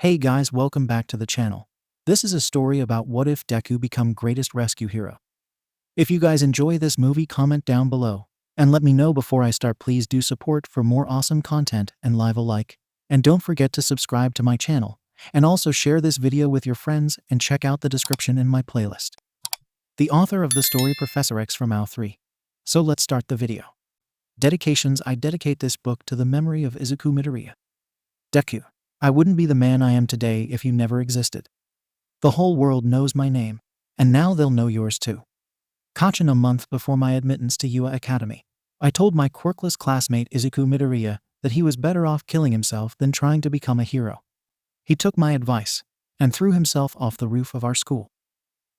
Hey guys, welcome back to the channel. This is a story about what if Deku become greatest rescue hero. If you guys enjoy this movie, comment down below and let me know before I start. Please do support for more awesome content and leave a like. And don't forget to subscribe to my channel and also share this video with your friends and check out the description in my playlist. The author of the story, ProfessorRex from 𝐴3. So let's start the video. Dedications. I dedicate this book to the memory of Izuku Midoriya. Deku. I wouldn't be the man I am today if you never existed. The whole world knows my name, and now they'll know yours too. Kaachan. A month before my admittance to 𝐬𝐻 Academy, I told my quirkless classmate Izuku Midoriya that he was better off killing himself than trying to become a hero. He took my advice and threw himself off the roof of our school.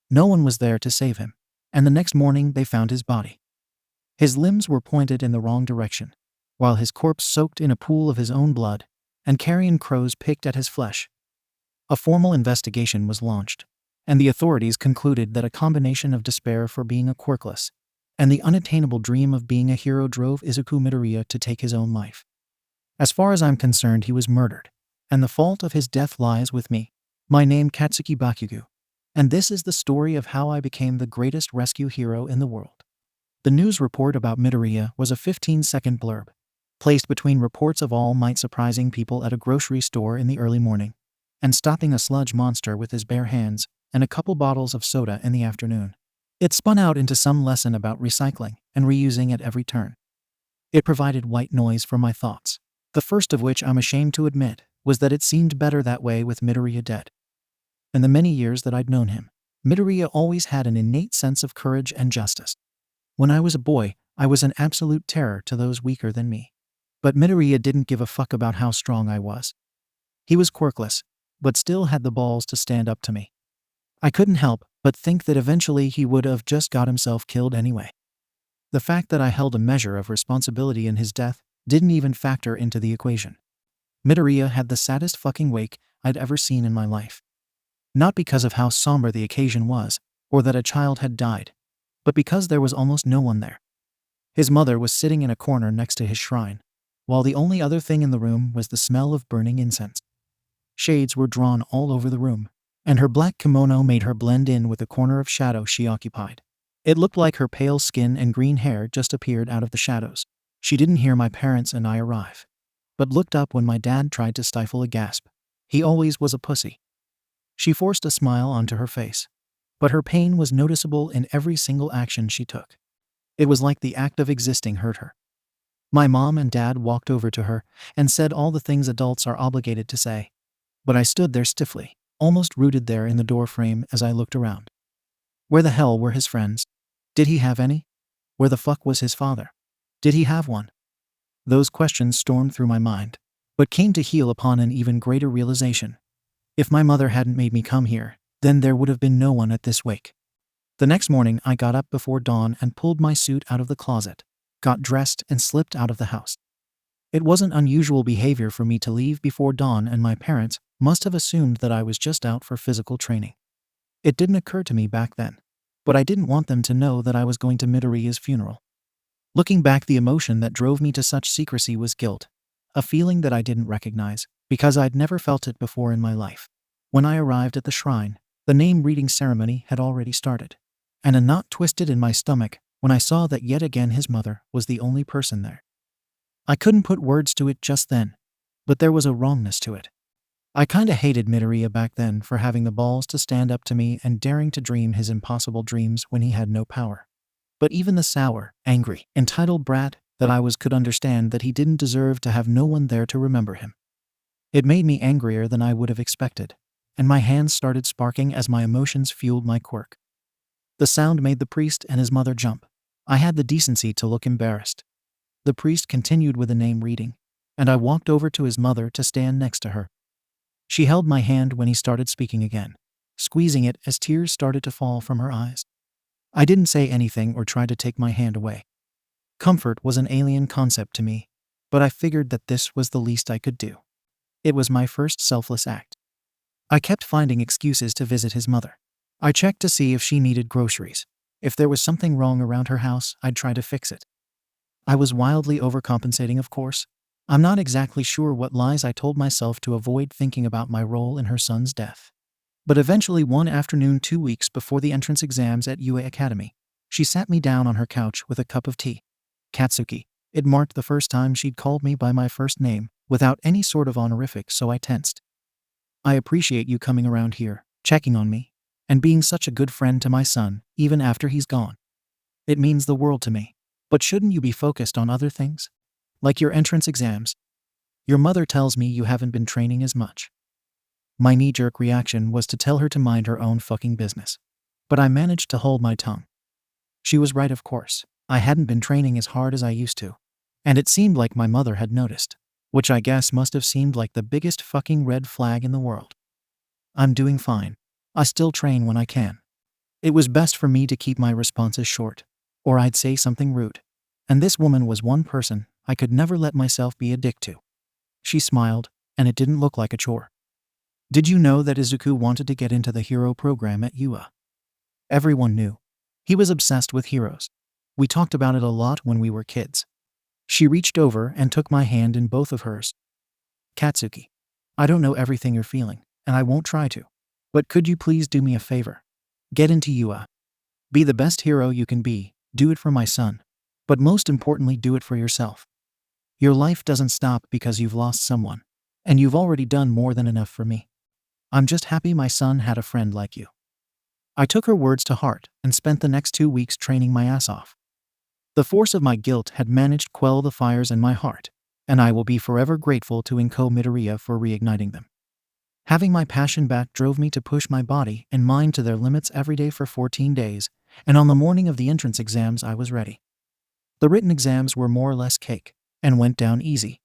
No one was there to save him, and the next morning they found his body. His limbs were pointed in the wrong direction, while his corpse soaked in a pool of his own blood, and carrion crows picked at his flesh. A formal investigation was launched, and the authorities concluded that a combination of despair for being a quirkless and the unattainable dream of being a hero drove Izuku Midoriya to take his own life. As far as I'm concerned, he was murdered, and the fault of his death lies with me. My name Katsuki Bakugo, and this is the story of how I became the greatest rescue hero in the world. The news report about Midoriya was a 15-second blurb, placed between reports of All Might surprising people at a grocery store in the early morning, and stopping a sludge monster with his bare hands and a couple bottles of soda in the afternoon. It spun out into some lesson about recycling and reusing at every turn. It provided white noise for my thoughts, the first of which I'm ashamed to admit was that it seemed better that way with Midoriya dead. In the many years that I'd known him, Midoriya always had an innate sense of courage and justice. When I was a boy, I was an absolute terror to those weaker than me. But Midoriya didn't give a fuck about how strong I was. He was quirkless, but still had the balls to stand up to me. I couldn't help but think that eventually he would have just got himself killed anyway. The fact that I held a measure of responsibility in his death didn't even factor into the equation. Midoriya had the saddest fucking wake I'd ever seen in my life. Not because of how somber the occasion was, or that a child had died, but because there was almost no one there. His mother was sitting in a corner next to his shrine, while the only other thing in the room was the smell of burning incense. Shades were drawn all over the room, and her black kimono made her blend in with the corner of shadow she occupied. It looked like her pale skin and green hair just appeared out of the shadows. She didn't hear my parents and I arrive, but looked up when my dad tried to stifle a gasp. He always was a pussy. She forced a smile onto her face, but her pain was noticeable in every single action she took. It was like the act of existing hurt her. My mom and dad walked over to her and said all the things adults are obligated to say. But I stood there stiffly, almost rooted there in the doorframe as I looked around. Where the hell were his friends? Did he have any? Where the fuck was his father? Did he have one? Those questions stormed through my mind, but came to heal upon an even greater realization. If my mother hadn't made me come here, then there would have been no one at this wake. The next morning I got up before dawn and pulled my suit out of the closet, got dressed and slipped out of the house. It wasn't unusual behavior for me to leave before dawn, and my parents must have assumed that I was just out for physical training. It didn't occur to me back then, but I didn't want them to know that I was going to Midoriya's funeral. Looking back, the emotion that drove me to such secrecy was guilt, a feeling that I didn't recognize because I'd never felt it before in my life. When I arrived at the shrine, the name-reading ceremony had already started, and a knot twisted in my stomach when I saw that yet again his mother was the only person there. I couldn't put words to it just then, but there was a wrongness to it. I kinda hated Midoriya back then for having the balls to stand up to me and daring to dream his impossible dreams when he had no power. But even the sour, angry, entitled brat that I was could understand that he didn't deserve to have no one there to remember him. It made me angrier than I would have expected, and my hands started sparking as my emotions fueled my quirk. The sound made the priest and his mother jump. I had the decency to look embarrassed. The priest continued with a name reading, and I walked over to his mother to stand next to her. She held my hand when he started speaking again, squeezing it as tears started to fall from her eyes. I didn't say anything or try to take my hand away. Comfort was an alien concept to me, but I figured that this was the least I could do. It was my first selfless act. I kept finding excuses to visit his mother. I checked to see if she needed groceries. If there was something wrong around her house, I'd try to fix it. I was wildly overcompensating, of course, I'm not exactly sure what lies I told myself to avoid thinking about my role in her son's death. But eventually one afternoon 2 weeks before the entrance exams at UA Academy, she sat me down on her couch with a cup of tea. Katsuki. It marked the first time she'd called me by my first name, without any sort of honorific, so I tensed. I appreciate you coming around here, checking on me, and being such a good friend to my son, even after he's gone. It means the world to me. But shouldn't you be focused on other things? Like your entrance exams? Your mother tells me you haven't been training as much. My knee-jerk reaction was to tell her to mind her own fucking business. But I managed to hold my tongue. She was right, of course. I hadn't been training as hard as I used to. And it seemed like my mother had noticed, which I guess must have seemed like the biggest fucking red flag in the world. I'm doing fine. I still train when I can. It was best for me to keep my responses short, or I'd say something rude. And this woman was one person I could never let myself be a dick to. She smiled, and it didn't look like a chore. Did you know that Izuku wanted to get into the hero program at UA? Everyone knew. He was obsessed with heroes. We talked about it a lot when we were kids. She reached over and took my hand in both of hers. Katsuki, I don't know everything you're feeling, and I won't try to. But could you please do me a favor? Get into UA. Be the best hero you can be, do it for my son. But most importantly, do it for yourself. Your life doesn't stop because you've lost someone, and you've already done more than enough for me. I'm just happy my son had a friend like you. I took her words to heart and spent the next 2 weeks training my ass off. The force of my guilt had managed to quell the fires in my heart, and I will be forever grateful to 𝐀𝐦 𝐍𝐸 for reigniting them. Having my passion back drove me to push my body and mind to their limits every day for 14 days, and on the morning of the entrance exams I was ready. The written exams were more or less cake, and went down easy.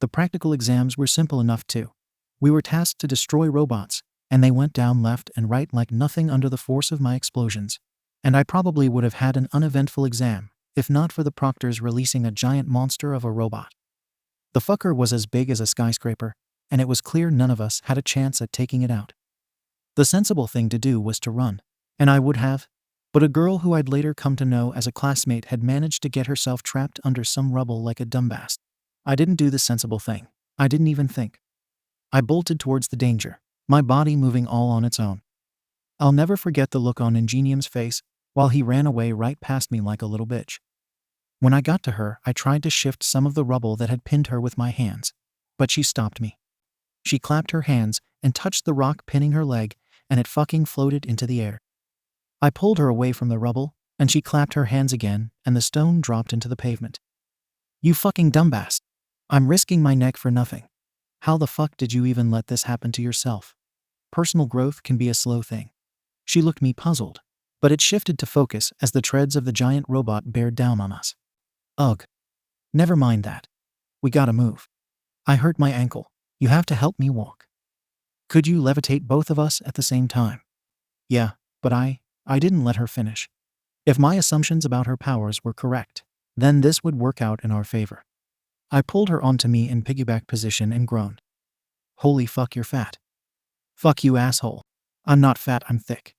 The practical exams were simple enough too. We were tasked to destroy robots, and they went down left and right like nothing under the force of my explosions. And I probably would have had an uneventful exam, if not for the proctors releasing a giant monster of a robot. The fucker was as big as a skyscraper, and it was clear none of us had a chance at taking it out. The sensible thing to do was to run, and I would have, but a girl who I'd later come to know as a classmate had managed to get herself trapped under some rubble like a dumbass. I didn't do the sensible thing. I didn't even think. I bolted towards the danger, my body moving all on its own. I'll never forget the look on 𝐀𝐦 face while he ran away right past me like a little bitch. When I got to her, I tried to shift some of the rubble that had pinned her with my hands, but she stopped me. She clapped her hands and touched the rock pinning her leg, and it fucking floated into the air. I pulled her away from the rubble, and she clapped her hands again, and the stone dropped into the pavement. You fucking dumbass. I'm risking my neck for nothing. How the fuck did you even let this happen to yourself? Personal growth can be a slow thing. She looked me puzzled, but it shifted to focus as the treads of the giant robot bared down on us. Ugh. Never mind that. We gotta move. I hurt my ankle. You have to help me walk. Could you levitate both of us at the same time? Yeah, but I didn't let her finish. If my assumptions about her powers were correct, then this would work out in our favor. I pulled her onto me in piggyback position and groaned. Holy fuck, you're fat. Fuck you, asshole. I'm not fat, I'm thick.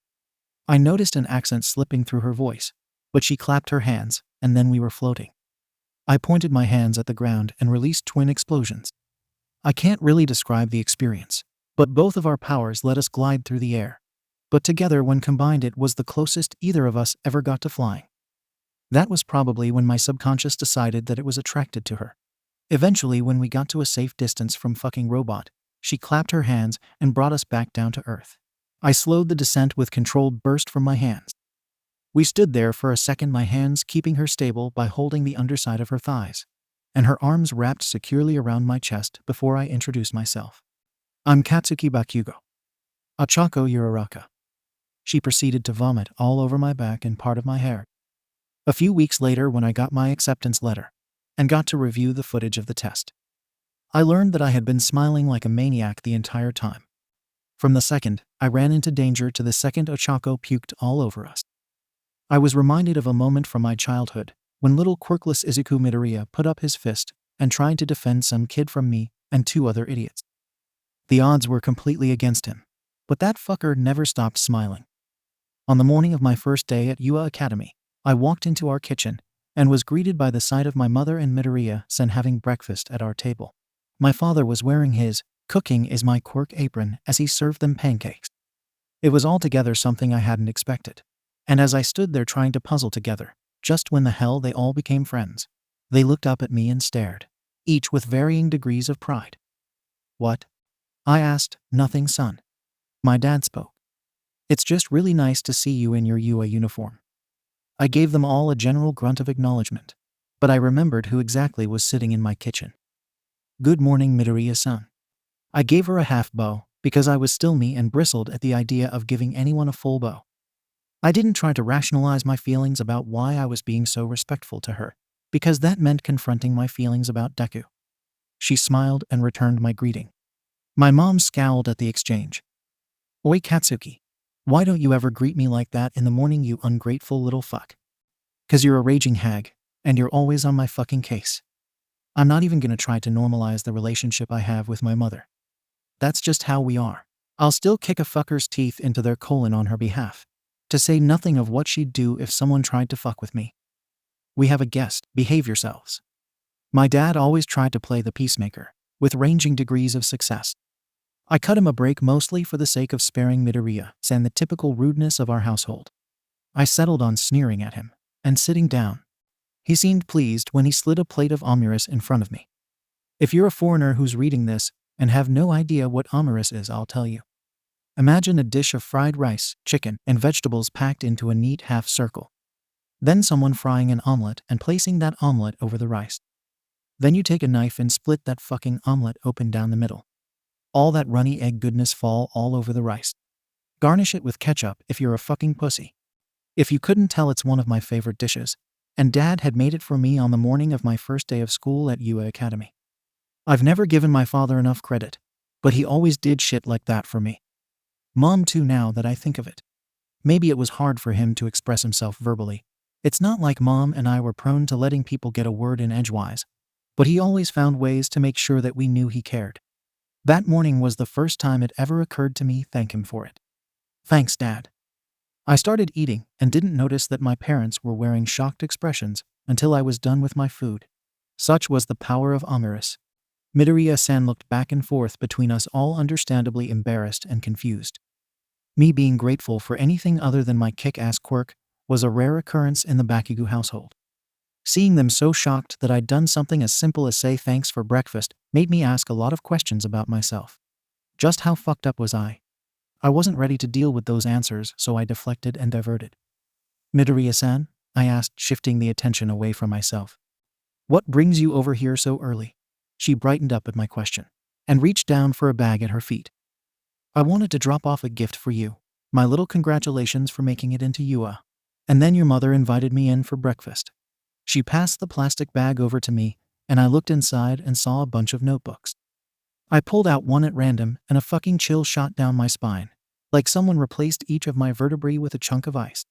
I noticed an accent slipping through her voice, but she clapped her hands, and then we were floating. I pointed my hands at the ground and released twin explosions. I can't really describe the experience, but both of our powers let us glide through the air. But together, when combined, it was the closest either of us ever got to flying. That was probably when my subconscious decided that it was attracted to her. Eventually, when we got to a safe distance from fucking robot, she clapped her hands and brought us back down to earth. I slowed the descent with controlled burst from my hands. We stood there for a second, my hands keeping her stable by holding the underside of her thighs, and her arms wrapped securely around my chest before I introduced myself. I'm Katsuki Bakugo. Ochako Uraraka. She proceeded to vomit all over my back and part of my hair. A few weeks later, when I got my acceptance letter and got to review the footage of the test, I learned that I had been smiling like a maniac the entire time. From the second I ran into danger to the second Ochako puked all over us. I was reminded of a moment from my childhood when little quirkless Izuku Midoriya put up his fist and tried to defend some kid from me and 2 other idiots. The odds were completely against him, but that fucker never stopped smiling. On the morning of my first day at UA Academy, I walked into our kitchen and was greeted by the sight of my mother and Midoriya-san having breakfast at our table. My father was wearing his "cooking is my quirk" apron as he served them pancakes. It was altogether something I hadn't expected. And as I stood there trying to puzzle together, just when the hell they all became friends, they looked up at me and stared, each with varying degrees of pride. "What?" I asked. "Nothing, son." My dad spoke. "It's just really nice to see you in your UA uniform." I gave them all a general grunt of acknowledgement, but I remembered who exactly was sitting in my kitchen. "Good morning, Midoriya-san." I gave her a half bow, because I was still me and bristled at the idea of giving anyone a full bow. I didn't try to rationalize my feelings about why I was being so respectful to her, because that meant confronting my feelings about Deku. She smiled and returned my greeting. My mom scowled at the exchange. "Oi, Katsuki. Why don't you ever greet me like that in the morning, you ungrateful little fuck? 'Cause you're a raging hag, and you're always on my fucking case. I'm not even gonna try to normalize the relationship I have with my mother. That's just how we are. I'll still kick a fucker's teeth into their colon on her behalf, to say nothing of what she'd do if someone tried to fuck with me. We have a guest, behave yourselves." My dad always tried to play the peacemaker, with ranging degrees of success. I cut him a break mostly for the sake of sparing Midoriya-san the typical rudeness of our household. I settled on sneering at him, and sitting down. He seemed pleased when he slid a plate of 𝐲𝐸 in front of me. If you're a foreigner who's reading this and have no idea what 𝐲𝐸 is, I'll tell you. Imagine a dish of fried rice, chicken, and vegetables packed into a neat half circle. Then someone frying an omelet and placing that omelet over the rice. Then you take a knife and split that fucking omelet open down the middle. All that runny egg goodness fall all over the rice. Garnish it with ketchup if you're a fucking pussy. If you couldn't tell, it's one of my favorite dishes, and Dad had made it for me on the morning of my first day of school at UA Academy. I've never given my father enough credit, but he always did shit like that for me. Mom too, now that I think of it. Maybe it was hard for him to express himself verbally. It's not like Mom and I were prone to letting people get a word in edgewise, but he always found ways to make sure that we knew he cared. That morning was the first time it ever occurred to me thank him for it. "Thanks, Dad." I started eating and didn't notice that my parents were wearing shocked expressions until I was done with my food. Such was the power of 𝐲𝐸. Midoriya-san looked back and forth between us, all understandably embarrassed and confused. Me being grateful for anything other than my kick-ass quirk was a rare occurrence in the Bakugo household. Seeing them so shocked that I'd done something as simple as say thanks for breakfast made me ask a lot of questions about myself. Just how fucked up was I? I wasn't ready to deal with those answers, so I deflected and diverted. "Midoriya-san?" I asked, shifting the attention away from myself. "What brings you over here so early?" She brightened up at my question, and reached down for a bag at her feet. "I wanted to drop off a gift for you. My little congratulations for making it into UA. And then your mother invited me in for breakfast." She passed the plastic bag over to me, and I looked inside and saw a bunch of notebooks. I pulled out one at random, and a fucking chill shot down my spine, like someone replaced each of my vertebrae with a chunk of ice.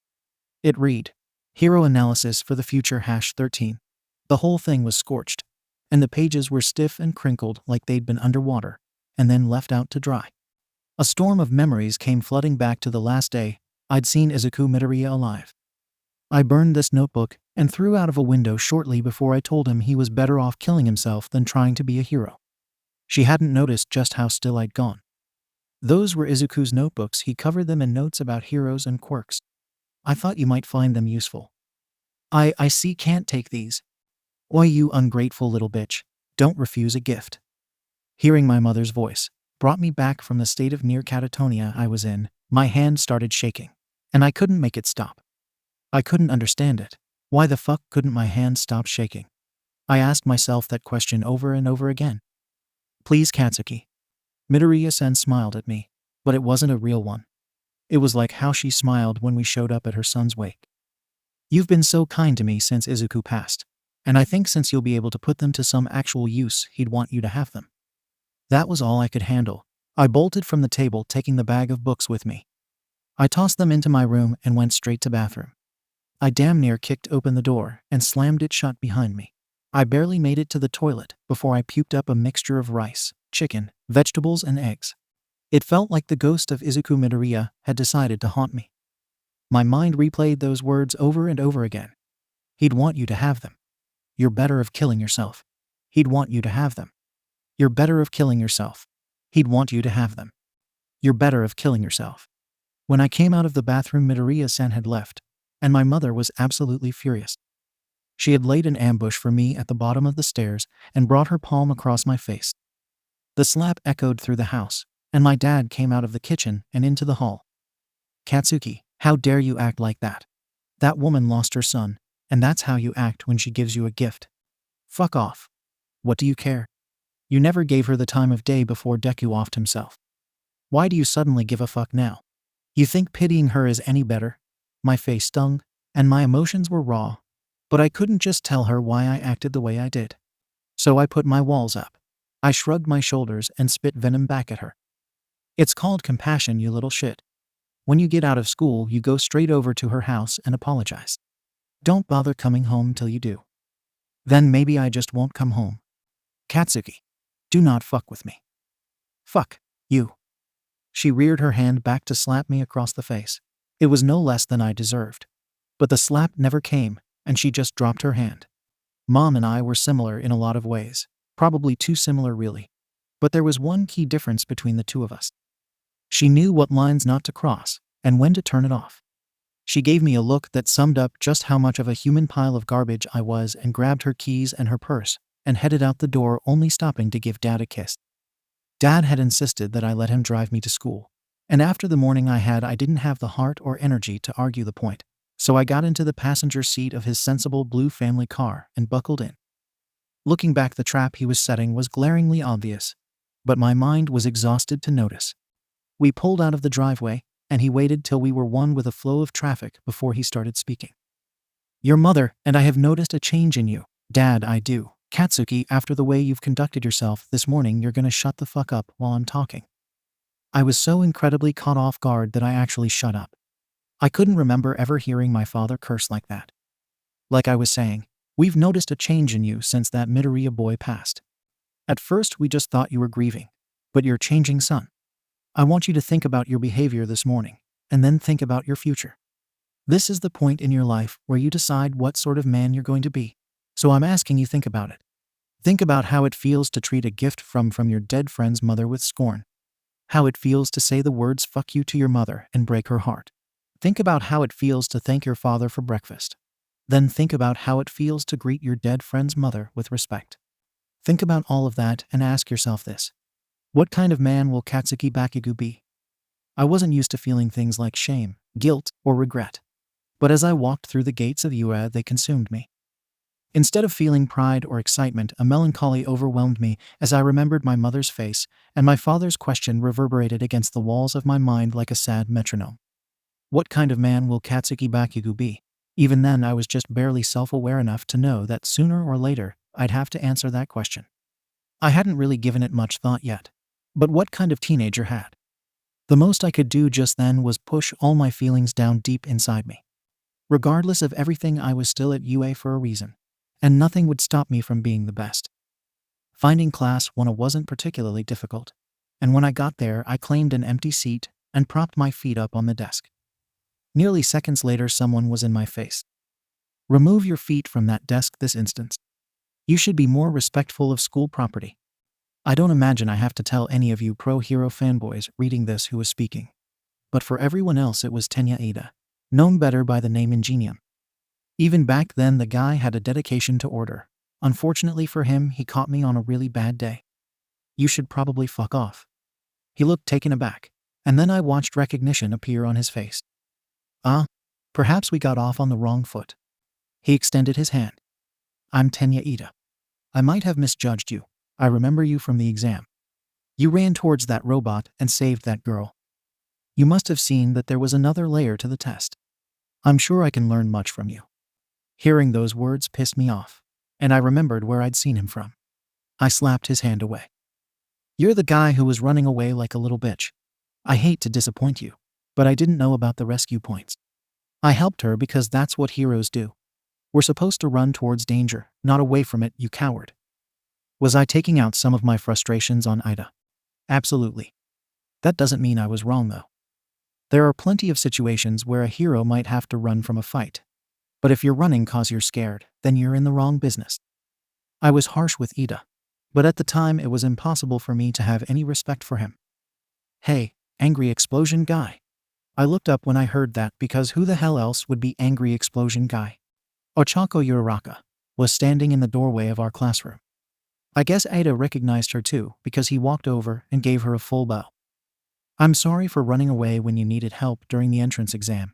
It read, "Hero Analysis for the Future #13. The whole thing was scorched, and the pages were stiff and crinkled like they'd been underwater, and then left out to dry. A storm of memories came flooding back to the last day I'd seen Izuku Midoriya alive. I burned this notebook and threw out of a window shortly before I told him he was better off killing himself than trying to be a hero. She hadn't noticed just how still I'd gone. Those were Izuku's notebooks. He covered them in notes about heroes and quirks. I thought you might find them useful. I see, can't take these. Oi, you ungrateful little bitch, don't refuse a gift." Hearing my mother's voice brought me back from the state of near catatonia I was in. My hand started shaking, and I couldn't make it stop. I couldn't understand it. Why the fuck couldn't my hand stop shaking? I asked myself that question over and over again. "Please, Katsuki." Midoriya-san smiled at me, but it wasn't a real one. It was like how she smiled when we showed up at her son's wake. "You've been so kind to me since Izuku passed, and I think since you'll be able to put them to some actual use, he'd want you to have them." That was all I could handle. I bolted from the table, taking the bag of books with me. I tossed them into my room and went straight to bathroom. I damn near kicked open the door and slammed it shut behind me. I barely made it to the toilet before I puked up a mixture of rice, chicken, vegetables, and eggs. It felt like the ghost of Izuku Midoriya had decided to haunt me. My mind replayed those words over and over again. He'd want you to have them. You're better of killing yourself. He'd want you to have them. You're better of killing yourself. He'd want you to have them. You're better of killing yourself. When I came out of the bathroom, Midoriya-san had left, and my mother was absolutely furious. She had laid an ambush for me at the bottom of the stairs and brought her palm across my face. The slap echoed through the house, and my dad came out of the kitchen and into the hall. "Katsuki, how dare you act like that? That woman lost her son, and that's how you act when she gives you a gift. Fuck off. What do you care? You never gave her the time of day before Deku offed himself. Why do you suddenly give a fuck now? You think pitying her is any better?" My face stung, and my emotions were raw, but I couldn't just tell her why I acted the way I did. So I put my walls up. I shrugged my shoulders and spit venom back at her. "It's called compassion, you little shit. When you get out of school, you go straight over to her house and apologize. Don't bother coming home till you do. Then maybe I just won't come home. Katsuki, do not fuck with me. Fuck you." She reared her hand back to slap me across the face. It was no less than I deserved. But the slap never came, and she just dropped her hand. Mom and I were similar in a lot of ways. Probably too similar, really. But there was one key difference between the two of us. She knew what lines not to cross, and when to turn it off. She gave me a look that summed up just how much of a human pile of garbage I was, and grabbed her keys and her purse, and headed out the door, only stopping to give Dad a kiss. Dad had insisted that I let him drive me to school, and after the morning I had, I didn't have the heart or energy to argue the point, so I got into the passenger seat of his sensible blue family car and buckled in. Looking back, the trap he was setting was glaringly obvious, but my mind was exhausted to notice. We pulled out of the driveway, and he waited till we were one with a flow of traffic before he started speaking. "Your mother and I have noticed a change in you." "Dad, I do. Katsuki, after the way you've conducted yourself this morning, you're gonna shut the fuck up while I'm talking." I was so incredibly caught off guard that I actually shut up. I couldn't remember ever hearing my father curse like that. "Like I was saying, we've noticed a change in you since that Midoriya boy passed. At first we just thought you were grieving, but you're changing, son. I want you to think about your behavior this morning, and then think about your future. This is the point in your life where you decide what sort of man you're going to be. So I'm asking you, think about it. Think about how it feels to treat a gift from your dead friend's mother with scorn. How it feels to say the words fuck you to your mother and break her heart. Think about how it feels to thank your father for breakfast. Then think about how it feels to greet your dead friend's mother with respect. Think about all of that and ask yourself this. What kind of man will Katsuki Bakugo be?" I wasn't used to feeling things like shame, guilt, or regret. But as I walked through the gates of UA, they consumed me. Instead of feeling pride or excitement, a melancholy overwhelmed me as I remembered my mother's face, and my father's question reverberated against the walls of my mind like a sad metronome. What kind of man will Katsuki Bakugo be? Even then, I was just barely self-aware enough to know that sooner or later, I'd have to answer that question. I hadn't really given it much thought yet. But what kind of teenager had? The most I could do just then was push all my feelings down deep inside me. Regardless of everything, I was still at UA for a reason, and nothing would stop me from being the best. Finding class 1 wasn't particularly difficult, and when I got there, I claimed an empty seat and propped my feet up on the desk. Nearly seconds later, someone was in my face. "Remove your feet from that desk this instant. You should be more respectful of school property." I don't imagine I have to tell any of you pro-hero fanboys reading this who was speaking. But for everyone else, it was Tenya Ada, known better by the name 𝐀𝐦. Even back then, the guy had a dedication to order. Unfortunately for him, he caught me on a really bad day. "You should probably fuck off." He looked taken aback, and then I watched recognition appear on his face. Perhaps we got off on the wrong foot." He extended his hand. "I'm Tenya Ada. I might have misjudged you. I remember you from the exam. You ran towards that robot and saved that girl. You must have seen that there was another layer to the test. I'm sure I can learn much from you." Hearing those words pissed me off, and I remembered where I'd seen him from. I slapped his hand away. "You're the guy who was running away like a little bitch. I hate to disappoint you, but I didn't know about the rescue points. I helped her because that's what heroes do. We're supposed to run towards danger, not away from it, you coward." Was I taking out some of my frustrations on Ida? Absolutely. That doesn't mean I was wrong, though. There are plenty of situations where a hero might have to run from a fight. But if you're running 'cause you're scared, then you're in the wrong business. I was harsh with Ida, but at the time it was impossible for me to have any respect for him. Hey, angry explosion guy. I looked up when I heard that because who the hell else would be angry explosion guy? Ochako Uraraka was standing in the doorway of our classroom. I guess Ida recognized her too because he walked over and gave her a full bow. I'm sorry for running away when you needed help during the entrance exam.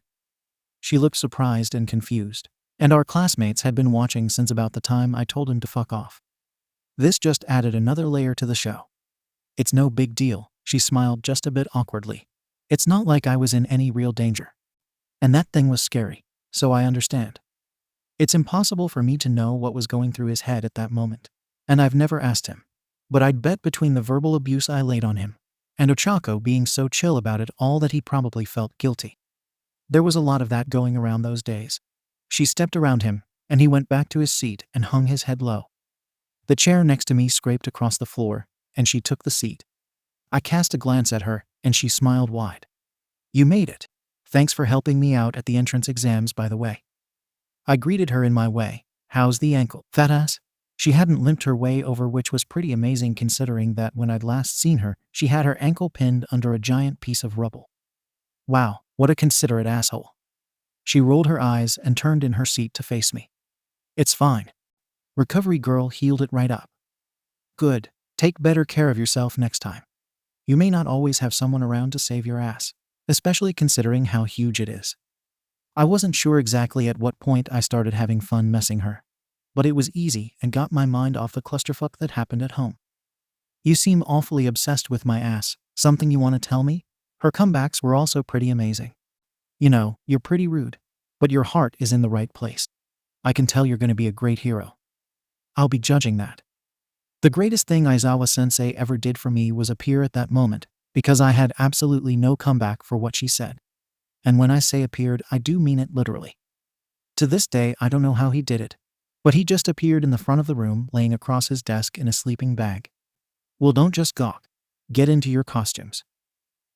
She looked surprised and confused, and our classmates had been watching since about the time I told him to fuck off. This just added another layer to the show. It's no big deal, she smiled just a bit awkwardly. It's not like I was in any real danger. And that thing was scary, so I understand. It's impossible for me to know what was going through his head at that moment, and I've never asked him. But I'd bet between the verbal abuse I laid on him and Ochako being so chill about it all that he probably felt guilty. There was a lot of that going around those days. She stepped around him, and he went back to his seat and hung his head low. The chair next to me scraped across the floor, and she took the seat. I cast a glance at her, and she smiled wide. You made it. Thanks for helping me out at the entrance exams, by the way. I greeted her in my way. How's the ankle, fat ass? She hadn't limped her way over, which was pretty amazing considering that when I'd last seen her, she had her ankle pinned under a giant piece of rubble. Wow, what a considerate asshole. She rolled her eyes and turned in her seat to face me. It's fine. Recovery girl healed it right up. Good. Take better care of yourself next time. You may not always have someone around to save your ass, especially considering how huge it is. I wasn't sure exactly at what point I started having fun messing her, but it was easy and got my mind off the clusterfuck that happened at home. You seem awfully obsessed with my ass. Something you want to tell me? Her comebacks were also pretty amazing. You know, you're pretty rude, but your heart is in the right place. I can tell you're going to be a great hero. I'll be judging that. The greatest thing Aizawa-sensei ever did for me was appear at that moment, because I had absolutely no comeback for what she said. And when I say appeared, I do mean it literally. To this day, I don't know how he did it, but he just appeared in the front of the room, laying across his desk in a sleeping bag. Well, don't just gawk. Get into your costumes.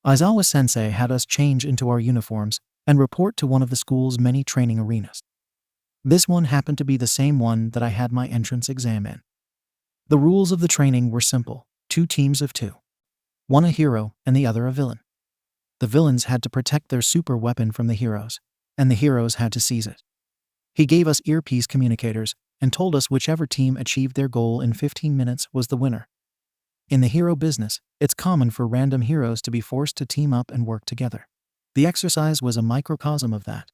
Aizawa-sensei had us change into our uniforms and report to one of the school's many training arenas. This one happened to be the same one that I had my entrance exam in. The rules of the training were simple: 2 teams of 2. One a hero and the other a villain. The villains had to protect their super weapon from the heroes, and the heroes had to seize it. He gave us earpiece communicators and told us whichever team achieved their goal in 15 minutes was the winner. In the hero business, it's common for random heroes to be forced to team up and work together. The exercise was a microcosm of that.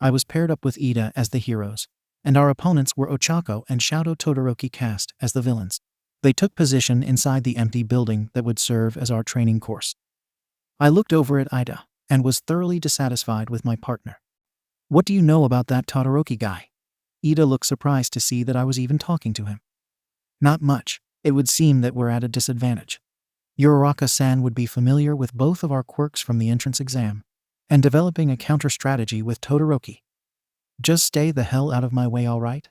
I was paired up with Ida as the heroes, and our opponents were Ochako and Sh Todoroki cast as the villains. They took position inside the empty building that would serve as our training course. I looked over at Ida and was thoroughly dissatisfied with my partner. What do you know about that Todoroki guy? Ida looked surprised to see that I was even talking to him. Not much. It would seem that we're at a disadvantage. Uraraka-san would be familiar with both of our quirks from the entrance exam, and developing a counter-strategy with Todoroki. Just stay the hell out of my way, alright?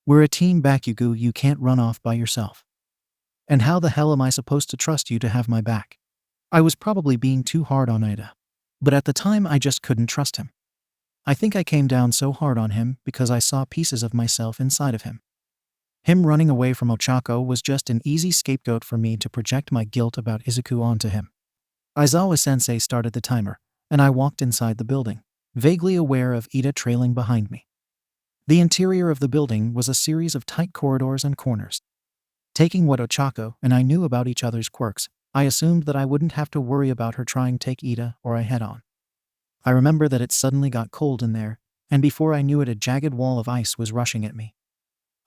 We're a team Bakugo, you can't run off by yourself. And how the hell am I supposed to trust you to have my back? I was probably being too hard on Ida, but at the time I just couldn't trust him. I think I came down so hard on him because I saw pieces of myself inside of him. Him running away from Ochako was just an easy scapegoat for me to project my guilt about Izuku onto him. Aizawa-sensei started the timer, and I walked inside the building, vaguely aware of Ida trailing behind me. The interior of the building was a series of tight corridors and corners. Taking what Ochako and I knew about each other's quirks, I assumed that I wouldn't have to worry about her trying to take Ida or I head on. I remember that it suddenly got cold in there, and before I knew it, a jagged wall of ice was rushing at me.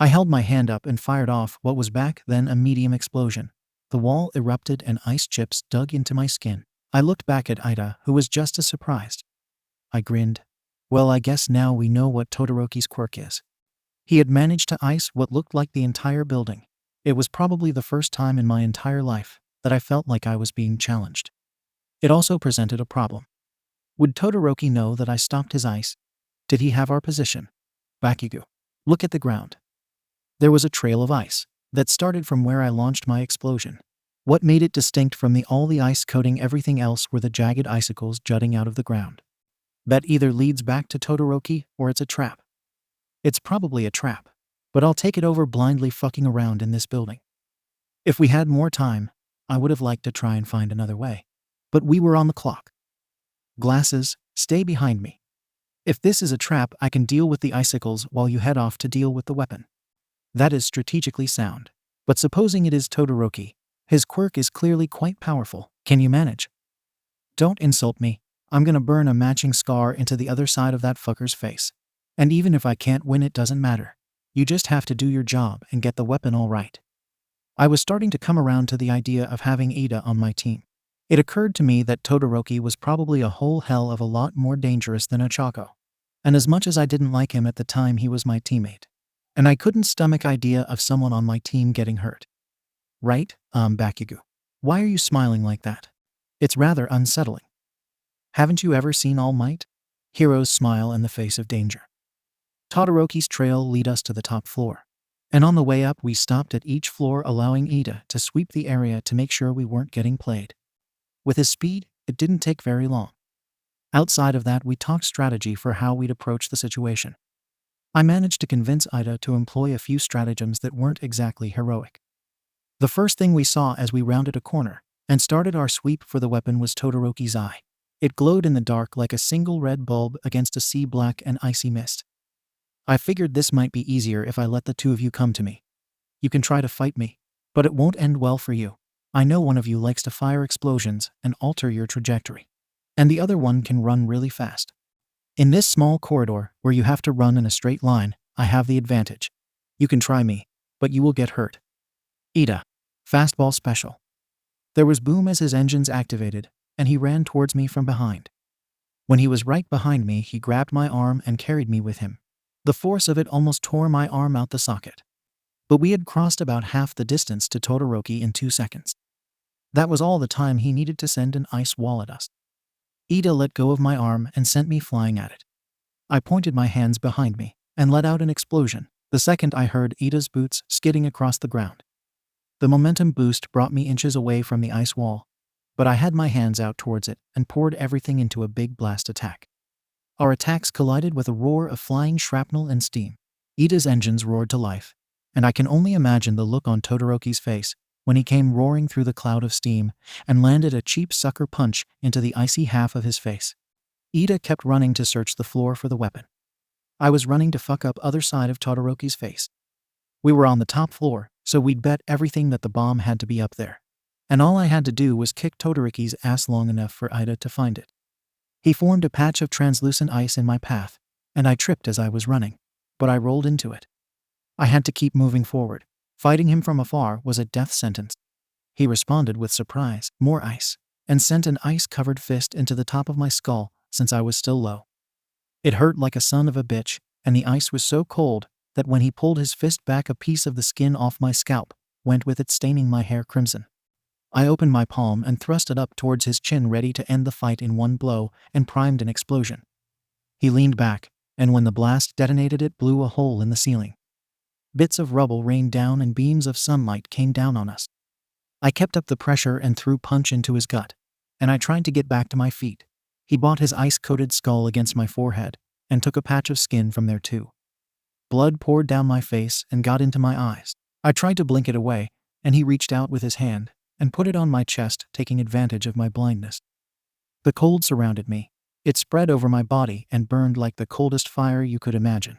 I held my hand up and fired off what was back then a medium explosion. The wall erupted and ice chips dug into my skin. I looked back at Ida, who was just as surprised. I grinned. Well, I guess now we know what Todoroki's quirk is. He had managed to ice what looked like the entire building. It was probably the first time in my entire life that I felt like I was being challenged. It also presented a problem. Would Todoroki know that I stopped his ice? Did he have our position? Bakugo. Look at the ground. There was a trail of ice that started from where I launched my explosion. What made it distinct from all the ice coating everything else were the jagged icicles jutting out of the ground. That either leads back to Todoroki or it's a trap. It's probably a trap, but I'll take it over blindly fucking around in this building. If we had more time, I would have liked to try and find another way. But we were on the clock. Glasses, stay behind me. If this is a trap, I can deal with the icicles while you head off to deal with the weapon. That is strategically sound. But supposing it is Todoroki, his quirk is clearly quite powerful. Can you manage? Don't insult me. I'm gonna burn a matching scar into the other side of that fucker's face. And even if I can't win, it doesn't matter. You just have to do your job and get the weapon all right. I was starting to come around to the idea of having Ida on my team. It occurred to me that Todoroki was probably a whole hell of a lot more dangerous than Ochako. And as much as I didn't like him at the time, he was my teammate. And I couldn't stomach idea of someone on my team getting hurt. Right, Bakugo? Why are you smiling like that? It's rather unsettling. Haven't you ever seen All Might? Heroes smile in the face of danger. Todoroki's trail lead us to the top floor. And on the way up, we stopped at each floor, allowing Ida to sweep the area to make sure we weren't getting played. With his speed, it didn't take very long. Outside of that, we talked strategy for how we'd approach the situation. I managed to convince Ida to employ a few stratagems that weren't exactly heroic. The first thing we saw as we rounded a corner and started our sweep for the weapon was Todoroki's eye. It glowed in the dark like a single red bulb against a sea black and icy mist. I figured this might be easier if I let the two of you come to me. You can try to fight me, but it won't end well for you. I know one of you likes to fire explosions and alter your trajectory, and the other one can run really fast. In this small corridor where you have to run in a straight line, I have the advantage. You can try me, but you will get hurt. Ida. Fastball special. There was boom as his engines activated, and he ran towards me from behind. When he was right behind me, he grabbed my arm and carried me with him. The force of it almost tore my arm out the socket. But we had crossed about half the distance to Todoroki in 2 seconds. That was all the time he needed to send an ice wall at us. Ida let go of my arm and sent me flying at it. I pointed my hands behind me and let out an explosion the second I heard Ida's boots skidding across the ground. The momentum boost brought me inches away from the ice wall, but I had my hands out towards it and poured everything into a big blast attack. Our attacks collided with a roar of flying shrapnel and steam. Ida's engines roared to life, and I can only imagine the look on Todoroki's face when he came roaring through the cloud of steam and landed a cheap sucker punch into the icy half of his face. Ida kept running to search the floor for the weapon. I was running to fuck up other side of Todoroki's face. We were on the top floor, so we'd bet everything that the bomb had to be up there. And all I had to do was kick Todoroki's ass long enough for Ida to find it. He formed a patch of translucent ice in my path, and I tripped as I was running, but I rolled into it. I had to keep moving forward. Fighting him from afar was a death sentence. He responded with surprise, more ice, and sent an ice-covered fist into the top of my skull since I was still low. It hurt like a son of a bitch, and the ice was so cold that when he pulled his fist back, a piece of the skin off my scalp went with it, staining my hair crimson. I opened my palm and thrust it up towards his chin, ready to end the fight in one blow, and primed an explosion. He leaned back, and when the blast detonated, it blew a hole in the ceiling. Bits of rubble rained down and beams of sunlight came down on us. I kept up the pressure and threw punch into his gut, and I tried to get back to my feet. He bought his ice-coated skull against my forehead and took a patch of skin from there too. Blood poured down my face and got into my eyes. I tried to blink it away, and he reached out with his hand and put it on my chest, taking advantage of my blindness. The cold surrounded me. It spread over my body and burned like the coldest fire you could imagine.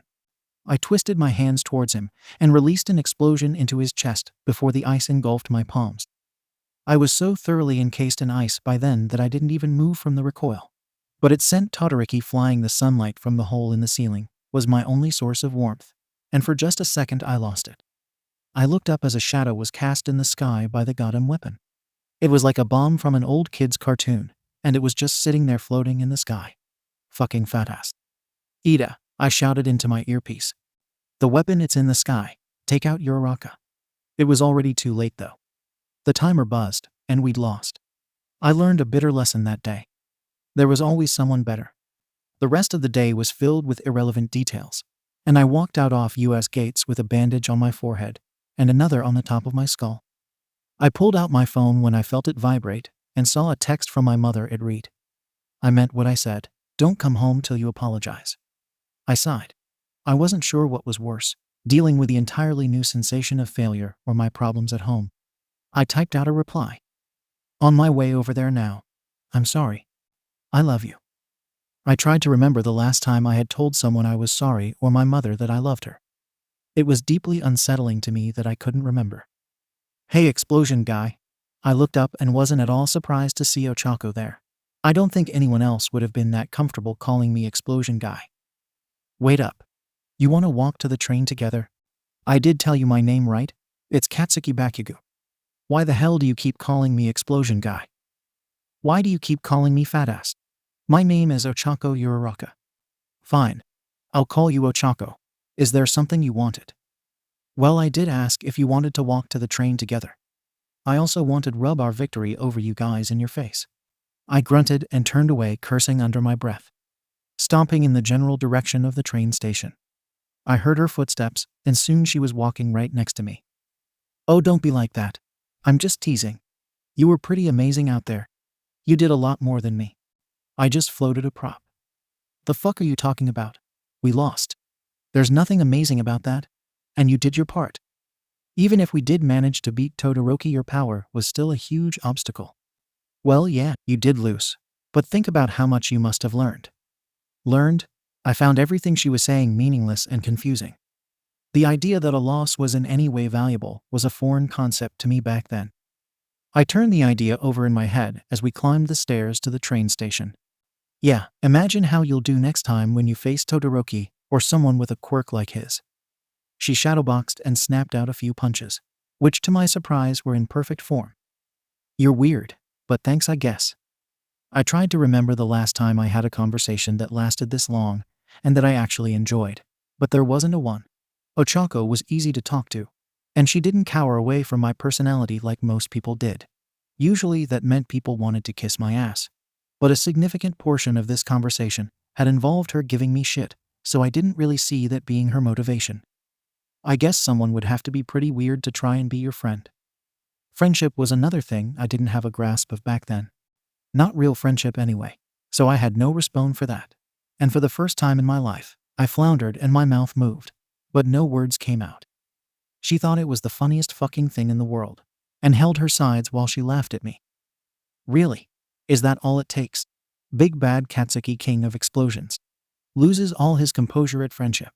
I twisted my hands towards him and released an explosion into his chest before the ice engulfed my palms. I was so thoroughly encased in ice by then that I didn't even move from the recoil. But it sent Todoroki flying. The sunlight from the hole in the ceiling was my only source of warmth, and for just a second I lost it. I looked up as a shadow was cast in the sky by the goddamn weapon. It was like a bomb from an old kid's cartoon, and it was just sitting there floating in the sky. Fucking fat ass. Ida, I shouted into my earpiece. The weapon, it's in the sky. Take out Uraraka. It was already too late though. The timer buzzed, and we'd lost. I learned a bitter lesson that day. There was always someone better. The rest of the day was filled with irrelevant details, and I walked out off US gates with a bandage on my forehead and another on the top of my skull. I pulled out my phone when I felt it vibrate and saw a text from my mother. It read, "I meant what I said. Don't come home till you apologize." I sighed. I wasn't sure what was worse, dealing with the entirely new sensation of failure or my problems at home. I typed out a reply. On my way over there now. I'm sorry. I love you. I tried to remember the last time I had told someone I was sorry or my mother that I loved her. It was deeply unsettling to me that I couldn't remember. Hey, explosion guy. I looked up and wasn't at all surprised to see 𝐀𝐦 there. I don't think anyone else would have been that comfortable calling me explosion guy. Wait up. You want to walk to the train together? I did tell you my name right? It's Katsuki Bakugo. Why the hell do you keep calling me explosion guy? Why do you keep calling me fat ass? My name is 𝐀𝐦 𝐍𝐴. Fine. I'll call you 𝐀𝐦. Is there something you wanted? Well, I did ask if you wanted to walk to the train together. I also wanted rub our victory over you guys in your face. I grunted and turned away, cursing under my breath, stomping in the general direction of the train station. I heard her footsteps, and soon she was walking right next to me. Oh, don't be like that. I'm just teasing. You were pretty amazing out there. You did a lot more than me. I just floated a prop. The fuck are you talking about? We lost. There's nothing amazing about that. And you did your part. Even if we did manage to beat Todoroki, your power was still a huge obstacle. Well, yeah, you did lose. But think about how much you must have learned. Learned? I found everything she was saying meaningless and confusing. The idea that a loss was in any way valuable was a foreign concept to me back then. I turned the idea over in my head as we climbed the stairs to the train station. Yeah, imagine how you'll do next time when you face Todoroki or someone with a quirk like his. She shadowboxed and snapped out a few punches, which to my surprise were in perfect form. You're weird, but thanks I guess. I tried to remember the last time I had a conversation that lasted this long and that I actually enjoyed, but there wasn't a one. 𝐀𝐦 was easy to talk to, and she didn't cower away from my personality like most people did. Usually that meant people wanted to kiss my ass. But a significant portion of this conversation had involved her giving me shit, so I didn't really see that being her motivation. I guess someone would have to be pretty weird to try and be your friend. Friendship was another thing I didn't have a grasp of back then. Not real friendship anyway, so I had no response for that. And for the first time in my life, I floundered and my mouth moved, but no words came out. She thought it was the funniest fucking thing in the world, and held her sides while she laughed at me. Really? Is that all it takes? Big bad Katsuki, king of explosions, loses all his composure at friendship.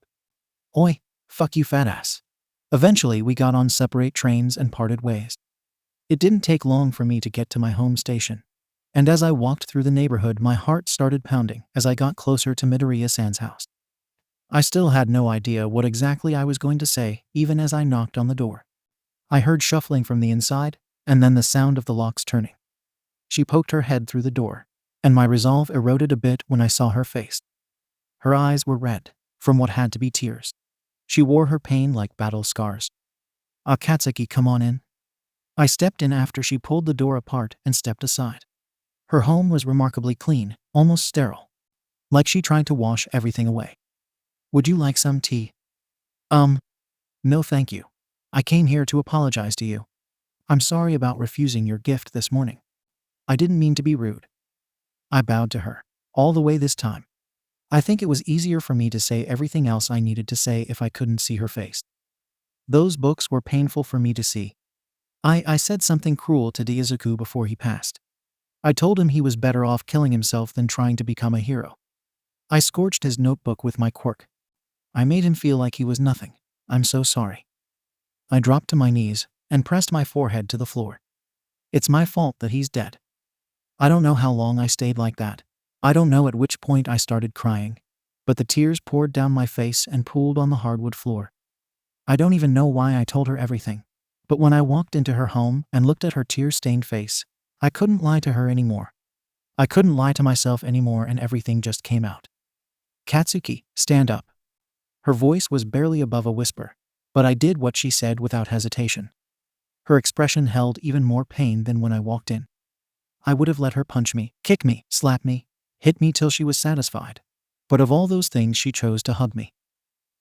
Oi, fuck you fat ass. Eventually we got on separate trains and parted ways. It didn't take long for me to get to my home station, and as I walked through the neighborhood my heart started pounding as I got closer to Midoriya-san's house. I still had no idea what exactly I was going to say even as I knocked on the door. I heard shuffling from the inside, and then the sound of the locks turning. She poked her head through the door, and my resolve eroded a bit when I saw her face. Her eyes were red, from what had to be tears. She wore her pain like battle scars. Katsuki, come on in. I stepped in after she pulled the door apart and stepped aside. Her home was remarkably clean, almost sterile, like she tried to wash everything away. Would you like some tea? No thank you. I came here to apologize to you. I'm sorry about refusing your gift this morning. I didn't mean to be rude. I bowed to her, all the way this time. I think it was easier for me to say everything else I needed to say if I couldn't see her face. Those books were painful for me to see. I said something cruel to Deku before he passed. I told him he was better off killing himself than trying to become a hero. I scorched his notebook with my quirk. I made him feel like he was nothing. I'm so sorry. I dropped to my knees and pressed my forehead to the floor. It's my fault that he's dead. I don't know how long I stayed like that. I don't know at which point I started crying, but the tears poured down my face and pooled on the hardwood floor. I don't even know why I told her everything, but when I walked into her home and looked at her tear-stained face, I couldn't lie to her anymore. I couldn't lie to myself anymore, and everything just came out. Katsuki, stand up. Her voice was barely above a whisper, but I did what she said without hesitation. Her expression held even more pain than when I walked in. I would have let her punch me, kick me, slap me, hit me till she was satisfied. But of all those things she chose to hug me.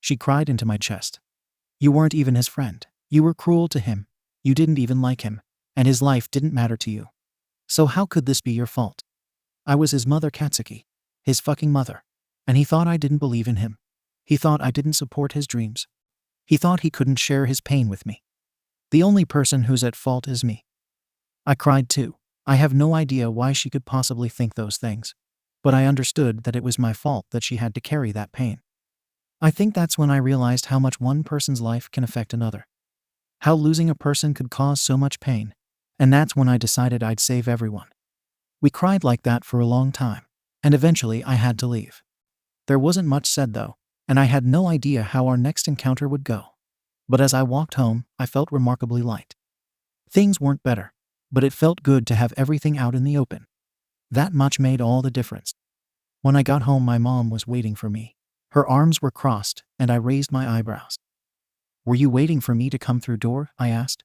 She cried into my chest. You weren't even his friend. You were cruel to him. You didn't even like him, and his life didn't matter to you. So how could this be your fault? I was his mother, Katsuki. His fucking mother. And he thought I didn't believe in him. He thought I didn't support his dreams. He thought he couldn't share his pain with me. The only person who's at fault is me. I cried too. I have no idea why she could possibly think those things. But I understood that it was my fault that she had to carry that pain. I think that's when I realized how much one person's life can affect another. How losing a person could cause so much pain. And that's when I decided I'd save everyone. We cried like that for a long time, and eventually I had to leave. There wasn't much said though, and I had no idea how our next encounter would go. But as I walked home, I felt remarkably light. Things weren't better, but it felt good to have everything out in the open. That much made all the difference. When I got home, my mom was waiting for me. Her arms were crossed, and I raised my eyebrows. "Were you waiting for me to come through door?" I asked.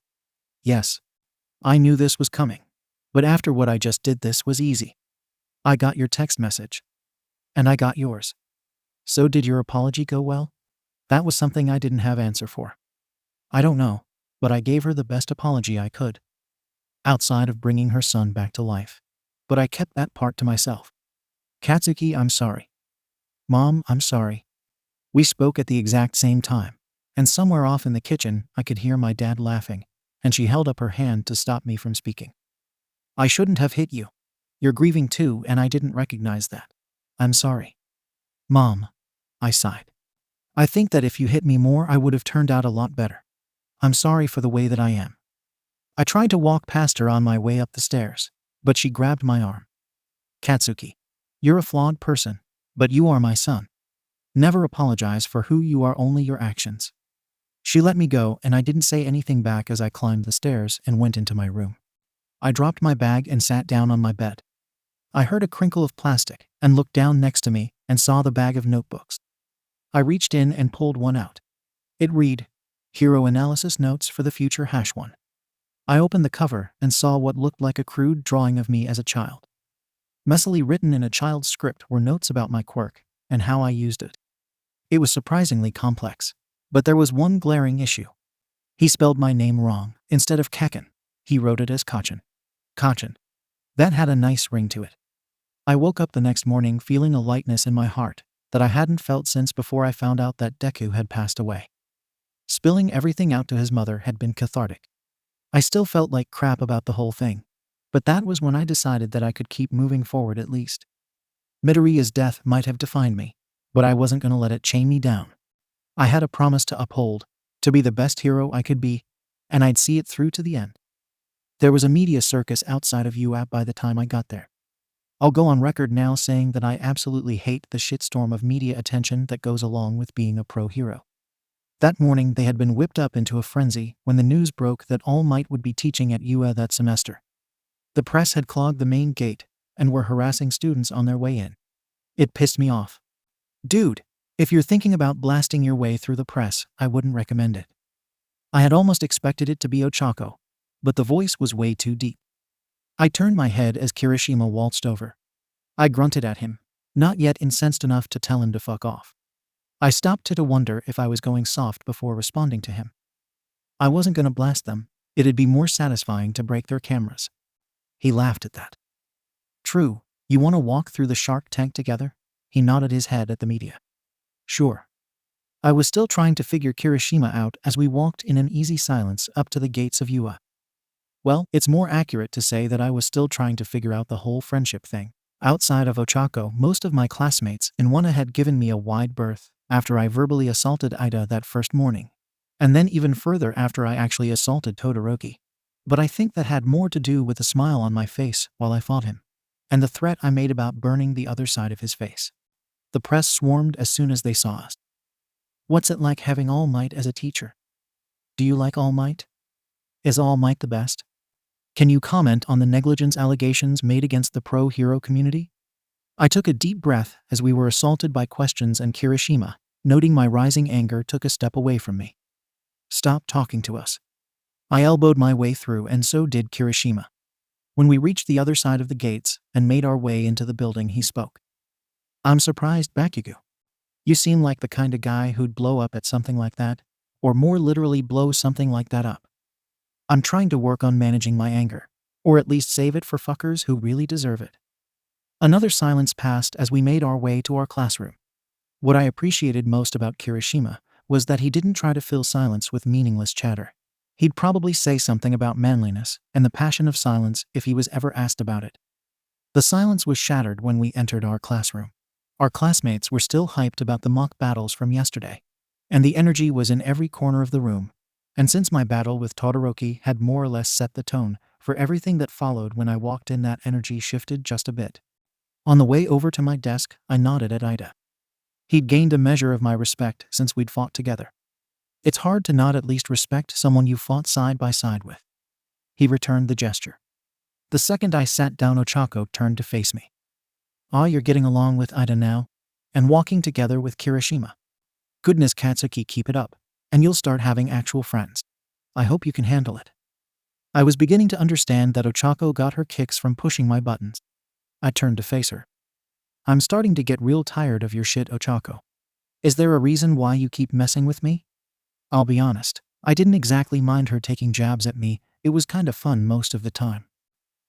"Yes. I knew this was coming. But after what I just did, this was easy. I got your text message. And I got yours. So did your apology go well?" That was something I didn't have answer for. I don't know, but I gave her the best apology I could. Outside of bringing her son back to life. But I kept that part to myself. "Katsuki, I'm sorry." "Mom, I'm sorry." We spoke at the exact same time, and somewhere off in the kitchen I could hear my dad laughing, and she held up her hand to stop me from speaking. "I shouldn't have hit you. You're grieving too, and I didn't recognize that. I'm sorry." "Mom," I sighed. "I think that if you hit me more, I would have turned out a lot better. I'm sorry for the way that I am." I tried to walk past her on my way up the stairs, but she grabbed my arm. "Katsuki, you're a flawed person, but you are my son. Never apologize for who you are, only your actions." She let me go, and I didn't say anything back as I climbed the stairs and went into my room. I dropped my bag and sat down on my bed. I heard a crinkle of plastic and looked down next to me and saw the bag of notebooks. I reached in and pulled one out. It read, "Hero Analysis Notes for the Future #1. I opened the cover and saw what looked like a crude drawing of me as a child. Messily written in a child's script were notes about my quirk and how I used it. It was surprisingly complex, but there was one glaring issue. He spelled my name wrong. Instead of Kaachan, he wrote it as Kaachan. Kaachan. That had a nice ring to it. I woke up the next morning feeling a lightness in my heart that I hadn't felt since before I found out that Deku had passed away. Spilling everything out to his mother had been cathartic. I still felt like crap about the whole thing, but that was when I decided that I could keep moving forward at least. Midoriya's death might have defined me, but I wasn't going to let it chain me down. I had a promise to uphold, to be the best hero I could be, and I'd see it through to the end. There was a media circus outside of UAP by the time I got there. I'll go on record now saying that I absolutely hate the shitstorm of media attention that goes along with being a pro hero. That morning they had been whipped up into a frenzy when the news broke that All Might would be teaching at UA that semester. The press had clogged the main gate and were harassing students on their way in. It pissed me off. Dude, if you're thinking about blasting your way through the press, I wouldn't recommend it. I had almost expected it to be 𝐀𝐦, but the voice was way too deep. I turned my head as Kirishima waltzed over. I grunted at him, not yet incensed enough to tell him to fuck off. I stopped to wonder if I was going soft before responding to him. I wasn't going to blast them. It'd be more satisfying to break their cameras. He laughed at that. True, you want to walk through the Shark Tank together? He nodded his head at the media. Sure. I was still trying to figure Kirishima out as we walked in an easy silence up to the gates of UA. Well, it's more accurate to say that I was still trying to figure out the whole friendship thing. Outside of 𝐀𝐦, most of my classmates in WHAT had given me a wide berth after I verbally assaulted Ida that first morning, and then even further after I actually assaulted Todoroki. But I think that had more to do with the smile on my face while I fought him, and the threat I made about burning the other side of his face. The press swarmed as soon as they saw us. What's it like having All Might as a teacher? Do you like All Might? Is All Might the best? Can you comment on the negligence allegations made against the pro-hero community? I took a deep breath as we were assaulted by questions, and Kirishima, noting my rising anger, took a step away from me. Stop talking to us. I elbowed my way through, and so did Kirishima. When we reached the other side of the gates and made our way into the building, he spoke. I'm surprised, Bakugo. You seem like the kind of guy who'd blow up at something like that, or more literally blow something like that up. I'm trying to work on managing my anger, or at least save it for fuckers who really deserve it. Another silence passed as we made our way to our classroom. What I appreciated most about Kirishima was that he didn't try to fill silence with meaningless chatter. He'd probably say something about manliness and the passion of silence if he was ever asked about it. The silence was shattered when we entered our classroom. Our classmates were still hyped about the mock battles from yesterday, and the energy was in every corner of the room. And since my battle with Todoroki had more or less set the tone for everything that followed when I walked in, that energy shifted just a bit. On the way over to my desk, I nodded at Ida. He'd gained a measure of my respect since we'd fought together. It's hard to not at least respect someone you fought side by side with. He returned the gesture. The second I sat down, Ochako turned to face me. "Ah, you're getting along with Ida now? And walking together with Kirishima? Goodness Katsuki, keep it up, and you'll start having actual friends. I hope you can handle it." I was beginning to understand that Ochako got her kicks from pushing my buttons. I turned to face her. "I'm starting to get real tired of your shit, Ochako. Is there a reason why you keep messing with me?" I'll be honest, I didn't exactly mind her taking jabs at me. It was kinda fun most of the time.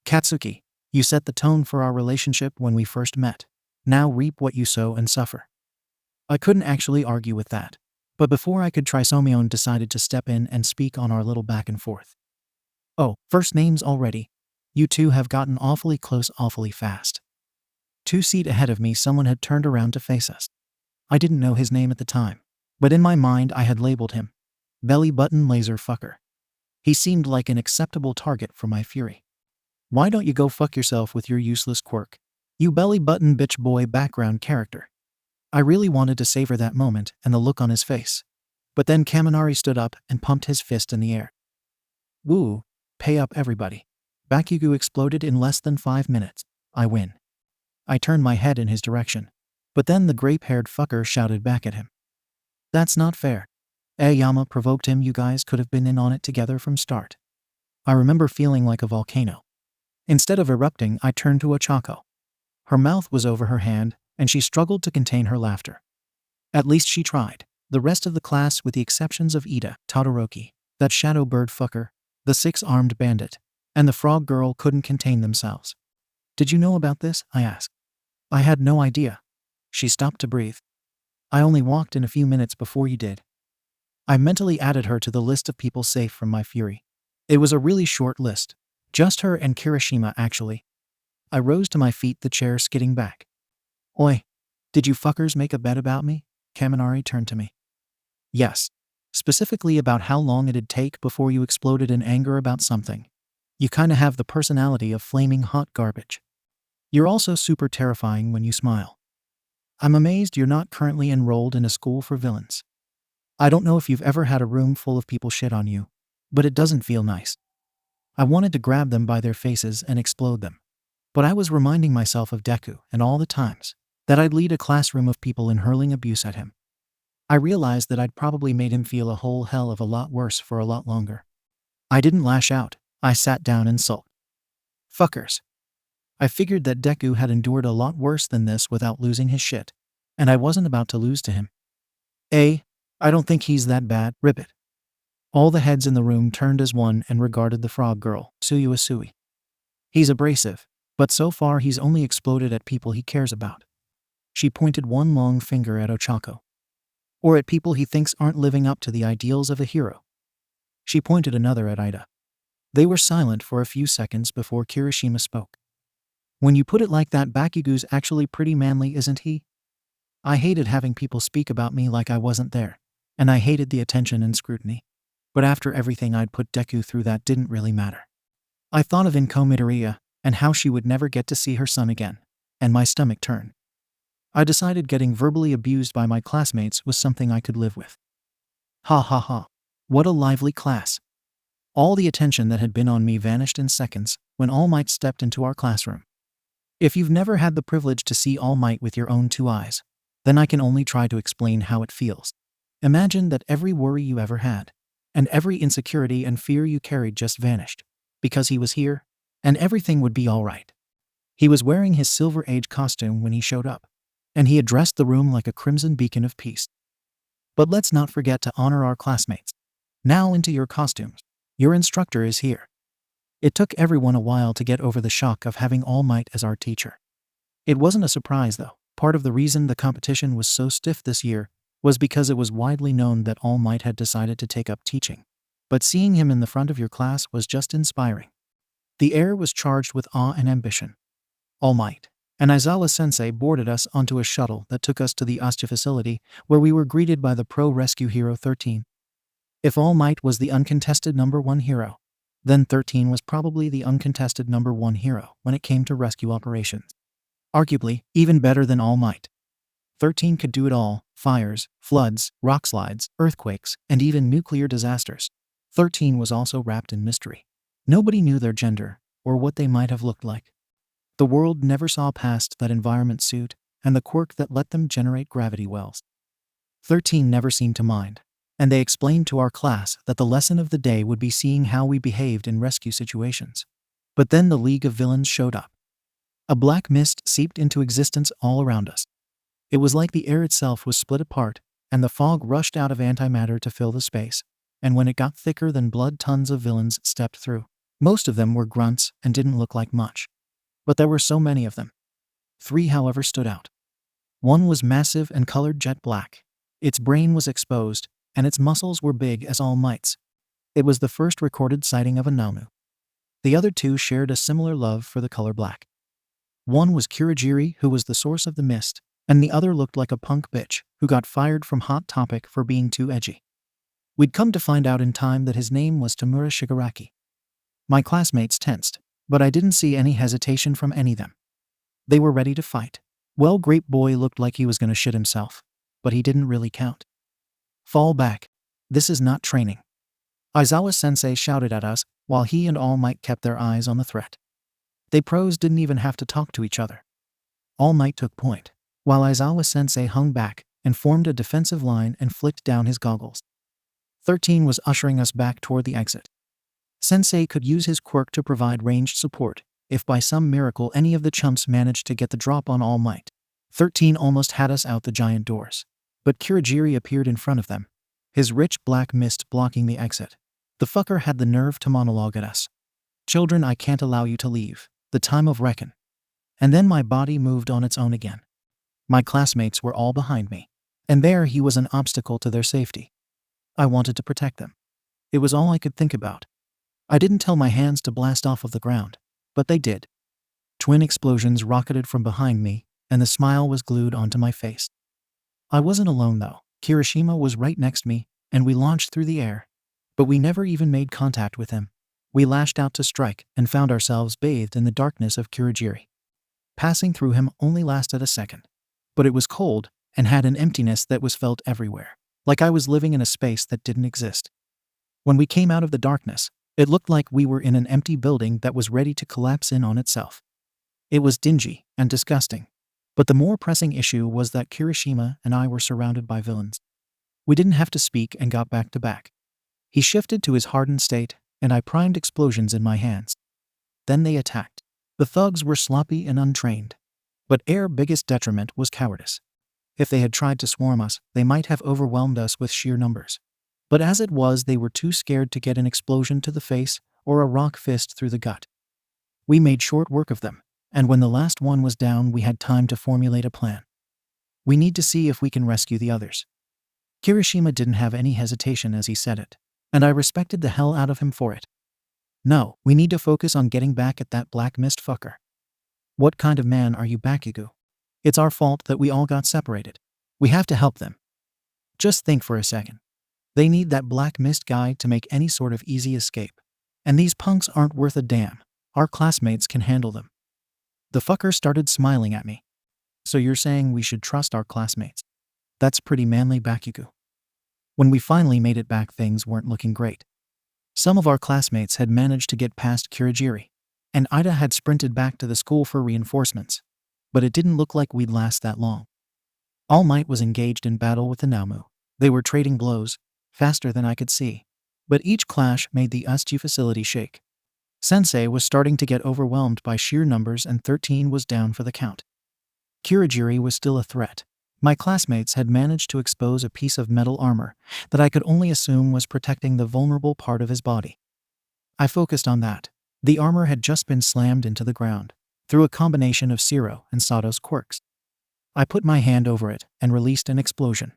"Katsuki, you set the tone for our relationship when we first met. Now reap what you sow and suffer." I couldn't actually argue with that. But before I could try, Somyeon decided to step in and speak on our little back and forth. "Oh, first names already. You two have gotten awfully close awfully fast." 2 seats ahead of me, someone had turned around to face us. I didn't know his name at the time, but in my mind I had labeled him belly button laser fucker. He seemed like an acceptable target for my fury. "Why don't you go fuck yourself with your useless quirk, you belly button bitch boy background character?" I really wanted to savor that moment and the look on his face. But then Kaminari stood up and pumped his fist in the air. "Woo, pay up everybody. Bakugo exploded in less than 5 minutes. I win." I turned my head in his direction, but then the grape-haired fucker shouted back at him. "That's not fair. Aoyama provoked him. You guys could have been in on it together from start." I remember feeling like a volcano. Instead of erupting, I turned to Ochako. Her mouth was over her hand, and she struggled to contain her laughter. At least she tried. The rest of the class, with the exceptions of Ida, Todoroki, that shadow bird fucker, the 6-armed bandit, and the frog girl, couldn't contain themselves. "Did you know about this?" I asked. "I had no idea." She stopped to breathe. "I only walked in a few minutes before you did." I mentally added her to the list of people safe from my fury. It was a really short list. Just her and Kirishima, actually. I rose to my feet, the chair skidding back. "Oi, did you fuckers make a bet about me?" Kaminari turned to me. "Yes. Specifically about how long it'd take before you exploded in anger about something. You kinda have the personality of flaming hot garbage. You're also super terrifying when you smile. I'm amazed you're not currently enrolled in a school for villains. I don't know if you've ever had a room full of people shit on you, but it doesn't feel nice." I wanted to grab them by their faces and explode them. But I was reminding myself of Deku and all the times that I'd lead a classroom of people in hurling abuse at him. I realized that I'd probably made him feel a whole hell of a lot worse for a lot longer. I didn't lash out. I sat down and sulked. Fuckers. I figured that Deku had endured a lot worse than this without losing his shit, and I wasn't about to lose to him. I don't think he's that bad, rip it." All the heads in the room turned as one and regarded the frog girl, Tsuyuasui. "He's abrasive, but so far he's only exploded at people he cares about." She pointed one long finger at Ochako. "Or at people he thinks aren't living up to the ideals of a hero." She pointed another at Ida. They were silent for a few seconds before Kirishima spoke. "When you put it like that, Bakugo's actually pretty manly, isn't he? I hated having people speak about me like I wasn't there, and I hated the attention and scrutiny. But after everything I'd put Deku through, that didn't really matter. I thought of 𝐀𝐦 𝐍𝐶𝐭 and how she would never get to see her son again, and my stomach turned. I decided getting verbally abused by my classmates was something I could live with. Ha ha ha. What a lively class. All the attention that had been on me vanished in seconds when All Might stepped into our classroom. If you've never had the privilege to see All Might with your own 2 eyes, then I can only try to explain how it feels. Imagine that every worry you ever had, and every insecurity and fear you carried just vanished, because he was here, and everything would be alright. He was wearing his Silver Age costume when he showed up, and he addressed the room like a crimson beacon of peace. But let's not forget to honor our classmates. Now into your costumes. Your instructor is here. It took everyone a while to get over the shock of having All Might as our teacher. It wasn't a surprise though. Part of the reason the competition was so stiff this year was because it was widely known that All Might had decided to take up teaching. But seeing him in the front of your class was just inspiring. The air was charged with awe and ambition. All Might and Aizawa-sensei boarded us onto a shuttle that took us to the 𝐬𝐡𝐢 facility, where we were greeted by the pro rescue hero 13. If All Might was the uncontested #1 hero, then 13 was probably the uncontested #1 hero when it came to rescue operations. Arguably, even better than All Might. 13 could do it all: fires, floods, rock slides, earthquakes, and even nuclear disasters. 13 was also wrapped in mystery. Nobody knew their gender, or what they might have looked like. The world never saw past that environment suit and the quirk that let them generate gravity wells. 13 never seemed to mind, and they explained to our class that the lesson of the day would be seeing how we behaved in rescue situations. But then the League of Villains showed up. A black mist seeped into existence all around us. It was like the air itself was split apart, and the fog rushed out of antimatter to fill the space, and when it got thicker than blood, tons of villains stepped through. Most of them were grunts and didn't look like much. But there were so many of them. 3, however, stood out. One was massive and colored jet black. Its brain was exposed, and its muscles were big as All Might's. It was the first recorded sighting of a 𝐴𝐻𝐬. The other 2 shared a similar love for the color black. One was 𝐀𝐦, who was the source of the mist, and the other looked like a punk bitch who got fired from Hot Topic for being too edgy. We'd come to find out in time that his name was Tamura Shigaraki. My classmates tensed, but I didn't see any hesitation from any of them. They were ready to fight. Well, Grape Boy looked like he was gonna shit himself, but he didn't really count. Fall back. This is not training. Aizawa-sensei shouted at us, while he and All Might kept their eyes on the threat. They pros didn't even have to talk to each other. All Might took point, while Aizawa-sensei hung back and formed a defensive line and flicked down his goggles. 13 was ushering us back toward the exit. Sensei could use his quirk to provide ranged support if by some miracle any of the chumps managed to get the drop on All Might. 13 almost had us out the giant doors, but 𝐀𝐦 appeared in front of them, his rich black mist blocking the exit. The fucker had the nerve to monologue at us. "Children, I can't allow you to leave. The time of reckon." And then my body moved on its own again. My classmates were all behind me, and there he was, an obstacle to their safety. I wanted to protect them. It was all I could think about. I didn't tell my hands to blast off of the ground, but they did. Twin explosions rocketed from behind me, and the smile was glued onto my face. I wasn't alone though. Kirishima was right next to me, and we launched through the air. But we never even made contact with him. We lashed out to strike and found ourselves bathed in the darkness of 𝐀𝐦. Passing through him only lasted a second, but it was cold and had an emptiness that was felt everywhere, like I was living in a space that didn't exist. When we came out of the darkness, it looked like we were in an empty building that was ready to collapse in on itself. It was dingy and disgusting, but the more pressing issue was that Kirishima and I were surrounded by villains. We didn't have to speak and got back to back. He shifted to his hardened state, and I primed explosions in my hands. Then they attacked. The thugs were sloppy and untrained, but our biggest detriment was cowardice. If they had tried to swarm us, they might have overwhelmed us with sheer numbers. But as it was, they were too scared to get an explosion to the face or a rock fist through the gut. We made short work of them, and when the last one was down, we had time to formulate a plan. We need to see if we can rescue the others. Kirishima didn't have any hesitation as he said it, and I respected the hell out of him for it. "No, we need to focus on getting back at that black mist fucker." "What kind of man are you, Bakugo? It's our fault that we all got separated. We have to help them. Just think for a second. They need that black mist guy to make any sort of easy escape. And these punks aren't worth a damn. Our classmates can handle them." The fucker started smiling at me. "So you're saying we should trust our classmates? That's pretty manly, Bakugo." When we finally made it back, things weren't looking great. Some of our classmates had managed to get past 𝐀𝐦, and Ida had sprinted back to the school for reinforcements, but it didn't look like we'd last that long. All Might was engaged in battle with the 𝐴𝐻𝐬. They were trading blows, faster than I could see, but each clash made the 𝐬𝐡𝐢 facility shake. Sensei was starting to get overwhelmed by sheer numbers, and 13 was down for the count. 𝐀𝐦 was still a threat. My classmates had managed to expose a piece of metal armor that I could only assume was protecting the vulnerable part of his body. I focused on that. The armor had just been slammed into the ground through a combination of Zero and Sato's quirks. I put my hand over it and released an explosion.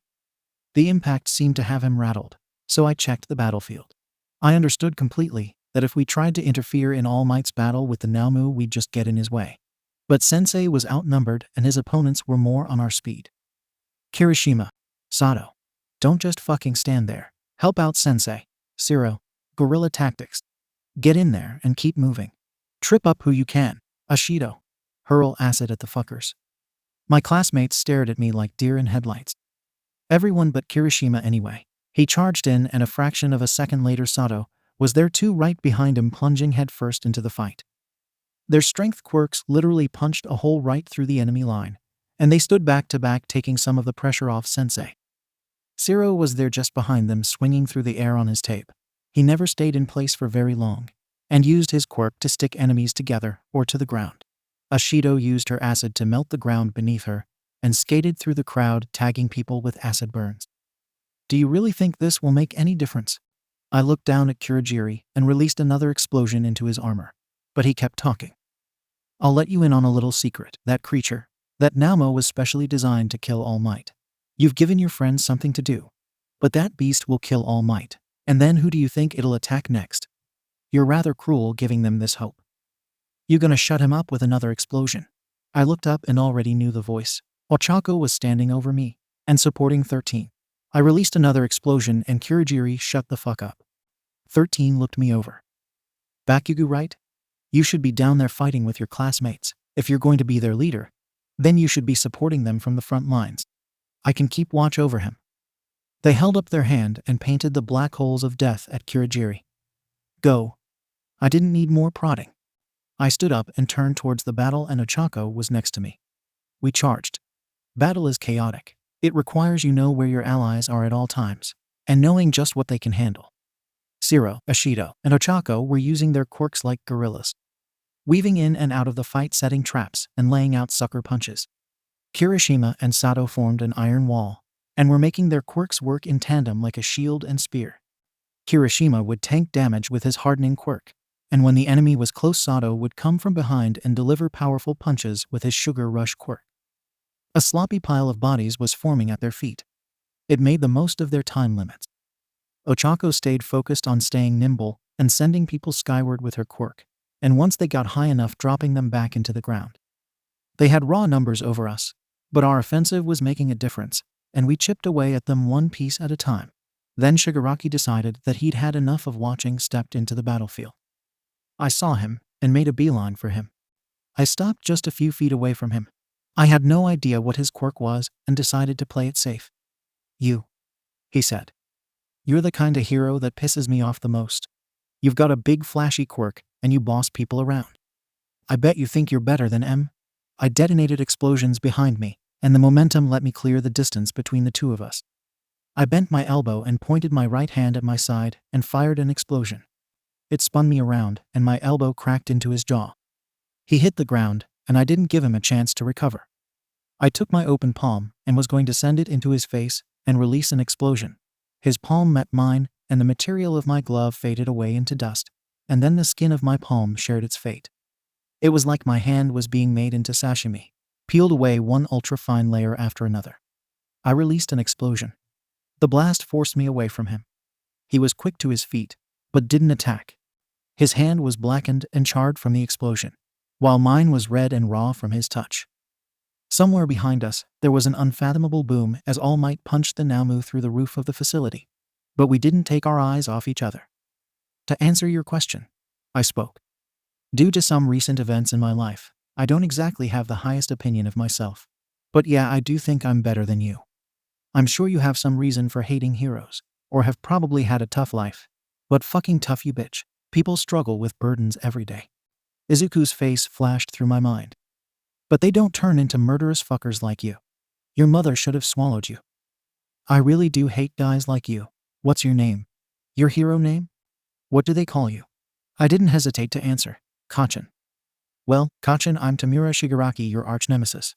The impact seemed to have him rattled, so I checked the battlefield. I understood completely that if we tried to interfere in All Might's battle with the Naomu, we'd just get in his way. But Sensei was outnumbered and his opponents were more on our speed. Kirishima, Sato, don't just fucking stand there. Help out Sensei. Zero, guerrilla tactics. Get in there and keep moving. Trip up who you can. Ashido, hurl acid at the fuckers. My classmates stared at me like deer in headlights. Everyone but Kirishima anyway. He charged in, and a fraction of a second later Sato was there too, right behind him, plunging headfirst into the fight. Their strength quirks literally punched a hole right through the enemy line, and they stood back to back, taking some of the pressure off Sensei. Zero was there just behind them, swinging through the air on his tape. He never stayed in place for very long, and used his quirk to stick enemies together or to the ground. Ashido used her acid to melt the ground beneath her, and skated through the crowd, tagging people with acid burns. Do you really think this will make any difference? I looked down at Kurogiri and released another explosion into his armor, but he kept talking. I'll let you in on a little secret. That creature, that Naomu, was specially designed to kill All Might. You've given your friends something to do, but that beast will kill All Might, and then who do you think it'll attack next? You're rather cruel giving them this hope. You gonna shut him up with another explosion? I looked up and already knew the voice. Ochako was standing over me and supporting 13. I released another explosion and Kurogiri shut the fuck up. 13 looked me over. Bakugu, right? You should be down there fighting with your classmates. If you're going to be their leader, then you should be supporting them from the front lines. I can keep watch over him. They held up their hand and painted the black holes of death at Kurogiri. Go. I didn't need more prodding. I stood up and turned towards the battle, and Ochako was next to me. We charged. Battle is chaotic. It requires you know where your allies are at all times, and knowing just what they can handle. Zero, Ashido, and Ochako were using their quirks like gorillas, weaving in and out of the fight, setting traps and laying out sucker punches. Kirishima and Sato formed an iron wall, and were making their quirks work in tandem like a shield and spear. Kirishima would tank damage with his hardening quirk, and when the enemy was close, Sato would come from behind and deliver powerful punches with his sugar rush quirk. A sloppy pile of bodies was forming at their feet. It made the most of their time limits. Ochako stayed focused on staying nimble and sending people skyward with her quirk, and once they got high enough, dropping them back into the ground. They had raw numbers over us, but our offensive was making a difference, and we chipped away at them one piece at a time. Then Shigaraki decided that he'd had enough of watching, stepped into the battlefield. I saw him and made a beeline for him. I stopped just a few feet away from him. I had no idea what his quirk was and decided to play it safe. You, he said. You're the kind of hero that pisses me off the most. You've got a big flashy quirk and you boss people around. I bet you think you're better than M. I detonated explosions behind me, and the momentum let me clear the distance between the two of us. I bent my elbow and pointed my right hand at my side and fired an explosion. It spun me around and my elbow cracked into his jaw. He hit the ground, and I didn't give him a chance to recover. I took my open palm and was going to send it into his face and release an explosion. His palm met mine, and the material of my glove faded away into dust, and then the skin of my palm shared its fate. It was like my hand was being made into sashimi, peeled away one ultra-fine layer after another. I released an explosion. The blast forced me away from him. He was quick to his feet, but didn't attack. His hand was blackened and charred from the explosion, while mine was red and raw from his touch. Somewhere behind us, there was an unfathomable boom as All Might punched the Naomu through the roof of the facility. But we didn't take our eyes off each other. To answer your question, I spoke. Due to some recent events in my life, I don't exactly have the highest opinion of myself. But yeah, I do think I'm better than you. I'm sure you have some reason for hating heroes, or have probably had a tough life. But fucking tough, you bitch. People struggle with burdens every day. Izuku's face flashed through my mind. But they don't turn into murderous fuckers like you. Your mother should have swallowed you. I really do hate guys like you. What's your name? Your hero name? What do they call you? I didn't hesitate to answer. Kaachan. Well, Kaachan, I'm Tamura Shigaraki, your arch-nemesis.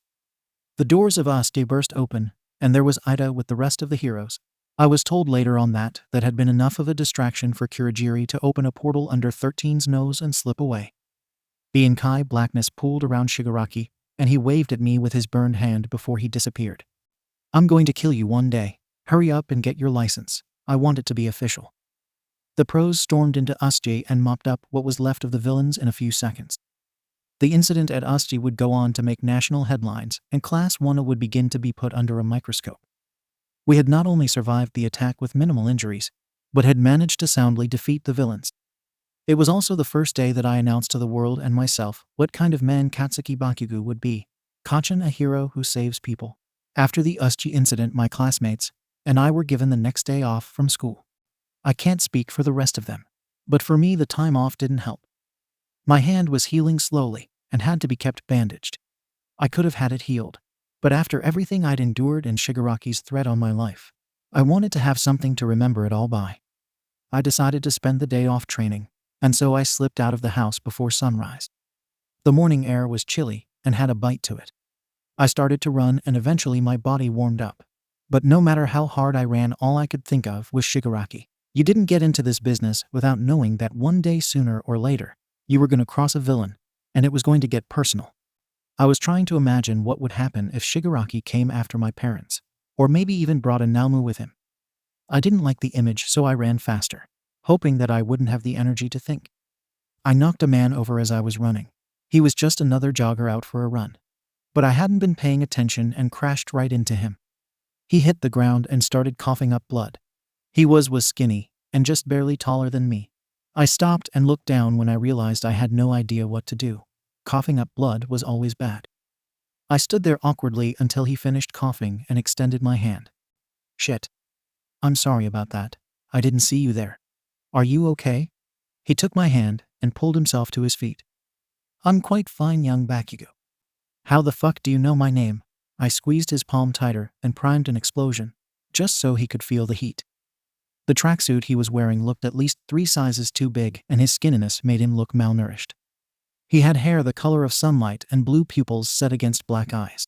The doors of Asude burst open, and there was Ida with the rest of the heroes. I was told later on that had been enough of a distraction for Kurogiri to open a portal under 13's nose and slip away. Blackness pooled around Shigaraki, and he waved at me with his burned hand before he disappeared. "I'm going to kill you one day. Hurry up and get your license. I want it to be official." The pros stormed into 𝐬𝐻𝐬 and mopped up what was left of the villains in a few seconds. The incident at 𝐬𝐻𝐬 would go on to make national headlines, and Class 1 would begin to be put under a microscope. We had not only survived the attack with minimal injuries, but had managed to soundly defeat the villains. It was also the first day that I announced to the world and myself what kind of man Katsuki Bakugo would be. Kaachan, a hero who saves people. After the 𝐬𝐻𝐬 incident, my classmates and I were given the next day off from school. I can't speak for the rest of them, but for me the time off didn't help. My hand was healing slowly and had to be kept bandaged. I could have had it healed, but after everything I'd endured and Shigaraki's threat on my life, I wanted to have something to remember it all by. I decided to spend the day off training, and so I slipped out of the house before sunrise. The morning air was chilly and had a bite to it. I started to run and eventually my body warmed up. But no matter how hard I ran, all I could think of was Shigaraki. You didn't get into this business without knowing that one day sooner or later, you were going to cross a villain, and it was going to get personal. I was trying to imagine what would happen if Shigaraki came after my parents, or maybe even brought a 𝐴𝐿𝐬 with him. I didn't like the image, so I ran faster, hoping that I wouldn't have the energy to think. I knocked a man over as I was running. He was just another jogger out for a run. But I hadn't been paying attention and crashed right into him. He hit the ground and started coughing up blood. He was skinny and just barely taller than me. I stopped and looked down when I realized I had no idea what to do. Coughing up blood was always bad. I stood there awkwardly until he finished coughing and extended my hand. "Shit. I'm sorry about that. I didn't see you there. Are you okay?" He took my hand and pulled himself to his feet. "I'm quite fine, young Bakugo." "How the fuck do you know my name?" I squeezed his palm tighter and primed an explosion, just so he could feel the heat. The tracksuit he was wearing looked at least 3 sizes too big, and his skinniness made him look malnourished. He had hair the color of sunlight and blue pupils set against black eyes.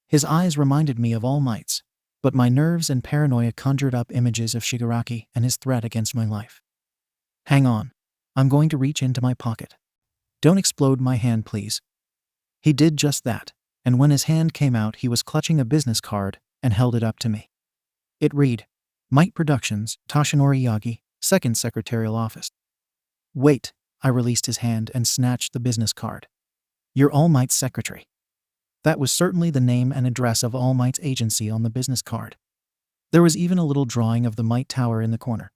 His eyes reminded me of All Might's, but my nerves and paranoia conjured up images of Shigaraki and his threat against my life. "Hang on. I'm going to reach into my pocket. Don't explode my hand, please." He did just that, and when his hand came out, he was clutching a business card and held it up to me. It read, "Might Productions, Toshinori Yagi, 2nd Secretarial Office." "Wait." I released his hand and snatched the business card. "You're All Might's secretary." That was certainly the name and address of All Might's agency on the business card. There was even a little drawing of the Might Tower in the corner.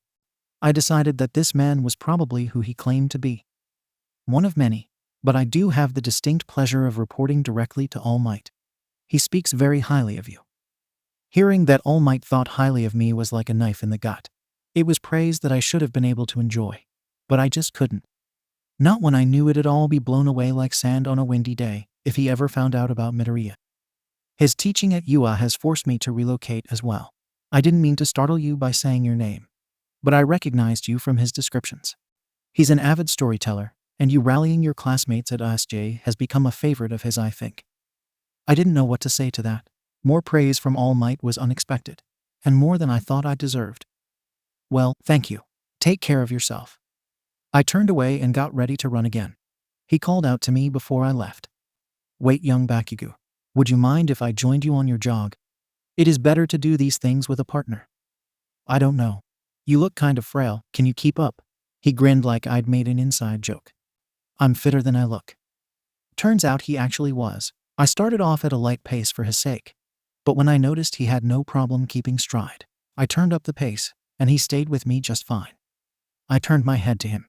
I decided that this man was probably who he claimed to be. One of many, but I do have the distinct pleasure of reporting directly to All Might. He speaks very highly of you. Hearing that All Might thought highly of me was like a knife in the gut. It was praise that I should have been able to enjoy, but I just couldn't. Not when I knew it'd all be blown away like sand on a windy day if he ever found out about Midoriya. His teaching at UA has forced me to relocate as well. I didn't mean to startle you by saying your name, but I recognized you from his descriptions. He's an avid storyteller, and you rallying your classmates at 𝐬𝐻𝐬 has become a favorite of his, I think. I didn't know what to say to that. More praise from All Might was unexpected, and more than I thought I deserved. "Well, thank you. Take care of yourself." I turned away and got ready to run again. He called out to me before I left. "Wait, young Bakugo. Would you mind if I joined you on your jog? It is better to do these things with a partner." "I don't know. You look kind of frail. Can you keep up?" He grinned like I'd made an inside joke. "I'm fitter than I look." Turns out he actually was. I started off at a light pace for his sake, but when I noticed he had no problem keeping stride, I turned up the pace, and he stayed with me just fine. I turned my head to him.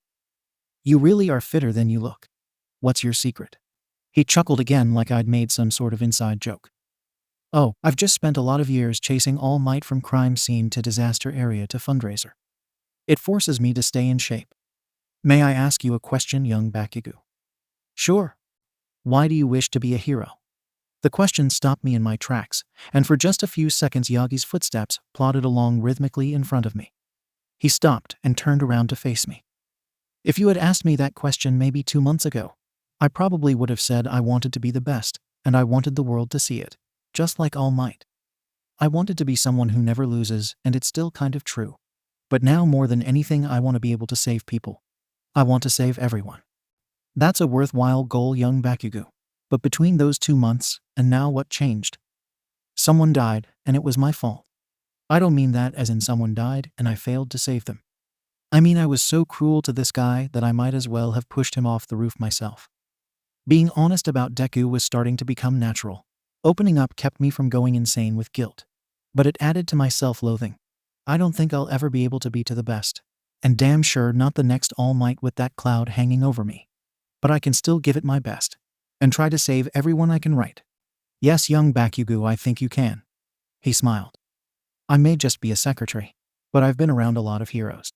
"You really are fitter than you look. What's your secret?" He chuckled again like I'd made some sort of inside joke. "Oh, I've just spent a lot of years chasing All Might from crime scene to disaster area to fundraiser. It forces me to stay in shape. May I ask you a question, young Bakugo?" "Sure. Why do you wish to be a hero?" The question stopped me in my tracks, and for just a few seconds Yagi's footsteps plodded along rhythmically in front of me. He stopped and turned around to face me. "If you had asked me that question maybe 2 months ago, I probably would have said I wanted to be the best, and I wanted the world to see it, just like All Might. I wanted to be someone who never loses, and it's still kind of true. But now more than anything I want to be able to save people. I want to save everyone." "That's a worthwhile goal, young Bakugo. But between those 2 months and now, what changed? Someone died, and it was my fault. I don't mean that as in someone died and I failed to save them. I mean I was so cruel to this guy that I might as well have pushed him off the roof myself. Being honest about Deku was starting to become natural. Opening up kept me from going insane with guilt. But it added to my self-loathing. I don't think I'll ever be able to be to the best. And damn sure not the next All Might with that cloud hanging over me. But I can still give it my best. And try to save everyone I can right. Yes, young Bakugo, I think you can. He smiled. I may just be a secretary, but I've been around a lot of heroes.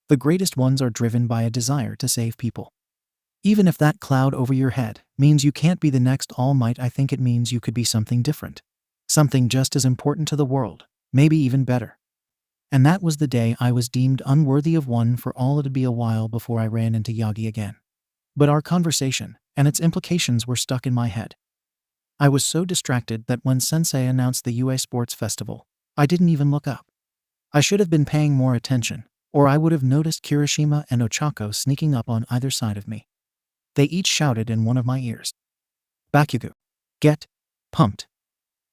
The greatest ones are driven by a desire to save people. Even if that cloud over your head means you can't be the next All Might, I think it means you could be something different. Something just as important to the world, maybe even better. And that was the day I was deemed unworthy of one. For all it'd be a while before I ran into Yagi again. But our conversation and its implications were stuck in my head. I was so distracted that when Sensei announced the UA Sports Festival, I didn't even look up. I should have been paying more attention, or I would have noticed Kirishima and Ochako sneaking up on either side of me. They each shouted in one of my ears, "Bakugo, get pumped."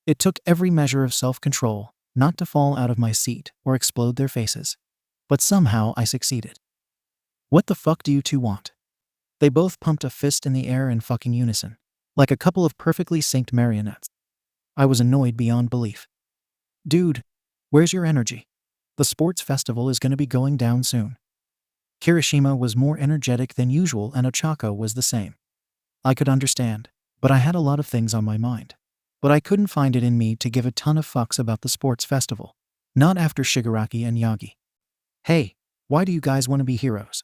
It took every measure of self-control not to fall out of my seat or explode their faces. But somehow I succeeded. "What the fuck do you two want?" They both pumped a fist in the air in fucking unison, like a couple of perfectly synced marionettes. I was annoyed beyond belief. "Dude, where's your energy? The sports festival is gonna be going down soon." Kirishima was more energetic than usual and Ochako was the same. I could understand, but I had a lot of things on my mind. But I couldn't find it in me to give a ton of fucks about the sports festival. Not after Shigaraki and Yagi. "Hey, why do you guys want to be heroes?"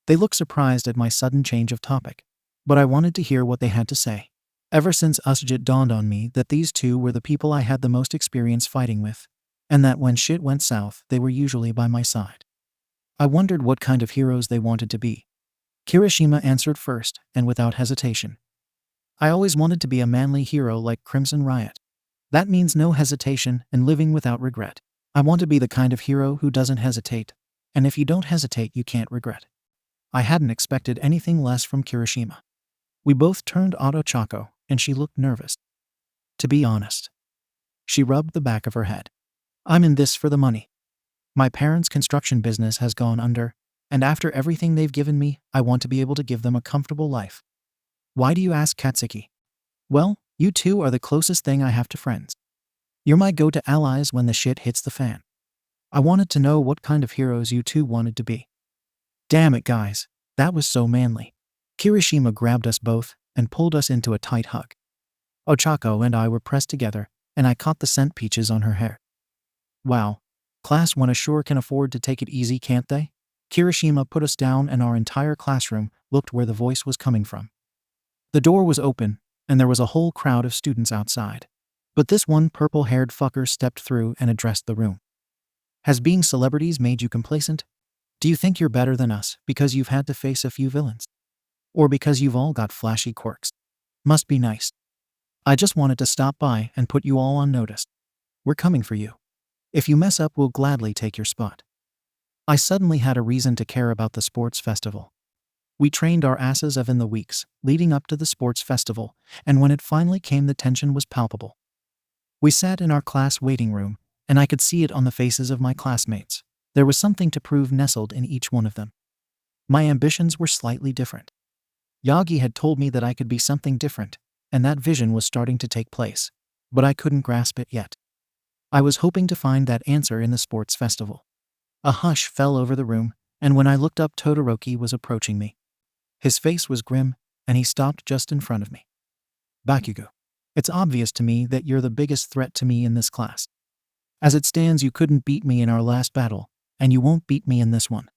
They looked surprised at my sudden change of topic, but I wanted to hear what they had to say. Ever since it dawned on me that these two were the people I had the most experience fighting with, and that when shit went south, they were usually by my side. I wondered what kind of heroes they wanted to be. Kirishima answered first, and without hesitation. "I always wanted to be a manly hero like Crimson Riot. That means no hesitation and living without regret. I want to be the kind of hero who doesn't hesitate, and if you don't hesitate, you can't regret." I hadn't expected anything less from Kirishima. We both turned on Ochako, and she looked nervous. "To be honest." She rubbed the back of her head. "I'm in this for the money. My parents' construction business has gone under, and after everything they've given me, I want to be able to give them a comfortable life." "Why do you ask, Katsuki?" "Well, you two are the closest thing I have to friends. You're my go-to allies when the shit hits the fan. I wanted to know what kind of heroes you two wanted to be." Damn it, guys. That was so manly. Kirishima grabbed us both and pulled us into a tight hug. Ochako and I were pressed together, and I caught the scent peaches on her hair. "Wow. Class 1 sure can afford to take it easy, can't they?" Kirishima put us down and our entire classroom looked where the voice was coming from. The door was open, and there was a whole crowd of students outside. But this one purple-haired fucker stepped through and addressed the room. "Has being celebrities made you complacent? Do you think you're better than us because you've had to face a few villains? Or because you've all got flashy quirks? Must be nice. I just wanted to stop by and put you all on notice. We're coming for you. If you mess up, we'll gladly take your spot." I suddenly had a reason to care about the sports festival. We trained our asses off in the weeks leading up to the sports festival, and when it finally came, the tension was palpable. We sat in our class waiting room, and I could see it on the faces of my classmates. There was something to prove nestled in each one of them. My ambitions were slightly different. Yagi had told me that I could be something different, and that vision was starting to take place, but I couldn't grasp it yet. I was hoping to find that answer in the sports festival. A hush fell over the room, and when I looked up, Todoroki was approaching me. His face was grim, and he stopped just in front of me. "Bakugo, it's obvious to me that you're the biggest threat to me in this class. As it stands, you couldn't beat me in our last battle, and you won't beat me in this one.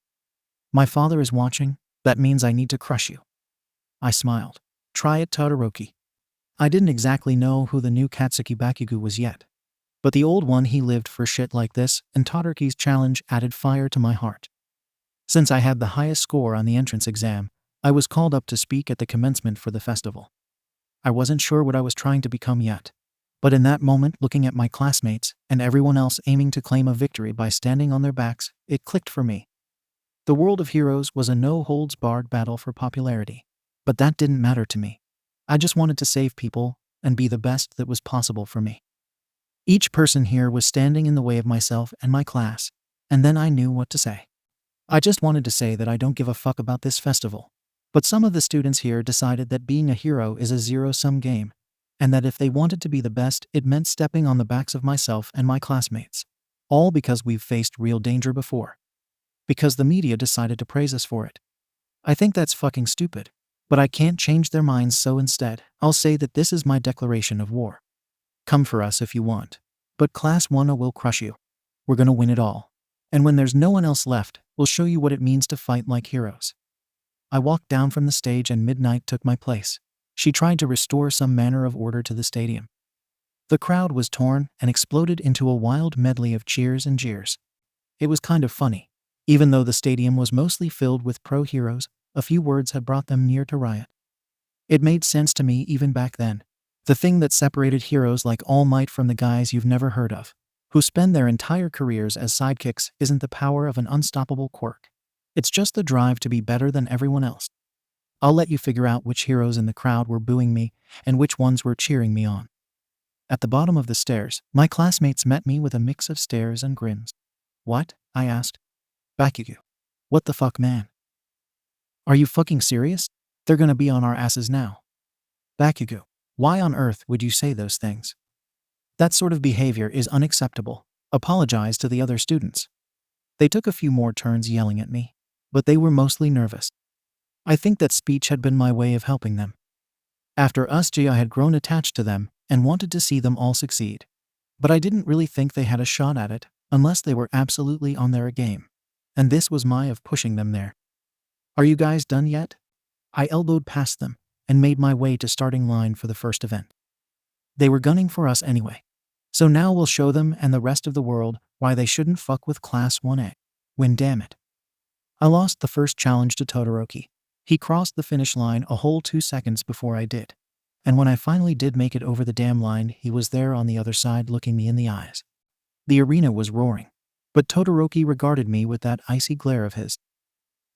My father is watching. That means I need to crush you." I smiled. "Try it, Todoroki." I didn't exactly know who the new Katsuki Bakugo was yet, but the old one, he lived for shit like this, and Todoroki's challenge added fire to my heart. Since I had the highest score on the entrance exam, I was called up to speak at the commencement for the festival. I wasn't sure what I was trying to become yet, but in that moment, looking at my classmates and everyone else aiming to claim a victory by standing on their backs, it clicked for me. The world of heroes was a no-holds-barred battle for popularity, but that didn't matter to me. I just wanted to save people and be the best that was possible for me. Each person here was standing in the way of myself and my class, and then I knew what to say. I just wanted to say that I don't give a fuck about this festival. But some of the students here decided that being a hero is a zero-sum game, and that if they wanted to be the best, it meant stepping on the backs of myself and my classmates. All because we've faced real danger before. Because the media decided to praise us for it. I think that's fucking stupid. But I can't change their minds, so instead, I'll say that this is my declaration of war. Come for us if you want. But Class 1A will crush you. We're gonna win it all. And when there's no one else left, we'll show you what it means to fight like heroes. I walked down from the stage and Midnight took my place. She tried to restore some manner of order to the stadium. The crowd was torn and exploded into a wild medley of cheers and jeers. It was kind of funny. Even though the stadium was mostly filled with pro-heroes, a few words had brought them near to riot. It made sense to me even back then. The thing that separated heroes like All Might from the guys you've never heard of, who spend their entire careers as sidekicks, isn't the power of an unstoppable quirk. It's just the drive to be better than everyone else. I'll let you figure out which heroes in the crowd were booing me and which ones were cheering me on. At the bottom of the stairs, my classmates met me with a mix of stares and grins. What? I asked. 𝗵𝗃𝗀𝐬. What the fuck, man? Are you fucking serious? They're gonna be on our asses now. 𝗵𝗃𝗀𝐬. Why on earth would you say those things? That sort of behavior is unacceptable. Apologize to the other students. They took a few more turns yelling at me, but they were mostly nervous. I think that speech had been my way of helping them. After us, I had grown attached to them and wanted to see them all succeed. But I didn't really think they had a shot at it unless they were absolutely on their game. And this was my way of pushing them there. Are you guys done yet? I elbowed past them and made my way to starting line for the first event. They were gunning for us anyway. So now we'll show them and the rest of the world why they shouldn't fuck with Class 1A. When damn it. I lost the first challenge to Todoroki. He crossed the finish line a whole 2 seconds before I did. And when I finally did make it over the damn line, he was there on the other side looking me in the eyes. The arena was roaring. But Todoroki regarded me with that icy glare of his.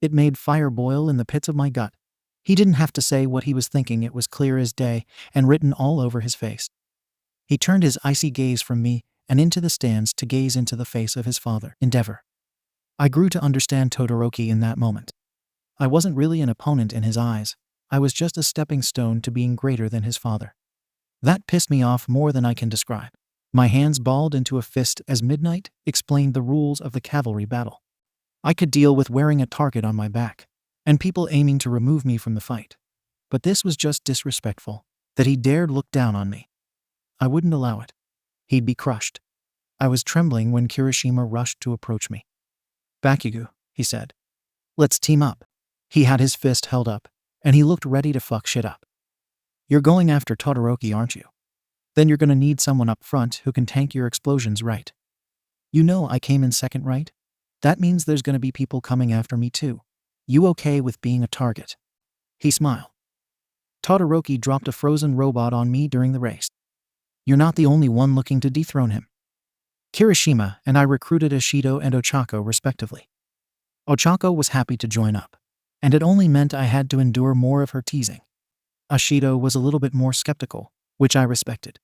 It made fire boil in the pits of my gut. He didn't have to say what he was thinking, it was clear as day and written all over his face. He turned his icy gaze from me and into the stands to gaze into the face of his father, 𝗵𝗏𝗏. I grew to understand Todoroki in that moment. I wasn't really an opponent in his eyes. I was just a stepping stone to being greater than his father. That pissed me off more than I can describe. My hands balled into a fist as Midnight explained the rules of the cavalry battle. I could deal with wearing a target on my back and people aiming to remove me from the fight. But this was just disrespectful, that he dared look down on me. I wouldn't allow it. He'd be crushed. I was trembling when Kirishima rushed to approach me. 𝗵𝗃𝗀𝐬, he said. Let's team up. He had his fist held up, and he looked ready to fuck shit up. You're going after Todoroki, aren't you? Then you're gonna need someone up front who can tank your explosions, right? You know I came in second, right? That means there's gonna be people coming after me too. You okay with being a target? He smiled. Todoroki dropped a frozen robot on me during the race. You're not the only one looking to dethrone him. Kirishima and I recruited Ishido and Ochako respectively. Ochako was happy to join up, and it only meant I had to endure more of her teasing. Ishido was a little bit more skeptical, which I respected.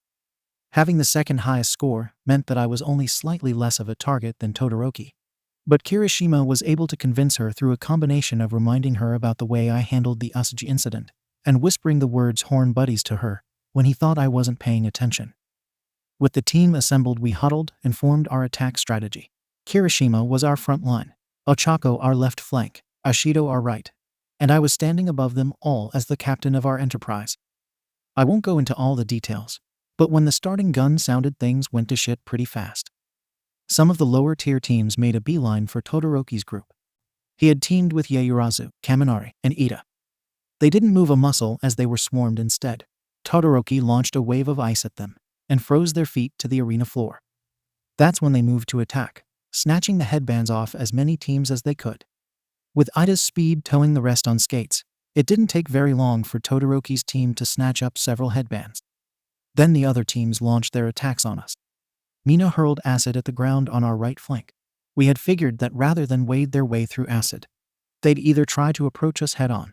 Having the second highest score meant that I was only slightly less of a target than Todoroki. But Kirishima was able to convince her through a combination of reminding her about the way I handled the Asuji incident and whispering the words "horn buddies" to her when he thought I wasn't paying attention. With the team assembled, we huddled and formed our attack strategy. Kirishima was our front line, Ochako our left flank, Ishido our right, and I was standing above them all as the captain of our enterprise. I won't go into all the details, but when the starting gun sounded, things went to shit pretty fast. Some of the lower tier teams made a beeline for Todoroki's group. He had teamed with Yaoyorozu, Kaminari, and Ida. They didn't move a muscle as they were swarmed. Instead, Todoroki launched a wave of ice at them and froze their feet to the arena floor. That's when they moved to attack, snatching the headbands off as many teams as they could. With Ida's speed towing the rest on skates, it didn't take very long for Todoroki's team to snatch up several headbands. Then the other teams launched their attacks on us. Mina hurled acid at the ground on our right flank. We had figured that rather than wade their way through acid, they'd either try to approach us head-on,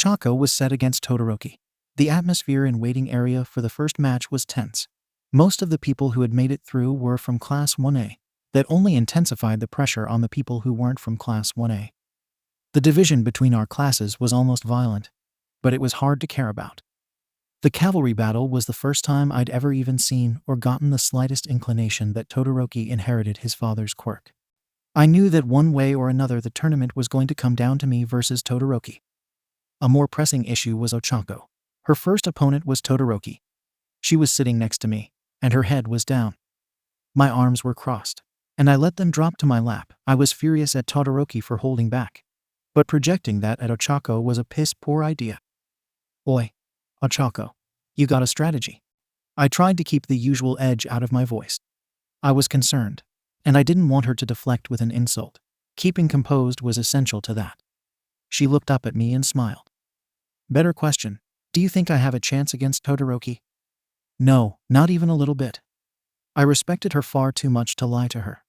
𝐲𝐻𝐸 was set against Todoroki. The atmosphere in waiting area for the first match was tense. Most of the people who had made it through were from Class 1A. That only intensified the pressure on the people who weren't from Class 1A. The division between our classes was almost violent, but it was hard to care about. The cavalry battle was the first time I'd ever even seen or gotten the slightest inclination that Todoroki inherited his father's quirk. I knew that one way or another the tournament was going to come down to me versus Todoroki. A more pressing issue was 𝐲𝐻𝐸. Her first opponent was Todoroki. She was sitting next to me, and her head was down. My arms were crossed, and I let them drop to my lap. I was furious at Todoroki for holding back, but projecting that at 𝐲𝐻𝐸 was a piss-poor idea. Oi, 𝐲𝐻𝐸, you got a strategy? I tried to keep the usual edge out of my voice. I was concerned, and I didn't want her to deflect with an insult. Keeping composed was essential to that. She looked up at me and smiled. Better question. Do you think I have a chance against Todoroki? No, not even a little bit. I respected her far too much to lie to her.